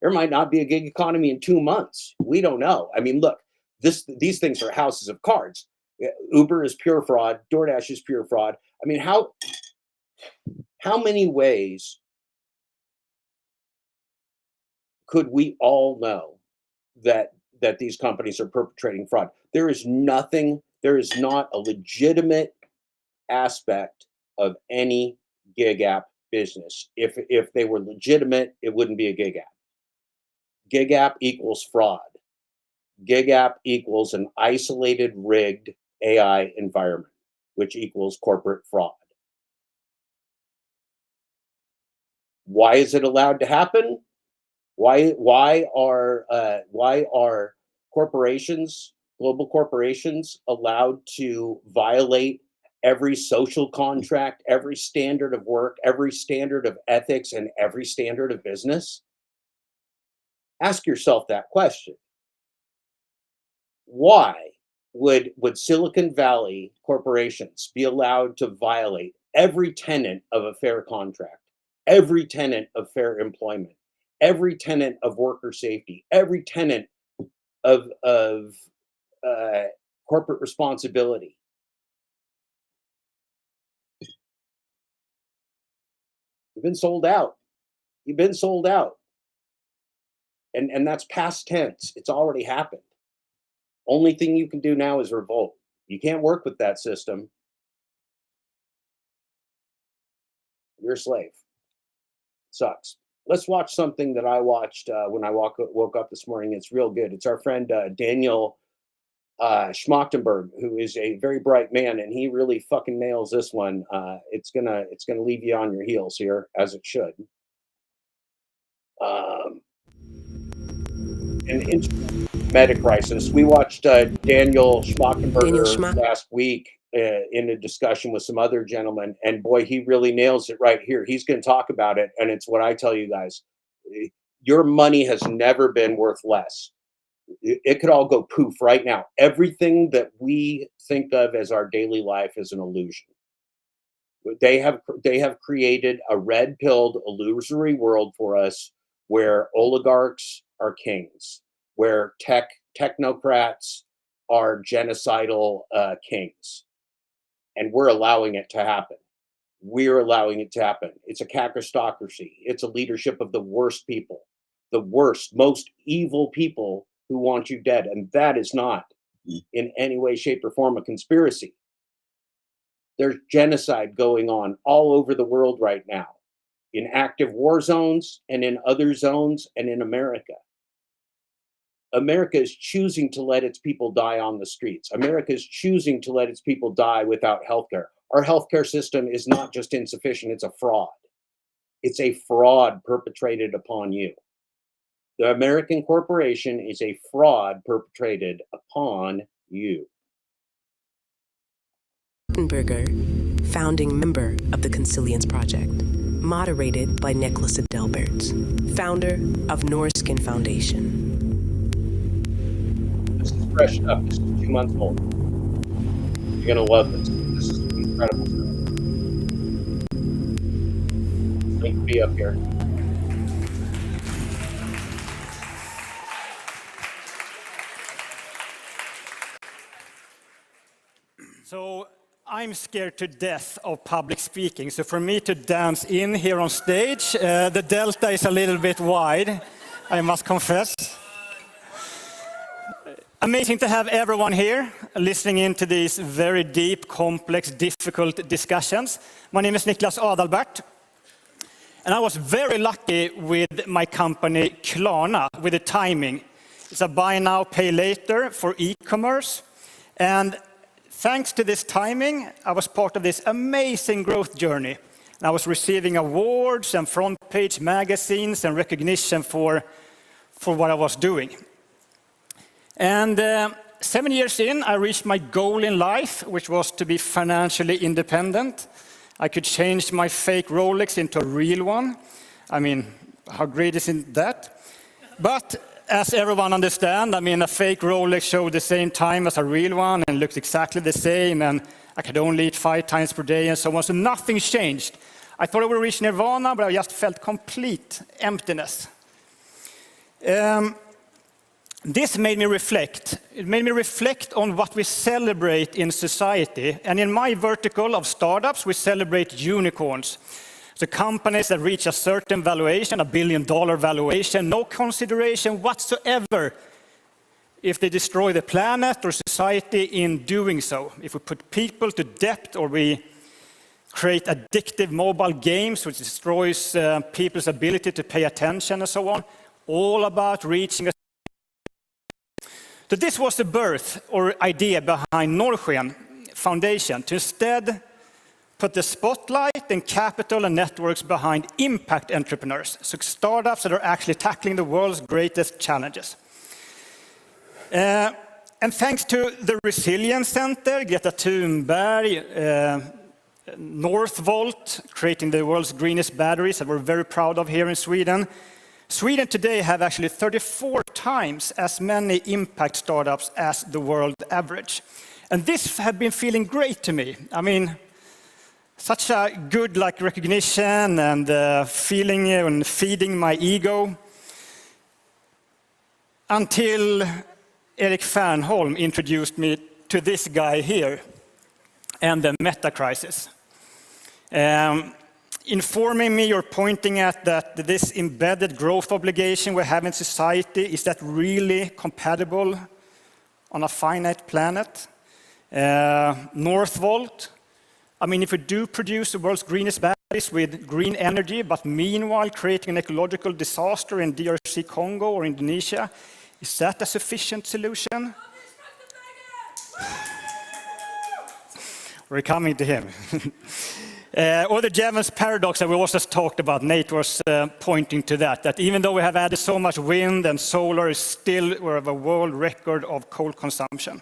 [SPEAKER 1] There might not be a gig economy in 2 months. We don't know. I mean, look, these things are houses of cards. Uber is pure fraud. DoorDash is pure fraud. I mean, how many ways could we all know that these companies are perpetrating fraud? There is not a legitimate aspect of any gig app business. If they were legitimate, it wouldn't be a gig app. Gig app equals fraud. Gig app equals an isolated, rigged AI environment, which equals corporate fraud. Why is it allowed to happen? Why are corporations, global corporations, allowed to violate every social contract, every standard of work, every standard of ethics, and every standard of business? Ask yourself that question. Why would Silicon Valley corporations be allowed to violate every tenet of a fair contract, every tenet of fair employment, every tenet of worker safety, every tenet of corporate responsibility? You've been sold out. You've been sold out. And that's past tense. It's already happened. Only thing you can do now is revolt. You can't work with that system. You're a slave. Sucks. Let's watch something that I watched when I woke up this morning. It's real good. It's our friend Daniel Schmachtenberg, who is a very bright man, and he really fucking nails this one. It's gonna leave you on your heels here, as it should. meta crisis. We watched Daniel Schmachtenberger last week in a discussion with some other gentlemen, and boy, he really nails it right here. He's going to talk about it, and it's what I tell you guys. Your money has never been worth less. It could all go poof right now. Everything that we think of as our daily life is an illusion. They have created a red-pilled illusory world for us where oligarchs are kings, where technocrats are genocidal kings, and we're allowing it to happen. We're allowing it to happen. It's a kakistocracy. It's a leadership of the worst people, the worst, most evil people who want you dead, and that is not in any way, shape, or form a conspiracy. There's genocide going on all over the world right now, in active war zones and in other zones and in America. America is choosing to let its people die on the streets. America is choosing to let its people die without healthcare. Our healthcare system is not just insufficient, it's a fraud. It's a fraud perpetrated upon you. The American corporation is a fraud perpetrated upon you.
[SPEAKER 12] Schmachtenberger, founding member of the Consilience Project, moderated by Nicholas Adelbert, founder of Norskin Foundation.
[SPEAKER 1] This is fresh stuff. This is 2 months old. You're going to love this. This is incredible stuff. Link will be up here.
[SPEAKER 13] So I'm scared to death of public speaking. So for me to dance in here on stage, the delta is a little bit wide, I must confess. Amazing to have everyone here listening in to these very deep, complex, difficult discussions. My name is Nicholas Adelbert, and I was very lucky with my company Klarna with the timing. It's a buy now, pay later for e-commerce, and thanks to this timing, I was part of this amazing growth journey. And I was receiving awards and front page magazines and recognition for what I was doing. And 7 years in, I reached my goal in life, which was to be financially independent. I could change my fake Rolex into a real one. I mean, how great isn't that? But as everyone understands, I mean, a fake Rolex showed the same time as a real one and looked exactly the same, and I could only eat 5 times per day and so on, so nothing changed. I thought I would reach nirvana, but I just felt complete emptiness. This made me reflect. It made me reflect on what we celebrate in society. And in my vertical of startups, we celebrate unicorns. The companies that reach a certain valuation, $1 billion valuation, no consideration whatsoever if they destroy the planet or society in doing so. If we put people to debt or we create addictive mobile games which destroys people's ability to pay attention and so on, all about reaching a... So this was the birth or idea behind Norskin Foundation, to instead put the spotlight and capital and networks behind impact entrepreneurs, so startups that are actually tackling the world's greatest challenges. And thanks to the Resilience Center, Greta Thunberg, Northvolt, creating the world's greenest batteries that we're very proud of here in Sweden. Sweden today have actually 34 times as many impact startups as the world average. And this has been feeling great to me. I mean, such a good recognition and feeling and feeding my ego, until Erik Fernholm introduced me to this guy here and the meta crisis. Informing me or pointing at that this embedded growth obligation we have in society, is that really compatible on a finite planet? Northvolt, I mean, if we do produce the world's greenest batteries with green energy, but meanwhile creating an ecological disaster in DRC Congo or Indonesia, is that a sufficient solution? We're coming to him. Or the Jevons paradox that we also talked about. Nate was pointing to that even though we have added so much wind and solar, is still we have a world record of coal consumption.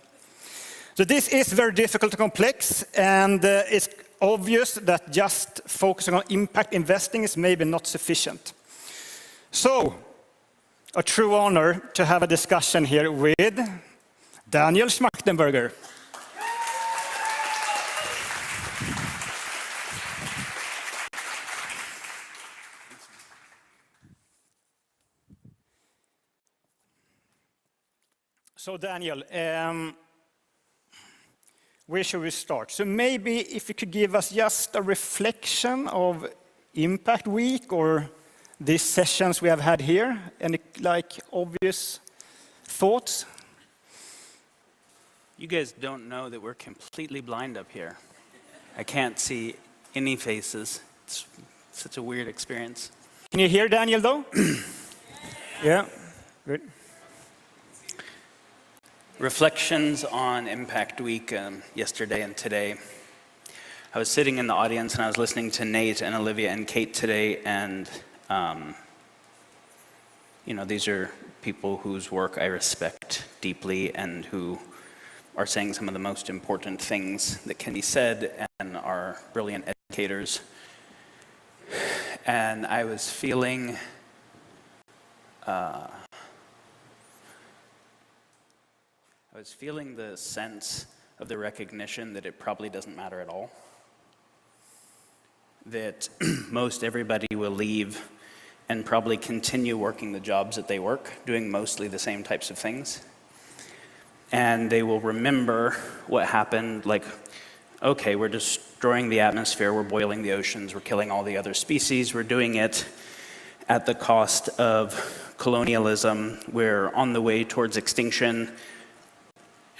[SPEAKER 13] So this is very difficult and complex, and it's obvious that just focusing on impact investing is maybe not sufficient. So, a true honor to have a discussion here with Daniel Schmachtenberger. So Daniel, where should we start? So maybe if you could give us just a reflection of Impact Week or these sessions we have had here, any like obvious thoughts?
[SPEAKER 14] You guys don't know that we're completely blind up here. I can't see any faces. It's such a weird experience.
[SPEAKER 13] Can you hear Daniel though? Yeah, good.
[SPEAKER 14] Reflections on Impact Week yesterday and today. I was sitting in the audience and I was listening to Nate and Olivia and Kate today, and you know, these are people whose work I respect deeply and who are saying some of the most important things that can be said and are brilliant educators. And I was feeling the sense of the recognition that it probably doesn't matter at all. That most everybody will leave and probably continue working the jobs that they work, doing mostly the same types of things. And they will remember what happened, like, okay, we're destroying the atmosphere, we're boiling the oceans, we're killing all the other species, we're doing it at the cost of colonialism, we're on the way towards extinction.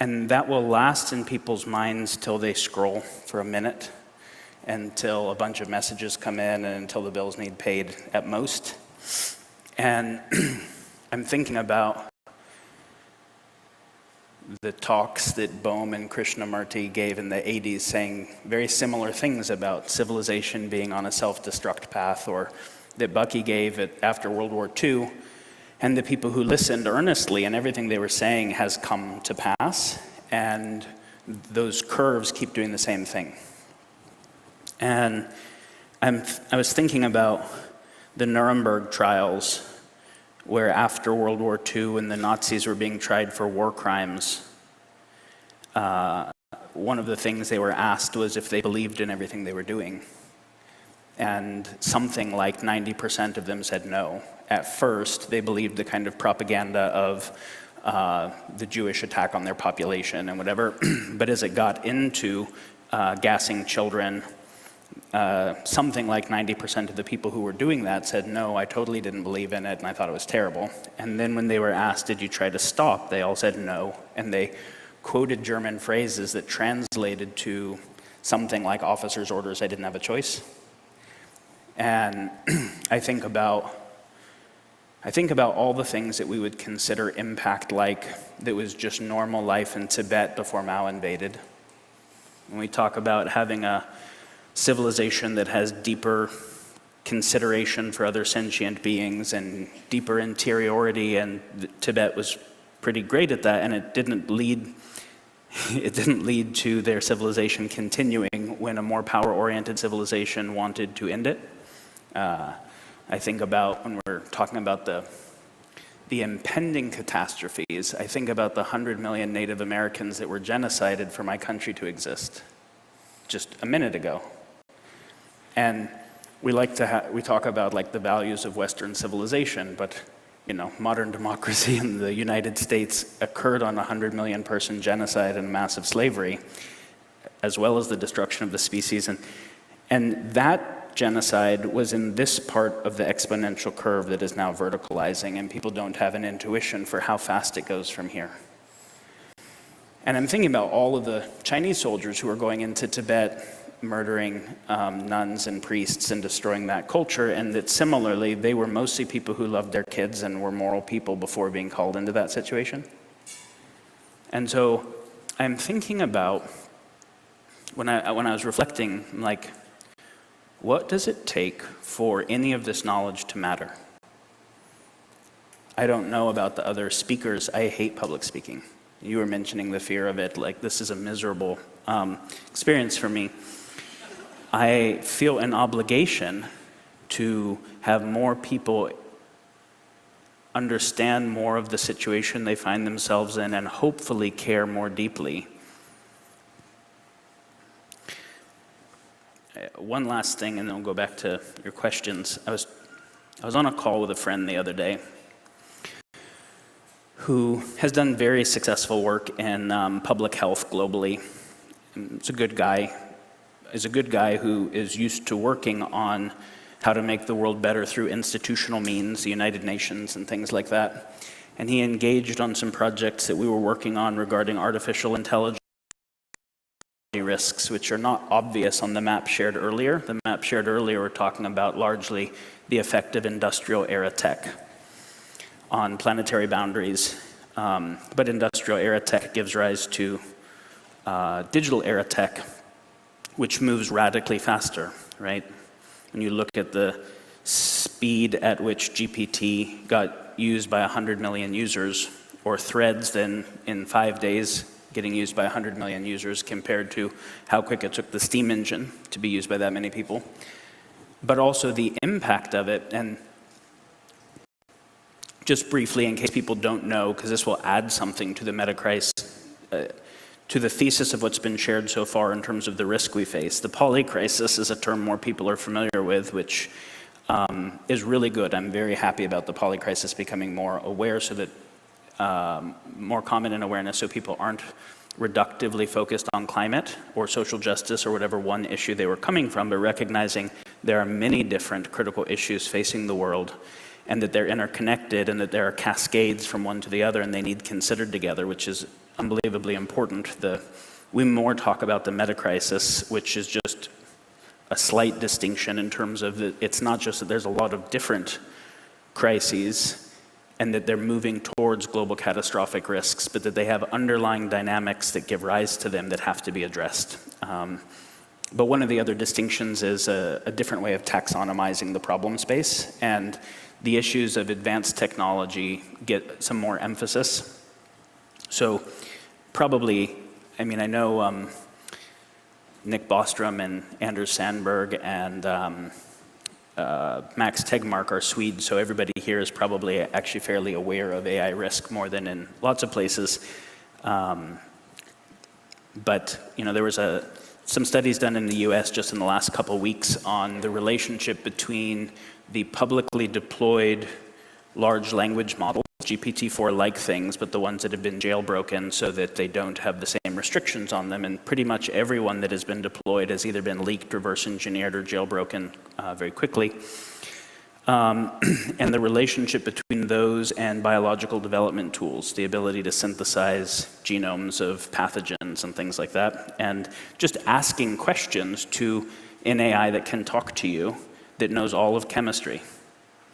[SPEAKER 14] And that will last in people's minds till they scroll for a minute, until a bunch of messages come in, and until the bills need paid at most. And I'm thinking about the talks that Bohm and Krishnamurti gave in the 80s, saying very similar things about civilization being on a self-destruct path, or that Bucky gave after World War II. And the people who listened earnestly, and everything they were saying has come to pass, and those curves keep doing the same thing. And I was thinking about the Nuremberg trials, where after World War II, when the Nazis were being tried for war crimes, one of the things they were asked was if they believed in everything they were doing. And something like 90% of them said no. At first, they believed the kind of propaganda of the Jewish attack on their population and whatever. But as it got into gassing children, something like 90% of the people who were doing that said, no, I totally didn't believe in it, and I thought it was terrible. And then when they were asked, did you try to stop? They all said no. And they quoted German phrases that translated to something like officer's orders, I didn't have a choice. And I think about all the things that we would consider impact like that was just normal life in Tibet before Mao invaded. When we talk about having a civilization that has deeper consideration for other sentient beings and deeper interiority, and Tibet was pretty great at that, and it didn't lead to their civilization continuing when a more power-oriented civilization wanted to end it. I think about, when we're talking about the impending catastrophes, I think about the 100 million Native Americans that were genocided for my country to exist just a minute ago. And we talk about like the values of Western civilization, but you know, modern democracy in the United States occurred on 100 million person genocide and massive slavery, as well as the destruction of the species. And that genocide was in this part of the exponential curve that is now verticalizing, and people don't have an intuition for how fast it goes from here. And I'm thinking about all of the Chinese soldiers who are going into Tibet, murdering nuns and priests and destroying that culture, and that similarly, they were mostly people who loved their kids and were moral people before being called into that situation. And so I'm thinking about, when I was reflecting, like, what does it take for any of this knowledge to matter? I don't know about the other speakers. I hate public speaking. You were mentioning the fear of it, like this is a miserable experience for me. I feel an obligation to have more people understand more of the situation they find themselves in and hopefully care more deeply. One last thing, and then we'll go back to your questions. I was on a call with a friend the other day who has done very successful work in public health globally. He's a good guy. He's a good guy who is used to working on how to make the world better through institutional means, the United Nations and things like that. And he engaged on some projects that we were working on regarding artificial intelligence risks, which are not obvious on the map shared earlier. The map shared earlier were talking about largely the effect of industrial era tech on planetary boundaries. But industrial era tech gives rise to digital era tech, which moves radically faster, right? When you look at the speed at which GPT got used by 100 million users, or threads then in 5 days getting used by 100 million users compared to how quick it took the steam engine to be used by that many people. But also the impact of it, and just briefly in case people don't know, because this will add something to the meta-crisis, to the thesis of what's been shared so far in terms of the risk we face. The poly-crisis is a term more people are familiar with, which is really good. I'm very happy about the poly-crisis becoming more aware so that more common in awareness so people aren't reductively focused on climate or social justice or whatever one issue they were coming from, but recognizing there are many different critical issues facing the world and that they're interconnected and that there are cascades from one to the other and they need considered together, which is unbelievably important. We more talk about the meta-crisis, which is just a slight distinction in terms of it's not just that there's a lot of different crises and that they're moving towards global catastrophic risks, but that they have underlying dynamics that give rise to them that have to be addressed. But one of the other distinctions is a different way of taxonomizing the problem space, and the issues of advanced technology get some more emphasis. So probably, I mean, I know Nick Bostrom and Anders Sandberg and Max Tegmark are Swedes, so everybody here is probably actually fairly aware of AI risk more than in lots of places. But you know, there was some studies done in the US just in the last couple of weeks on the relationship between the publicly deployed large language models, GPT-4-like things, but the ones that have been jailbroken so that they don't have the same restrictions on them. And pretty much everyone that has been deployed has either been leaked, reverse engineered, or jailbroken very quickly. And the relationship between those and biological development tools, the ability to synthesize genomes of pathogens and things like that, and just asking questions to an AI that can talk to you, that knows all of chemistry,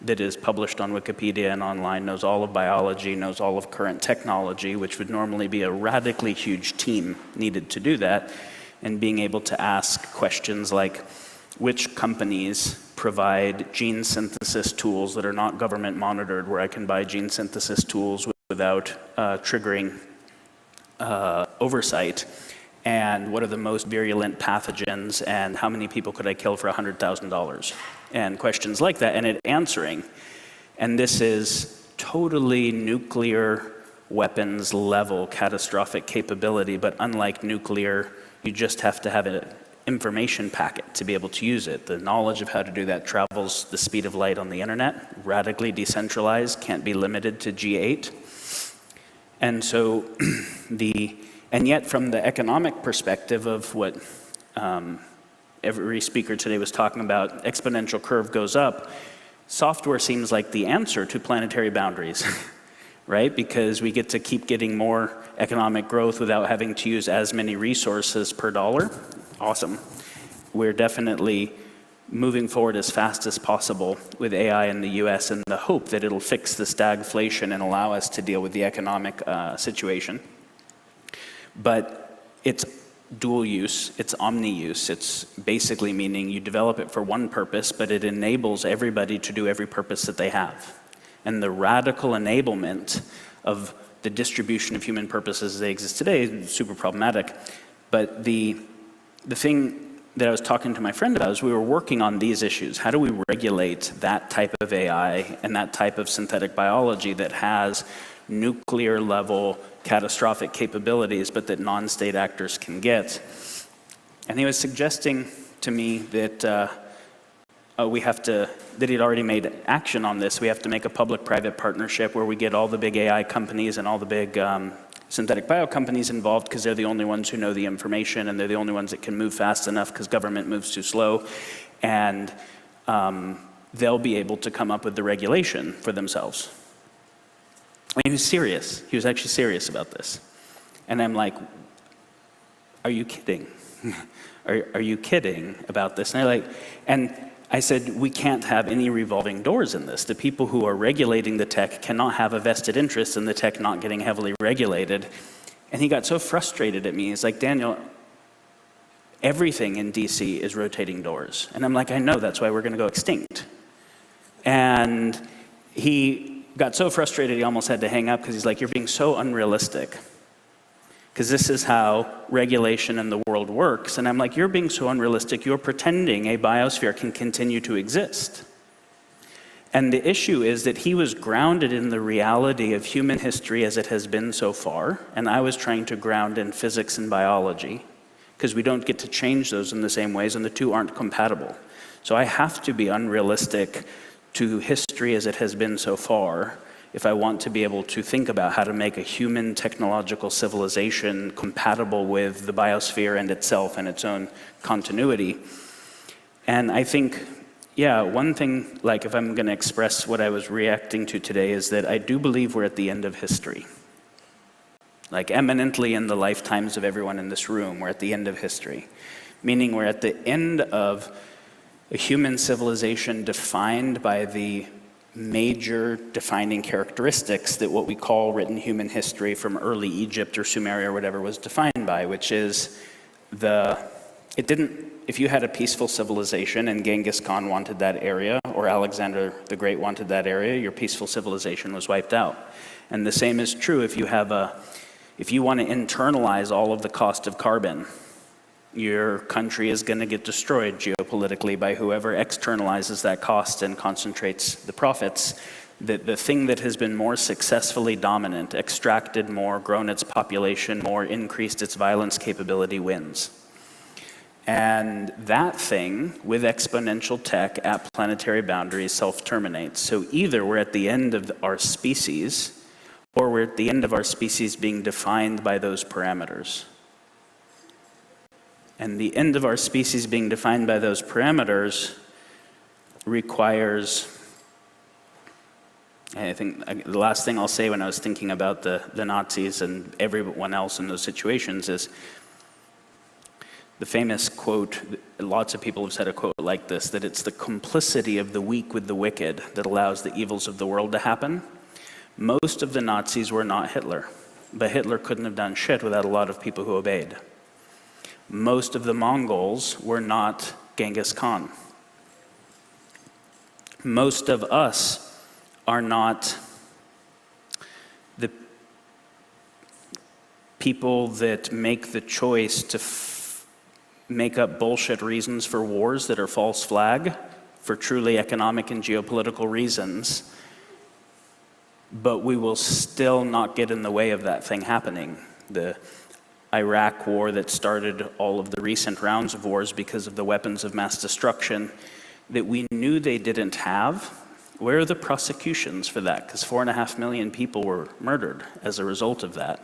[SPEAKER 14] that is published on Wikipedia and online, knows all of biology, knows all of current technology, which would normally be a radically huge team needed to do that, and being able to ask questions like, which companies provide gene synthesis tools that are not government monitored, where I can buy gene synthesis tools without triggering oversight, and what are the most virulent pathogens, and how many people could I kill for $100,000? And questions like that, and it answering. And this is totally nuclear weapons level catastrophic capability, but unlike nuclear, you just have to have an information packet to be able to use it. The knowledge of how to do that travels the speed of light on the internet, radically decentralized, can't be limited to G8. And so and yet from the economic perspective of what every speaker today was talking about, exponential curve goes up, software seems like the answer to planetary boundaries, right? Because we get to keep getting more economic growth without having to use as many resources per dollar. Awesome. We're definitely moving forward as fast as possible with AI in the US in the hope that it'll fix the stagflation and allow us to deal with the economic situation. But it's dual use, it's omni-use. It's basically meaning you develop it for one purpose, but it enables everybody to do every purpose that they have. And the radical enablement of the distribution of human purposes as they exist today is super problematic. But the thing that I was talking to my friend about is we were working on these issues. How do we regulate that type of AI and that type of synthetic biology that has nuclear level catastrophic capabilities, but that non-state actors can get? And he was suggesting to me that that he'd already made action on this. We have to make a public-private partnership where we get all the big AI companies and all the big synthetic bio companies involved, because they're the only ones who know the information, and they're the only ones that can move fast enough because government moves too slow. And they'll be able to come up with the regulation for themselves. And he was serious. He was actually serious about this. And I'm like, are you kidding? Are you kidding about this? And I said, we can't have any revolving doors in this. The people who are regulating the tech cannot have a vested interest in the tech not getting heavily regulated. And he got so frustrated at me. He's like, Daniel, everything in DC is rotating doors. And I'm like, I know, that's why we're going to go extinct. And he got so frustrated he almost had to hang up, because he's like, you're being so unrealistic. Because this is how regulation in the world works. And I'm like, you're being so unrealistic, you're pretending a biosphere can continue to exist. And the issue is that he was grounded in the reality of human history as it has been so far, and I was trying to ground in physics and biology, because we don't get to change those in the same ways, and the two aren't compatible. So I have to be unrealistic to history as it has been so far, if I want to be able to think about how to make a human technological civilization compatible with the biosphere and itself and its own continuity. And I think, yeah, one thing, like if I'm going to express what I was reacting to today, is that I do believe we're at the end of history. Like eminently in the lifetimes of everyone in this room, we're at the end of history. Meaning we're at the end of a human civilization defined by the major defining characteristics that what we call written human history from early Egypt or Sumeria or whatever was defined by, which is if you had a peaceful civilization and Genghis Khan wanted that area, or Alexander the Great wanted that area, your peaceful civilization was wiped out. And the same is true if you want to internalize all of the cost of carbon. Your country is going to get destroyed geopolitically by whoever externalizes that cost and concentrates the profits. The thing that has been more successfully dominant, extracted more, grown its population more, increased its violence capability wins. And that thing, with exponential tech at planetary boundaries, self-terminates. So either we're at the end of our species, or we're at the end of our species being defined by those parameters. And the end of our species being defined by those parameters requires, I think the last thing I'll say when I was thinking about the Nazis and everyone else in those situations is the famous quote, lots of people have said a quote like this, that it's the complicity of the weak with the wicked that allows the evils of the world to happen. Most of the Nazis were not Hitler, but Hitler couldn't have done shit without a lot of people who obeyed. Most of the Mongols were not Genghis Khan. Most of us are not the people that make the choice to make up bullshit reasons for wars that are false flag for truly economic and geopolitical reasons, but we will still not get in the way of that thing happening. The Iraq war that started all of the recent rounds of wars because of the weapons of mass destruction that we knew they didn't have. Where are the prosecutions for that? Because 4.5 million people were murdered as a result of that.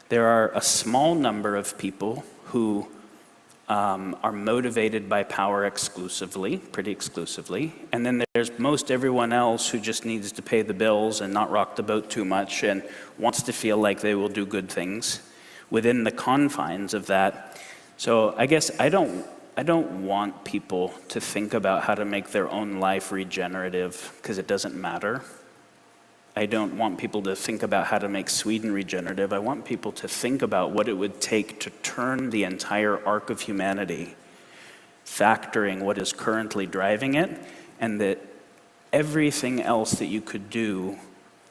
[SPEAKER 14] There are a small number of people who are motivated by power exclusively, pretty exclusively, and then there's most everyone else who just needs to pay the bills and not rock the boat too much and wants to feel like they will do good things within the confines of that. So I guess I don't want people to think about how to make their own life regenerative, because it doesn't matter. I don't want people to think about how to make Sweden regenerative. I want people to think about what it would take to turn the entire arc of humanity, factoring what is currently driving it, and that everything else that you could do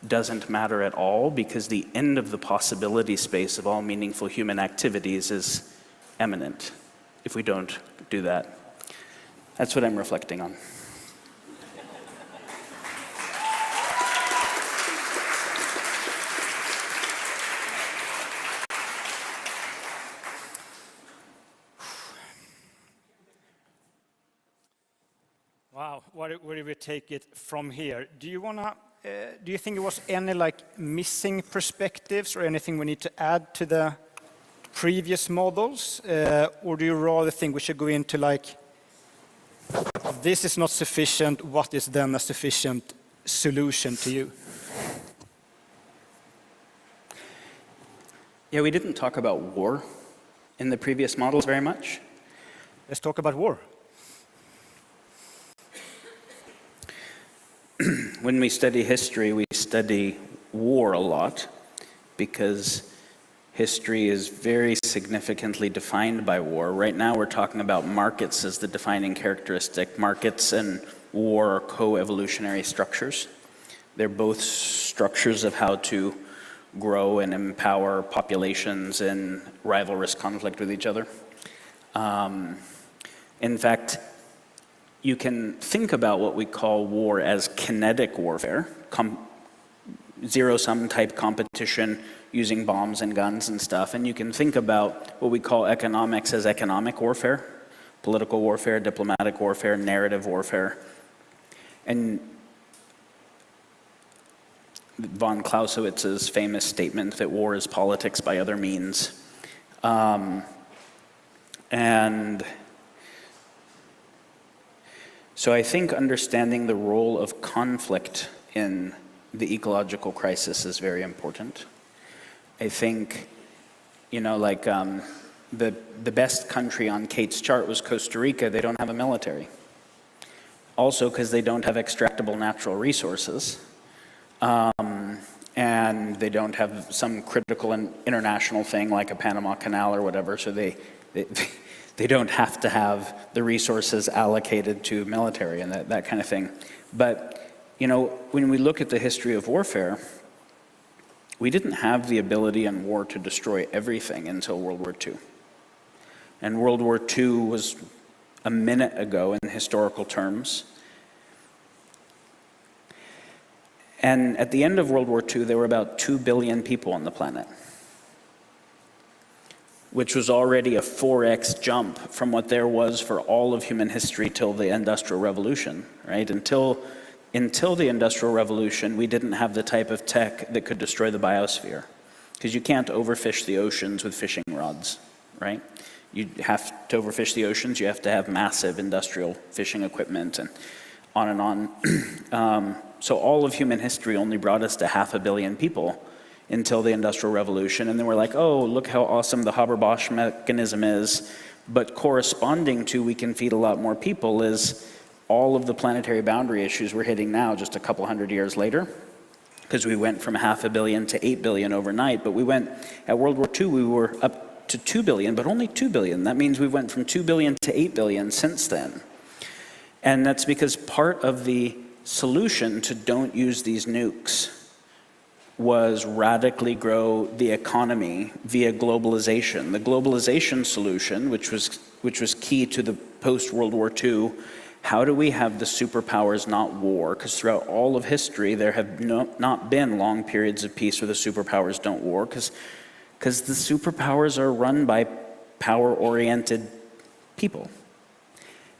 [SPEAKER 14] doesn't matter at all, because the end of the possibility space of all meaningful human activities is imminent if we don't do that. That's what I'm reflecting on.
[SPEAKER 13] Wow, where do we take it from here? Do you think there was any missing perspectives or anything we need to add to the previous models, or do you rather think we should go into this is not sufficient, what is then a sufficient solution to you?
[SPEAKER 14] Yeah, we didn't talk about war in the previous models very much.
[SPEAKER 13] Let's talk about war.
[SPEAKER 14] When we study history, we study war a lot because history is very significantly defined by war. Right now we're talking about markets as the defining characteristic. Markets and war are co-evolutionary structures. They're both structures of how to grow and empower populations in rivalrous conflict with each other. In fact, you can think about what we call war as kinetic warfare, zero-sum type competition using bombs and guns and stuff. And you can think about what we call economics as economic warfare, political warfare, diplomatic warfare, narrative warfare. And von Clausewitz's famous statement that war is politics by other means. And so I think understanding the role of conflict in the ecological crisis is very important. I think, the best country on Kate's chart was Costa Rica. They don't have a military. Also because they don't have extractable natural resources. And they don't have some critical and international thing like a Panama Canal or whatever, so they don't have to have the resources allocated to military and that kind of thing. But, when we look at the history of warfare, we didn't have the ability in war to destroy everything until World War II. And World War II was a minute ago in historical terms. And at the end of World War II, there were about 2 billion people on the planet, which was already a 4x jump from what there was for all of human history till the Industrial Revolution, right? Until the Industrial Revolution, we didn't have the type of tech that could destroy the biosphere, because you can't overfish the oceans with fishing rods, right? You have to overfish the oceans, you have to have massive industrial fishing equipment, and on and on. So all of human history only brought us to 500 million people until the Industrial Revolution, and then we're like, oh, look how awesome the Haber-Bosch mechanism is, but corresponding to we can feed a lot more people is all of the planetary boundary issues we're hitting now just a couple hundred years later, because we went from 500 million to 8 billion overnight, but at World War II, we were up to 2 billion, but only 2 billion. That means we went from 2 billion to 8 billion since then. And that's because part of the solution to don't use these nukes was radically grow the economy via globalization. The globalization solution, which was key to the post-World War II, how do we have the superpowers, not war? Because throughout all of history, there have not been long periods of peace where the superpowers don't war, because the superpowers are run by power-oriented people.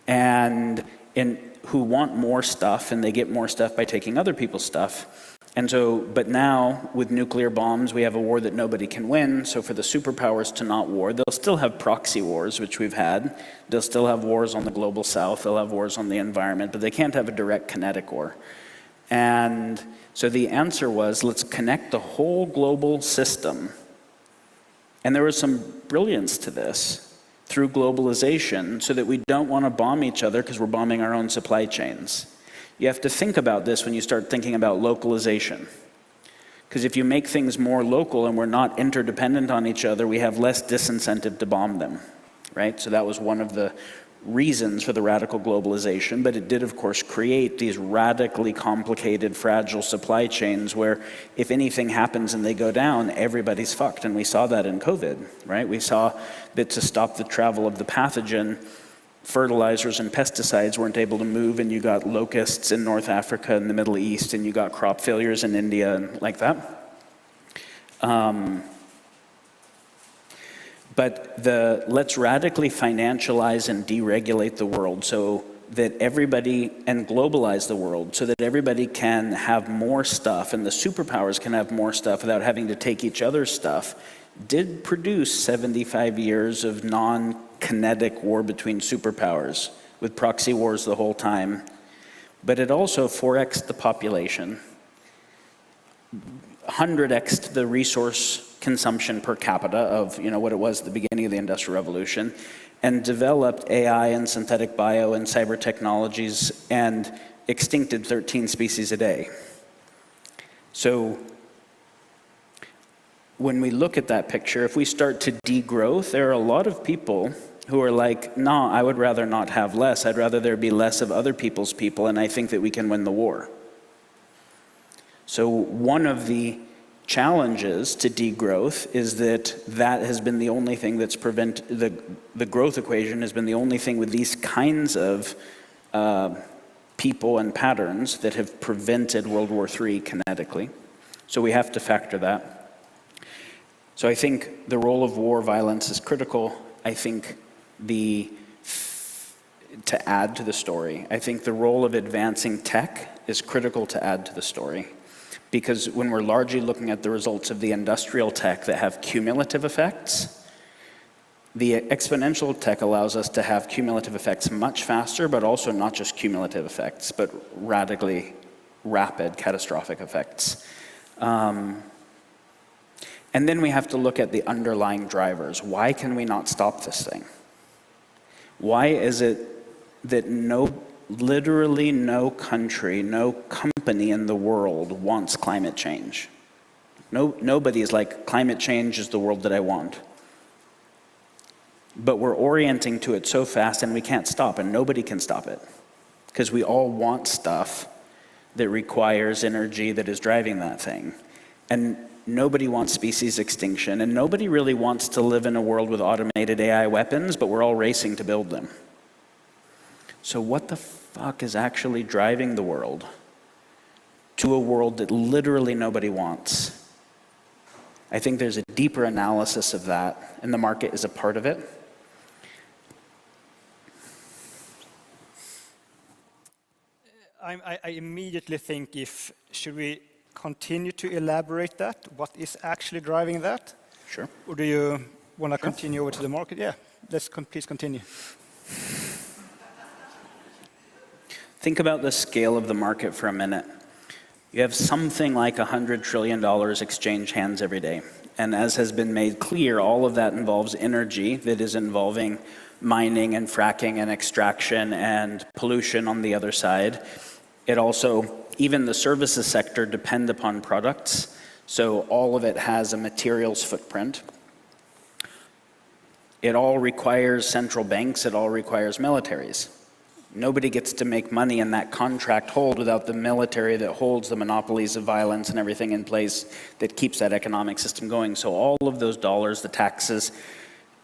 [SPEAKER 14] And who want more stuff, and they get more stuff by taking other people's stuff. And so, but now, with nuclear bombs, we have a war that nobody can win, so for the superpowers to not war, they'll still have proxy wars, which we've had. They'll still have wars on the global south, they'll have wars on the environment, but they can't have a direct kinetic war. And so the answer was, let's connect the whole global system. And there was some brilliance to this through globalization, so that we don't want to bomb each other because we're bombing our own supply chains. You have to think about this when you start thinking about localization. Because if you make things more local and we're not interdependent on each other, we have less disincentive to bomb them, right? So that was one of the reasons for the radical globalization, but it did, of course, create these radically complicated, fragile supply chains where if anything happens and they go down, everybody's fucked. And we saw that in COVID, right? We saw that to stop the travel of the pathogen, fertilizers and pesticides weren't able to move, and you got locusts in North Africa and the Middle East, and you got crop failures in India and like that. But let's radically financialize and deregulate the world so that everybody, and globalize the world so that everybody can have more stuff and the superpowers can have more stuff without having to take each other's stuff, did produce 75 years of non-kinetic war between superpowers with proxy wars the whole time. But it also 4x'd the population, 100x'd the resource consumption per capita of what it was at the beginning of the Industrial Revolution, and developed AI and synthetic bio and cyber technologies and extincted 13 species a day. So when we look at that picture, if we start to degrowth, there are a lot of people who are like, no, I would rather not have less. I'd rather there be less of other people's people, and I think that we can win the war. So one of the challenges to degrowth is that has been the only thing that's the growth equation has been the only thing with these kinds of people and patterns that have prevented World War III kinetically. So we have to factor that. So I think the role of war violence is critical. I think to add to the story, I think the role of advancing tech is critical to add to the story. Because when we're largely looking at the results of the industrial tech that have cumulative effects, the exponential tech allows us to have cumulative effects much faster, but also not just cumulative effects, but radically rapid catastrophic effects. And then we have to look at the underlying drivers. Why can we not stop this thing? Why is it that literally no country, no company in the world wants climate change? Nobody is like, climate change is the world that I want. But we're orienting to it so fast and we can't stop, and nobody can stop it. Because we all want stuff that requires energy that is driving that thing. And nobody wants species extinction, and nobody really wants to live in a world with automated AI weapons, but we're all racing to build them. So what the fuck is actually driving the world to a world that literally nobody wants? I think there's a deeper analysis of that, and the market is a part of it.
[SPEAKER 13] I immediately think should we continue to elaborate that? What is actually driving that?
[SPEAKER 14] Sure.
[SPEAKER 13] Or do you want to continue over to the market? Yeah, please continue.
[SPEAKER 14] Think about the scale of the market for a minute. You have something like $100 trillion exchange hands every day. And as has been made clear, all of that involves energy that is involving mining and fracking and extraction and pollution on the other side. It also, even the services sector depend upon products. So all of it has a materials footprint. It all requires central banks. It all requires militaries. Nobody gets to make money in that contract hold without the military that holds the monopolies of violence and everything in place that keeps that economic system going. So all of those dollars, the taxes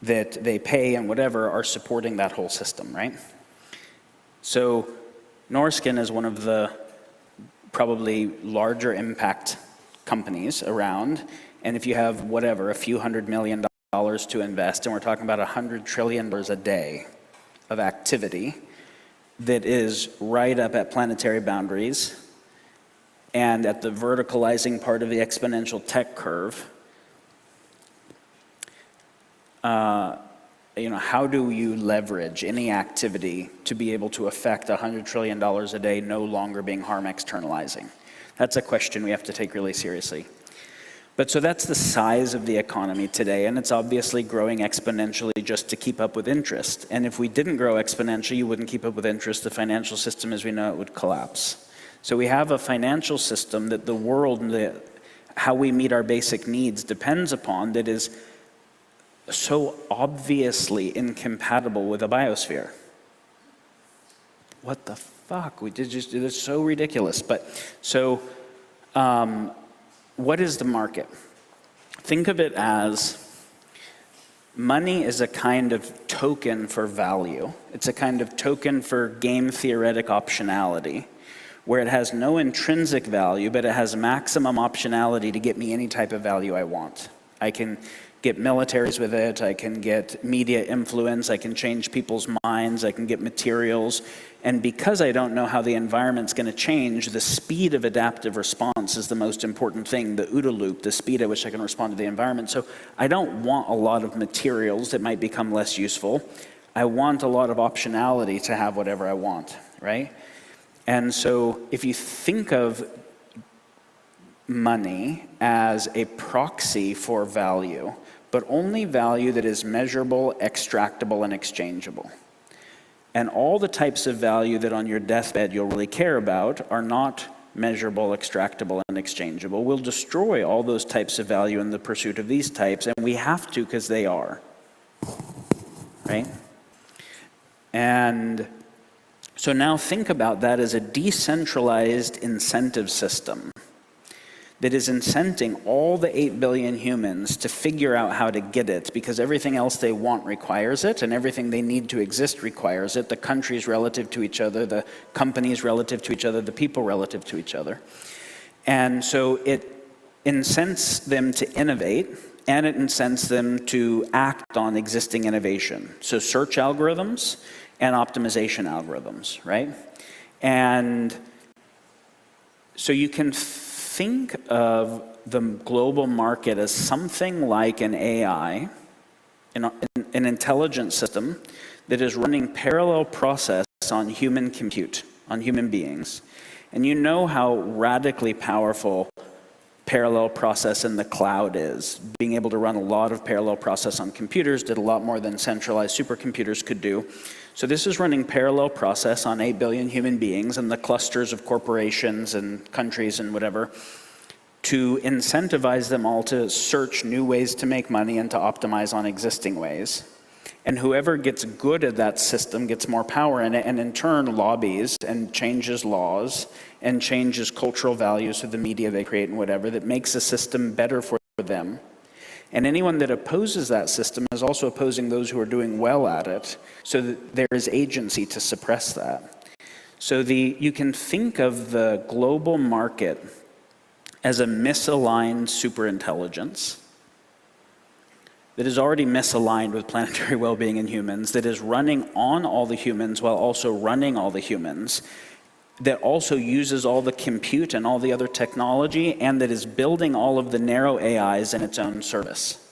[SPEAKER 14] that they pay and whatever, are supporting that whole system, right? So Norskin is one of the probably larger impact companies around. And if you have whatever, a few $100 million to invest, and we're talking about $100 trillion a day of activity, that is right up at planetary boundaries and at the verticalizing part of the exponential tech curve. How do you leverage any activity to be able to affect $100 trillion a day no longer being harm externalizing? That's a question we have to take really seriously. But so that's the size of the economy today, and it's obviously growing exponentially just to keep up with interest. And if we didn't grow exponentially, you wouldn't keep up with interest. The financial system as we know it would collapse. So we have a financial system that the world how we meet our basic needs depends upon that is so obviously incompatible with a biosphere. What the fuck? We did just do this, so ridiculous. But so what is the market? Think of it as money is a kind of token for value. It's a kind of token for game theoretic optionality, where it has no intrinsic value, but it has maximum optionality to get me any type of value I want. I can get militaries with it, I can get media influence, I can change people's minds, I can get materials. And because I don't know how the environment's going to change, the speed of adaptive response is the most important thing, the OODA loop, the speed at which I can respond to the environment. So I don't want a lot of materials that might become less useful. I want a lot of optionality to have whatever I want, right? And so if you think of money as a proxy for value, but only value that is measurable, extractable, and exchangeable. And all the types of value that on your deathbed you'll really care about are not measurable, extractable, and exchangeable. We'll destroy all those types of value in the pursuit of these types, and we have to because they are, right? And so now think about that as a decentralized incentive system that is incenting all the 8 billion humans to figure out how to get it, because everything else they want requires it, and everything they need to exist requires it, the countries relative to each other, the companies relative to each other, the people relative to each other. And so it incents them to innovate, and it incents them to act on existing innovation. So search algorithms and optimization algorithms, right? And so you can think of the global market as something like an AI, an intelligent system that is running parallel process on human compute, on human beings. And you know how radically powerful parallel process in the cloud is. Being able to run a lot of parallel process on computers did a lot more than centralized supercomputers could do. So this is running parallel process on 8 billion human beings and the clusters of corporations and countries and whatever, to incentivize them all to search new ways to make money and to optimize on existing ways. And whoever gets good at that system gets more power in it, and in turn lobbies and changes laws and changes cultural values of the media they create and whatever, that makes the system better for them. And anyone that opposes that system is also opposing those who are doing well at it, so that there is agency to suppress that. So you can think of the global market as a misaligned superintelligence that is already misaligned with planetary well-being and humans, that is running on all the humans while also running all the humans, that also uses all the compute and all the other technology, and that is building all of the narrow AIs in its own service.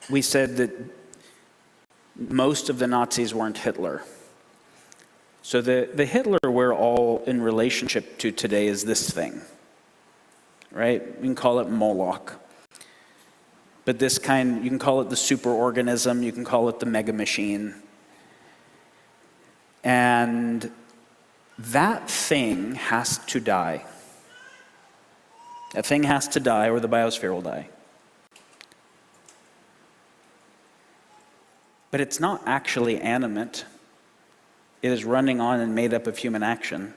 [SPEAKER 14] We said that most of the Nazis weren't Hitler. So the Hitler we're all in relationship to today is this thing, right? We can call it Moloch. But this kind, you can call it the superorganism, you can call it the mega machine. And that thing has to die. That thing has to die or the biosphere will die. But it's not actually animate. It is running on and made up of human action.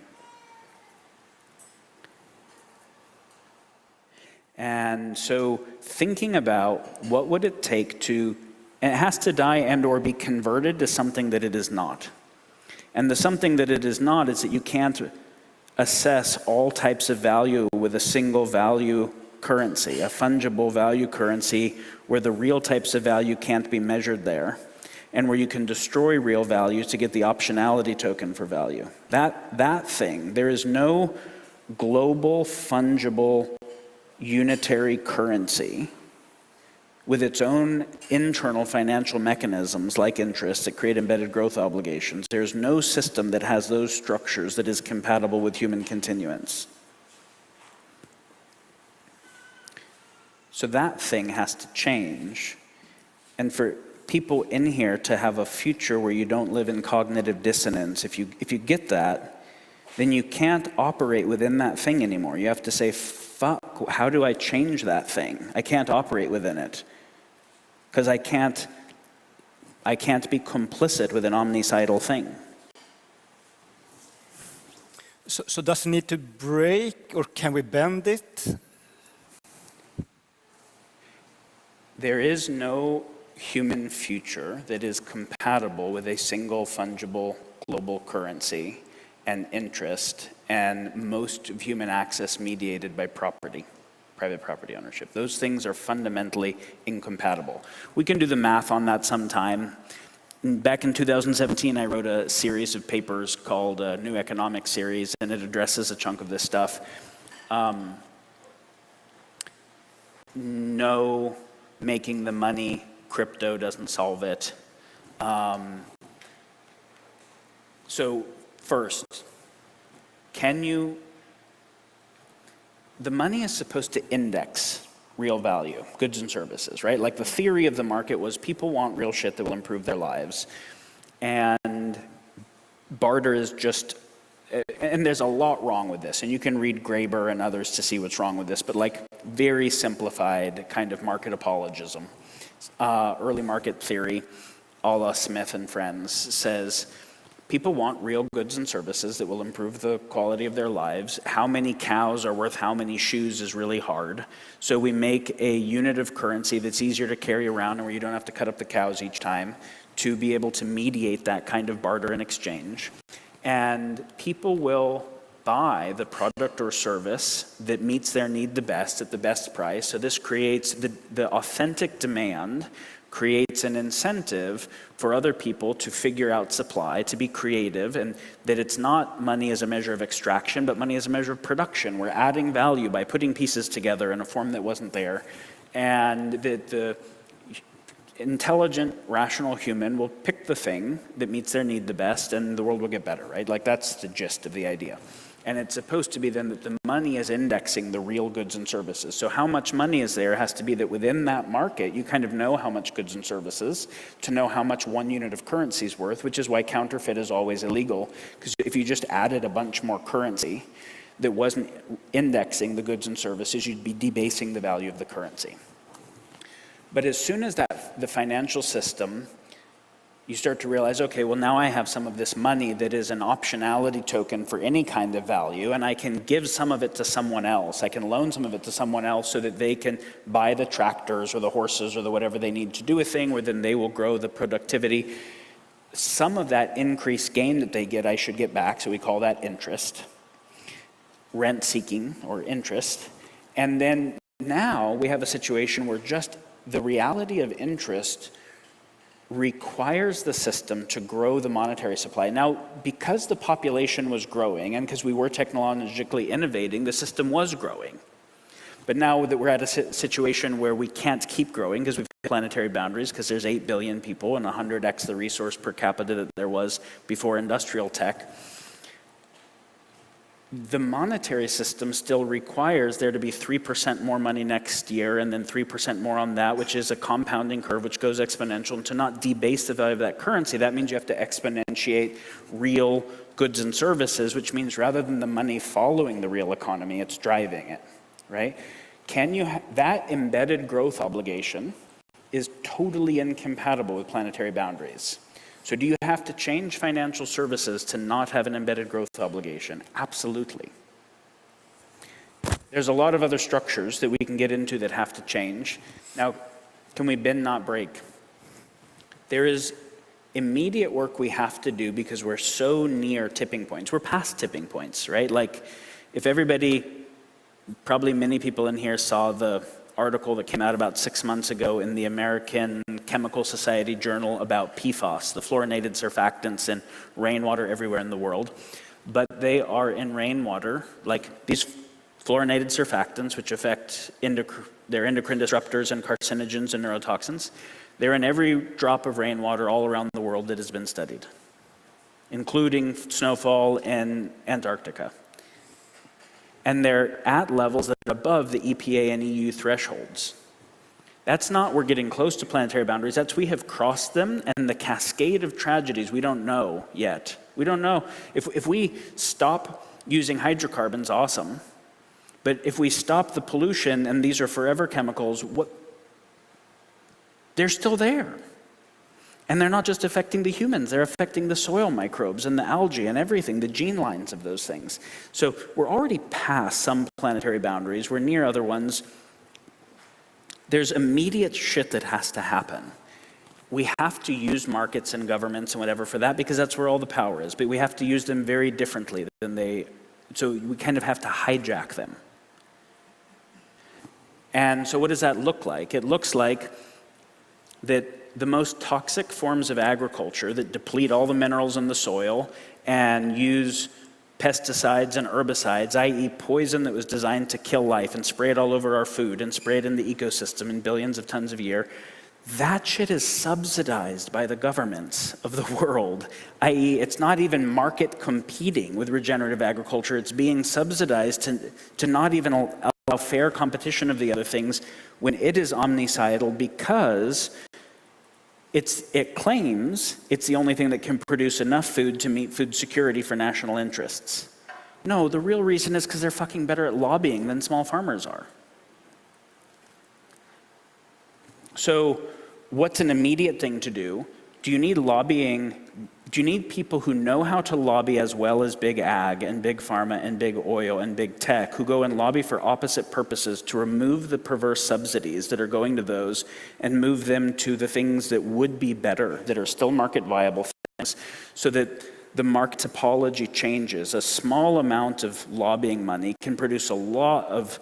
[SPEAKER 14] And so thinking about what would it take to, and it has to die and or be converted to something that it is not. And the something that it is not is that you can't assess all types of value with a single value currency, a fungible value currency where the real types of value can't be measured there, and where you can destroy real values to get the optionality token for value. That thing, there is no global fungible unitary currency with its own internal financial mechanisms like interest that create embedded growth obligations. There's no system that has those structures that is compatible with human continuance. So that thing has to change. And for people in here to have a future where you don't live in cognitive dissonance, if you get that, then you can't operate within that thing anymore. You have to say, fuck, how do I change that thing? I can't operate within it. Because I can't be complicit with an omnicidal thing.
[SPEAKER 13] So does it need to break, or can we bend it?
[SPEAKER 14] There is no human future that is compatible with a single fungible global currency and interest, and most of human access mediated by property, private property ownership. Those things are fundamentally incompatible. We can do the math on that sometime. Back in 2017, I wrote a series of papers called New Economic Series, and it addresses a chunk of this stuff. No, making the money crypto doesn't solve it. So first, the money is supposed to index real value, goods and services, right? Like the theory of the market was people want real shit that will improve their lives. And barter is just, and there's a lot wrong with this. And you can read Graeber and others to see what's wrong with this, but like very simplified kind of market apologism. Early market theory, a la Smith and Friends, says people want real goods and services that will improve the quality of their lives. How many cows are worth how many shoes is really hard. So we make a unit of currency that's easier to carry around and where you don't have to cut up the cows each time to be able to mediate that kind of barter and exchange. And people will buy the product or service that meets their need the best at the best price. So this creates the authentic demand, creates an incentive for other people to figure out supply, to be creative, and that it's not money as a measure of extraction, but money as a measure of production. We're adding value by putting pieces together in a form that wasn't there, and that the intelligent, rational human will pick the thing that meets their need the best, and the world will get better, right? Like that's the gist of the idea. And it's supposed to be then that the money is indexing the real goods and services. So how much money is there has to be that within that market, you kind of know how much goods and services to know how much one unit of currency is worth, which is why counterfeit is always illegal. Because if you just added a bunch more currency that wasn't indexing the goods and services, you'd be debasing the value of the currency. But as soon as the financial system, you start to realize, okay, well now I have some of this money that is an optionality token for any kind of value, and I can give some of it to someone else. I can loan some of it to someone else so that they can buy the tractors or the horses or the whatever they need to do a thing, where then they will grow the productivity. Some of that increased gain that they get, I should get back, so we call that interest. Rent seeking or interest. And then now we have a situation where just the reality of interest requires the system to grow the monetary supply. Now, because the population was growing and because we were technologically innovating, the system was growing. But now that we're at a situation where we can't keep growing because we've got planetary boundaries, because there's 8 billion people and 100x the resource per capita that there was before industrial tech, the monetary system still requires there to be 3% more money next year and then 3% more on that, which is a compounding curve which goes exponential. And to not debase the value of that currency, that means you have to exponentiate real goods and services, which means rather than the money following the real economy, it's driving it, right? That embedded growth obligation is totally incompatible with planetary boundaries. So do you have to change financial services to not have an embedded growth obligation? Absolutely. There's a lot of other structures that we can get into that have to change. Now, can we bend, not break? There is immediate work we have to do because we're so near tipping points. We're past tipping points, right? Like, if everybody, probably many people in here saw the article that came out about 6 months ago in the American Chemical Society Journal about PFAS, the fluorinated surfactants in rainwater everywhere in the world. But they are in rainwater, like these fluorinated surfactants, which affect they're endocrine disruptors and carcinogens and neurotoxins. They're in every drop of rainwater all around the world that has been studied, including snowfall in Antarctica. And they're at levels that are above the EPA and EU thresholds. That's not we're getting close to planetary boundaries, that's we have crossed them, and the cascade of tragedies we don't know yet. We don't know. If we stop using hydrocarbons, awesome. But if we stop the pollution, and these are forever chemicals, they're still there. And they're not just affecting the humans, they're affecting the soil microbes and the algae and everything, the gene lines of those things. So we're already past some planetary boundaries, we're near other ones. There's immediate shit that has to happen. We have to use markets and governments and whatever for that, because that's where all the power is. But we have to use them very differently than so we kind of have to hijack them. And so what does that look like? It looks like that the most toxic forms of agriculture that deplete all the minerals in the soil and use pesticides and herbicides, i.e. poison that was designed to kill life, and spray it all over our food and spray it in the ecosystem in billions of tons a year, that shit is subsidized by the governments of the world, i.e. it's not even market competing with regenerative agriculture, it's being subsidized to not even allow fair competition of the other things when it is omnicidal, because it claims it's the only thing that can produce enough food to meet food security for national interests. No, the real reason is because they're fucking better at lobbying than small farmers are. So what's an immediate thing to do? Do you need lobbying? Do you need people who know how to lobby as well as big ag and big pharma and big oil and big tech, who go and lobby for opposite purposes to remove the perverse subsidies that are going to those and move them to the things that would be better, that are still market viable things, so that the market topology changes? A small amount of lobbying money can produce a lot of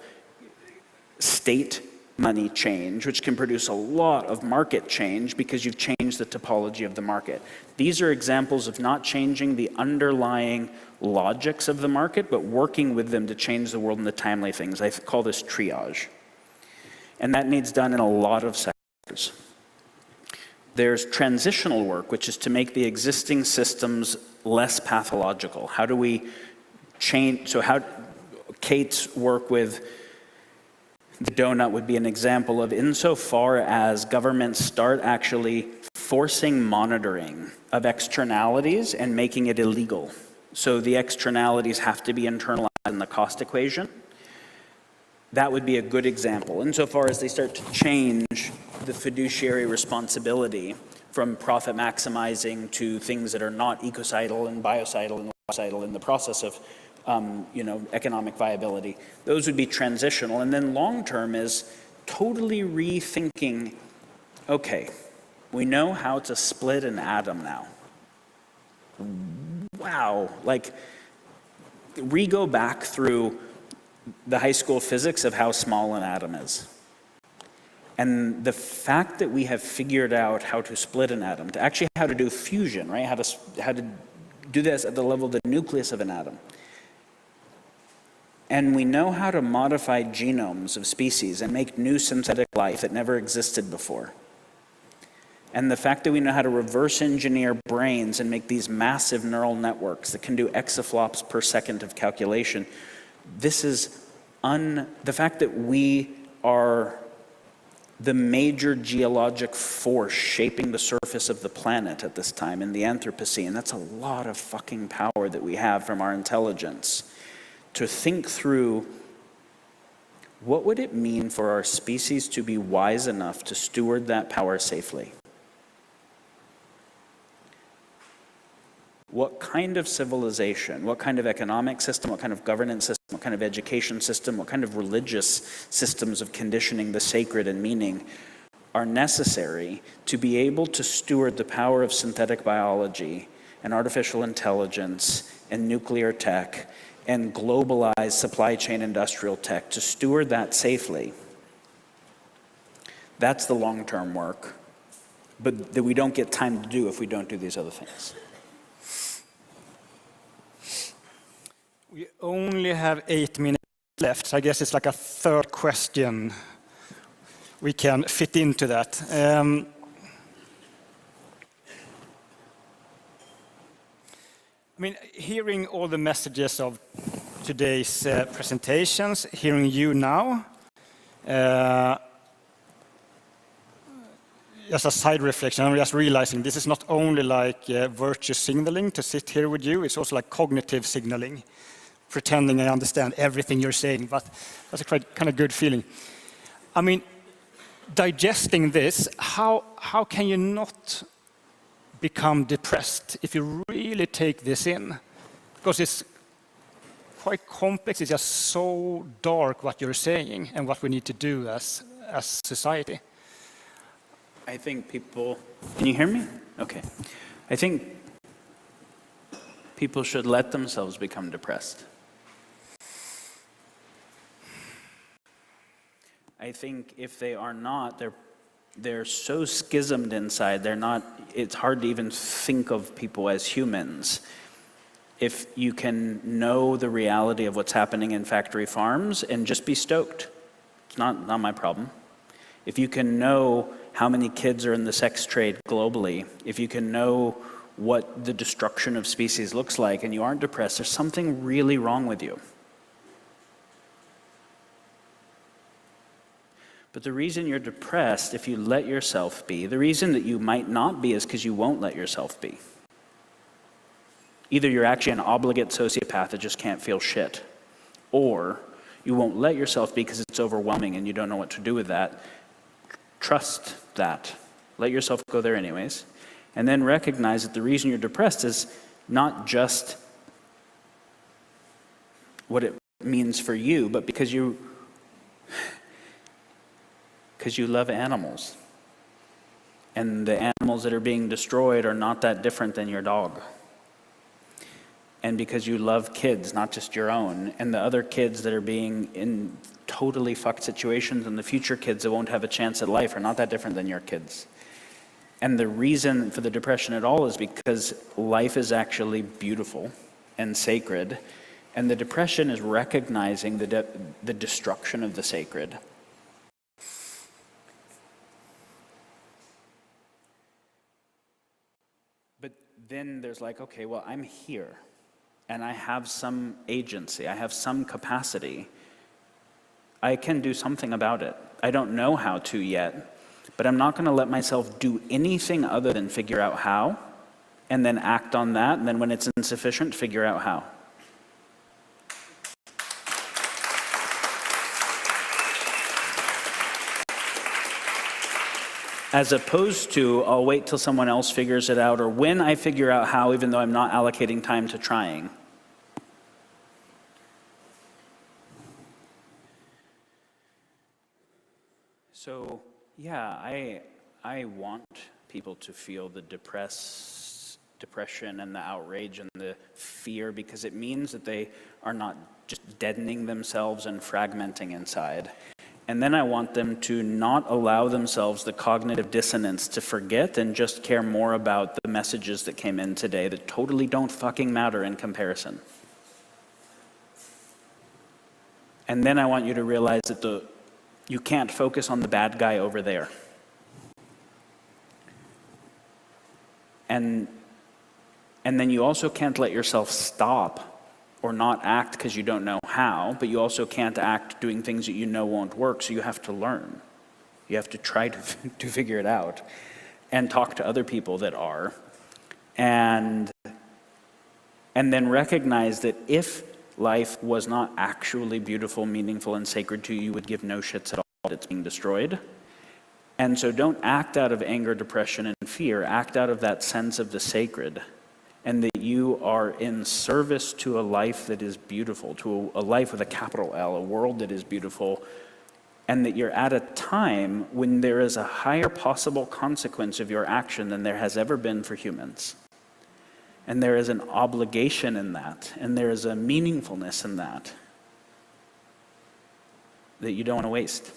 [SPEAKER 14] state money change, which can produce a lot of market change because you've changed the topology of the market. These are examples of not changing the underlying logics of the market, but working with them to change the world in the timely things. I call this triage. And that needs done in a lot of sectors. There's transitional work, which is to make the existing systems less pathological. How do we change? So how Kate's work with the donut would be an example of, insofar as governments start actually forcing monitoring of externalities and making it illegal. So the externalities have to be internalized in the cost equation. That would be a good example. Insofar as they start to change the fiduciary responsibility from profit maximizing to things that are not ecocidal and biocidal and biocidal in the process of economic viability. Those would be transitional. And then long-term is totally rethinking, okay, we know how to split an atom now. Wow, like, go back through the high school physics of how small an atom is. And the fact that we have figured out how to split an atom, to actually how to do fusion, right? How to do this at the level of the nucleus of an atom. And we know how to modify genomes of species and make new synthetic life that never existed before. And the fact that we know how to reverse engineer brains and make these massive neural networks that can do exaflops per second of calculation, this is the fact that we are the major geologic force shaping the surface of the planet at this time in the Anthropocene. That's a lot of fucking power that we have from our intelligence. To think through, what would it mean for our species to be wise enough to steward that power safely? What kind of civilization, what kind of economic system, what kind of governance system, what kind of education system, what kind of religious systems of conditioning the sacred and meaning are necessary to be able to steward the power of synthetic biology and artificial intelligence and nuclear tech and globalized supply chain industrial tech, to steward that safely? That's the long-term work, but that we don't get time to do if we don't do these other things.
[SPEAKER 13] We only have 8 minutes left, so I guess it's like a third question we can fit into that. I mean, hearing all the messages of today's presentations, hearing you now, just a side reflection, I'm just realizing this is not only like virtue signaling to sit here with you, it's also like cognitive signaling. pretending I understand everything you're saying, but that's a quite kind of good feeling. I mean, digesting this, how can you not become depressed if you really take this in? Because it's quite complex. It's just so dark what you're saying and what we need to do as society.
[SPEAKER 14] I think people, can you hear me? Okay. I think people should let themselves become depressed. I think if they are not, they're so schismed inside, it's hard to even think of people as humans. If you can know the reality of what's happening in factory farms and just be stoked, it's not my problem. If you can know how many kids are in the sex trade globally, if you can know what the destruction of species looks like and you aren't depressed, there's something really wrong with you. But the reason you're depressed, if you let yourself be, the reason that you might not be is because you won't let yourself be. Either you're actually an obligate sociopath that just can't feel shit, or you won't let yourself be because it's overwhelming and you don't know what to do with that. Trust that. Let yourself go there anyways. And then recognize that the reason you're depressed is not just what it means for you, but because you love animals. And the animals that are being destroyed are not that different than your dog. And because you love kids, not just your own, and the other kids that are being in totally fucked situations and the future kids that won't have a chance at life are not that different than your kids. And the reason for the depression at all is because life is actually beautiful and sacred, and the depression is recognizing the destruction of the sacred. But then there's like, okay, well, I'm here. And I have some agency, I have some capacity. I can do something about it. I don't know how to yet, but I'm not going to let myself do anything other than figure out how, and then act on that, and then when it's insufficient, figure out how. As opposed to, I'll wait till someone else figures it out, or when I figure out how, even though I'm not allocating time to trying. So, yeah, I want people to feel the depression and the outrage and the fear, because it means that they are not just deadening themselves and fragmenting inside. And then I want them to not allow themselves the cognitive dissonance to forget and just care more about the messages that came in today that totally don't fucking matter in comparison. And then I want you to realize that you can't focus on the bad guy over there. And then you also can't let yourself stop or not act because you don't know how, but you also can't act doing things that you know won't work, so you have to learn. You have to try to figure it out and talk to other people that are. And then recognize that if life was not actually beautiful, meaningful, and sacred to you, you would give no shits at all that it's being destroyed. And so don't act out of anger, depression, and fear. Act out of that sense of the sacred, and that you are in service to a life that is beautiful, to a life with a capital L, a world that is beautiful, and that you're at a time when there is a higher possible consequence of your action than there has ever been for humans. And there is an obligation in that, and there is a meaningfulness in that you don't want to waste.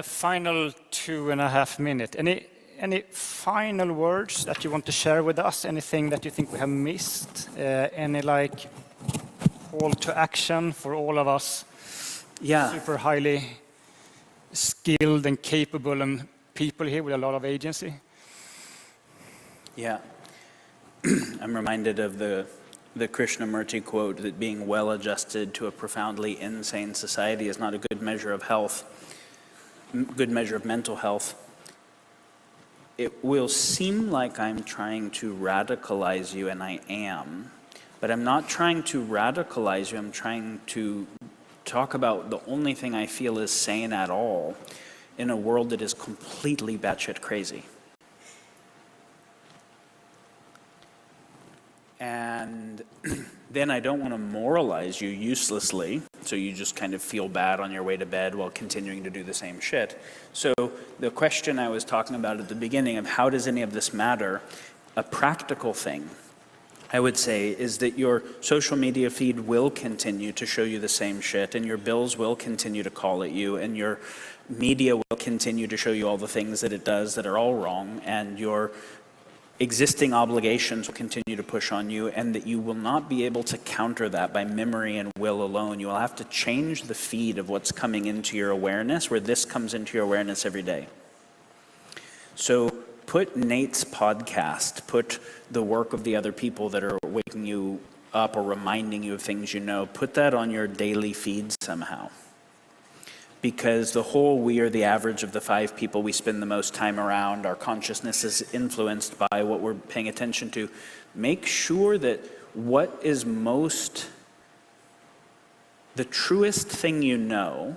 [SPEAKER 13] Final 2.5 minutes. Any final words that you want to share with us? Anything that you think we have missed? Any call to action for all of us?
[SPEAKER 14] Yeah.
[SPEAKER 13] Super highly skilled and capable and people here with a lot of agency.
[SPEAKER 14] Yeah. I'm reminded of the the Krishnamurti quote that being well adjusted to a profoundly insane society is not a good measure of health, good measure of mental health. It will seem like I'm trying to radicalize you, and I am, but I'm not trying to radicalize you. I'm trying to talk about the only thing I feel is sane at all in a world that is completely batshit crazy. And then I don't want to moralize you uselessly, so you just kind of feel bad on your way to bed while continuing to do the same shit. So the question I was talking about at the beginning of how does any of this matter, a practical thing, I would say, is that your social media feed will continue to show you the same shit, and your bills will continue to call at you, and your media will continue to show you all the things that it does that are all wrong, and your existing obligations will continue to push on you, and that you will not be able to counter that by memory and will alone. You will have to change the feed of what's coming into your awareness, where this comes into your awareness every day. So put Nate's podcast, put the work of the other people that are waking you up or reminding you of things you know, put that on your daily feed somehow. Because the whole we are the average of the 5 people we spend the most time around, our consciousness is influenced by what we're paying attention to. Make sure that what is most, the truest thing you know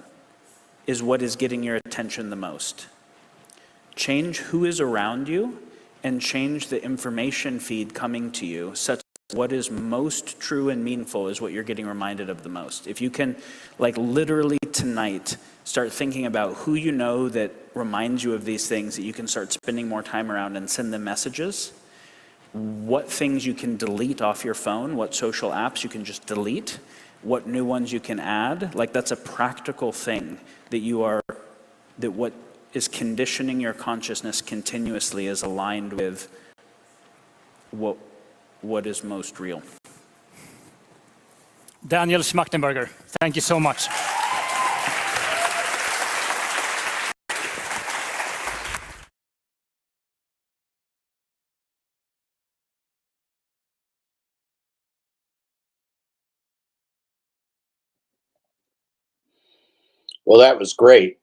[SPEAKER 14] is what is getting your attention the most. Change who is around you and change the information feed coming to you such that what is most true and meaningful is what you're getting reminded of the most. If you can, like literally tonight, start thinking about who you know that reminds you of these things that you can start spending more time around and send them messages, what things you can delete off your phone, what social apps you can just delete, what new ones you can add, like that's a practical thing that you are, that what is conditioning your consciousness continuously is aligned with what is most real.
[SPEAKER 13] Daniel Schmachtenberger, thank you so much.
[SPEAKER 1] Well, that was great.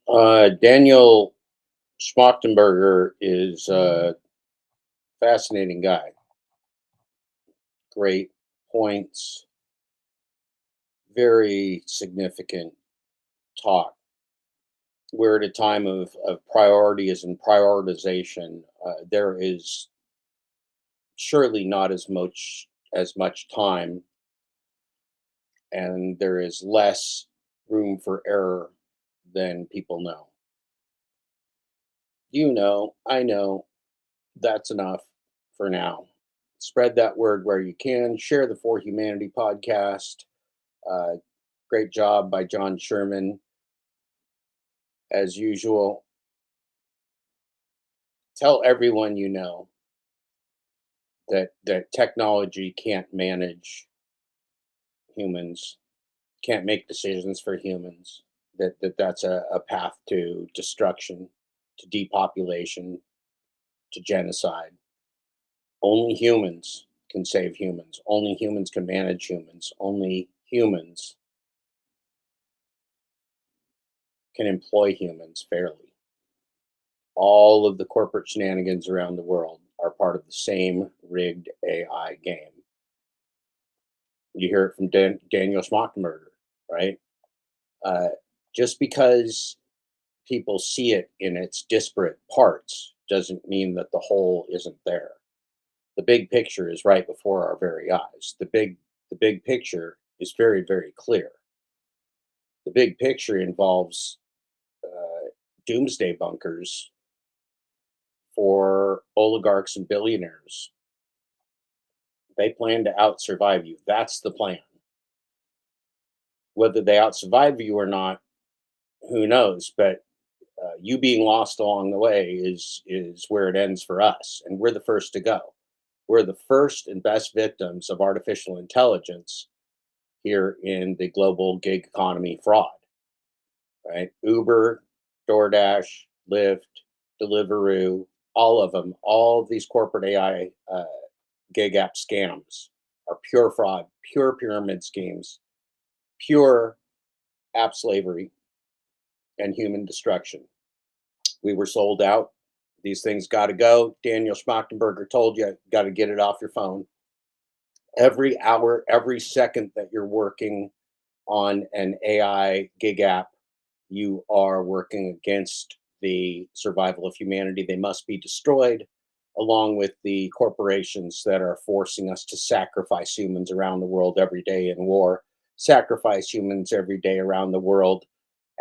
[SPEAKER 1] Daniel Schmachtenberger is a fascinating guy. Great points. Very significant talk. We're at a time of priorities and prioritization. There is surely not as much time, and there is less room for error than people know. You know, I know, that's enough for now. Spread that word where you can. Share the For Humanity podcast. Great job by John Sherman, as usual. Tell everyone you know that technology can't manage humans, can't make decisions for humans, that's a path to destruction, to depopulation, to genocide. Only humans can save humans. Only humans can manage humans. Only humans can employ humans fairly. All of the corporate shenanigans around the world are part of the same rigged AI game. You hear it from Daniel Schmachtenberger, right? Just because people see it in its disparate parts doesn't mean that the whole isn't there. The big picture is right before our very eyes. The big picture is very, very clear. The big picture involves doomsday bunkers for oligarchs and billionaires. They plan to out-survive you. That's the plan. Whether they out-survive you or not, who knows? But you being lost along the way is where it ends for us, and we're the first to go. We're the first and best victims of artificial intelligence here in the global gig economy fraud. Right? Uber, DoorDash, Lyft, Deliveroo, all of them, all of these corporate AI gig app scams are pure fraud, pure pyramid schemes, pure app slavery, and human destruction. We were sold out. These things got to go. Daniel Schmachtenberger told you, got to get it off your phone. Every hour, every second that you're working on an AI gig app, you are working against the survival of humanity. They must be destroyed, along with the corporations that are forcing us to sacrifice humans around the world every day in war, sacrifice humans every day around the world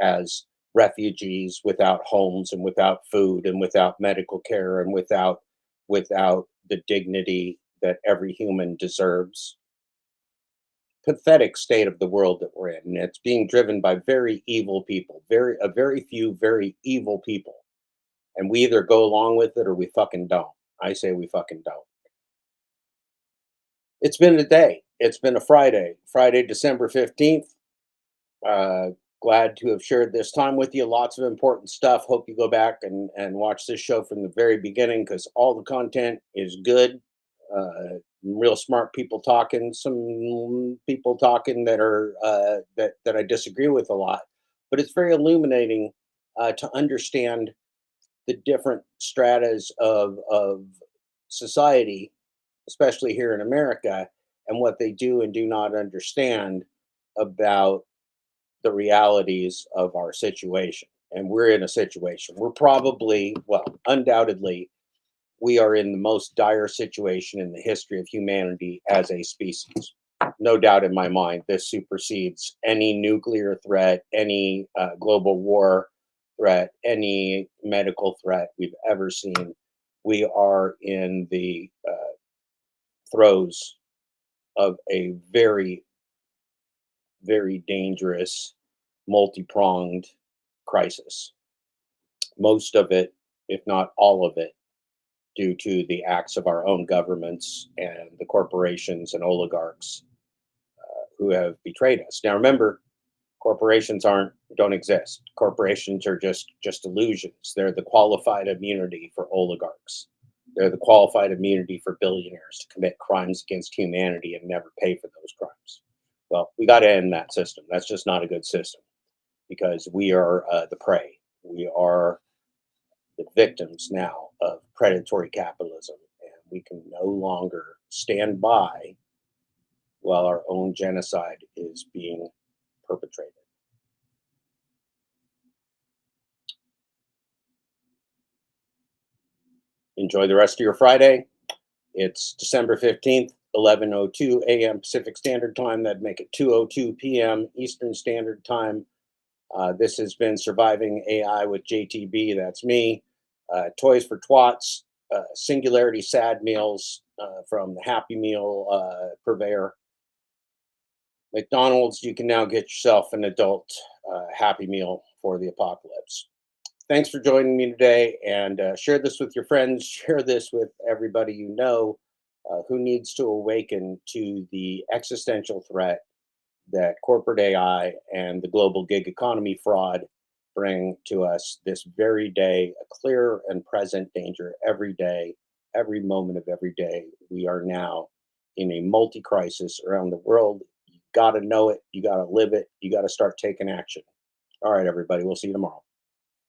[SPEAKER 1] as refugees without homes and without food and without medical care and without the dignity that every human deserves. Pathetic state of the world that we're in, and it's being driven by very evil people, a very few very evil people, and we either go along with it or we fucking don't. I say we fucking don't. It's been a day. It's been a Friday, December 15th. Glad to have shared this time with you. Lots of important stuff. Hope you go back and watch this show from the very beginning, because all the content is good. Real smart people talking, some people talking that are that I disagree with a lot, but it's very illuminating to understand the different stratas of society, especially here in America, and what they do and do not understand about the realities of our situation. And we're in a situation. We're probably, well, undoubtedly, we are in the most dire situation in the history of humanity as a species. No doubt in my mind, this supersedes any nuclear threat, any global war threat, any medical threat we've ever seen. We are in the throes of a very, very dangerous, multi-pronged crisis. Most of it, if not all of it, due to the acts of our own governments and the corporations and oligarchs who have betrayed us. Now, remember, corporations don't exist. Corporations are just illusions. They're the qualified immunity for oligarchs. They're the qualified immunity for billionaires to commit crimes against humanity and never pay for those crimes. Well, we got to end that system. That's just not a good system, because we are the prey. We are the victims now of predatory capitalism, and we can no longer stand by while our own genocide is being perpetrated. Enjoy the rest of your Friday. It's December 15th, 11:02 a.m. Pacific Standard Time. That'd make it 2:02 p.m. Eastern Standard Time. This has been Surviving AI with JTB. That's me. Toys for Twats, Singularity sad meals from the Happy Meal purveyor. McDonald's, you can now get yourself an adult Happy Meal for the apocalypse. Thanks for joining me today, and share this with your friends. Share this with everybody you know who needs to awaken to the existential threat that corporate AI and the global gig economy fraud bring to us this very day. A clear and present danger every day, every moment of every day. We are now in a multi-crisis around the world. You got to know it. You got to live it. You got to start taking action. All right, everybody. We'll see you tomorrow.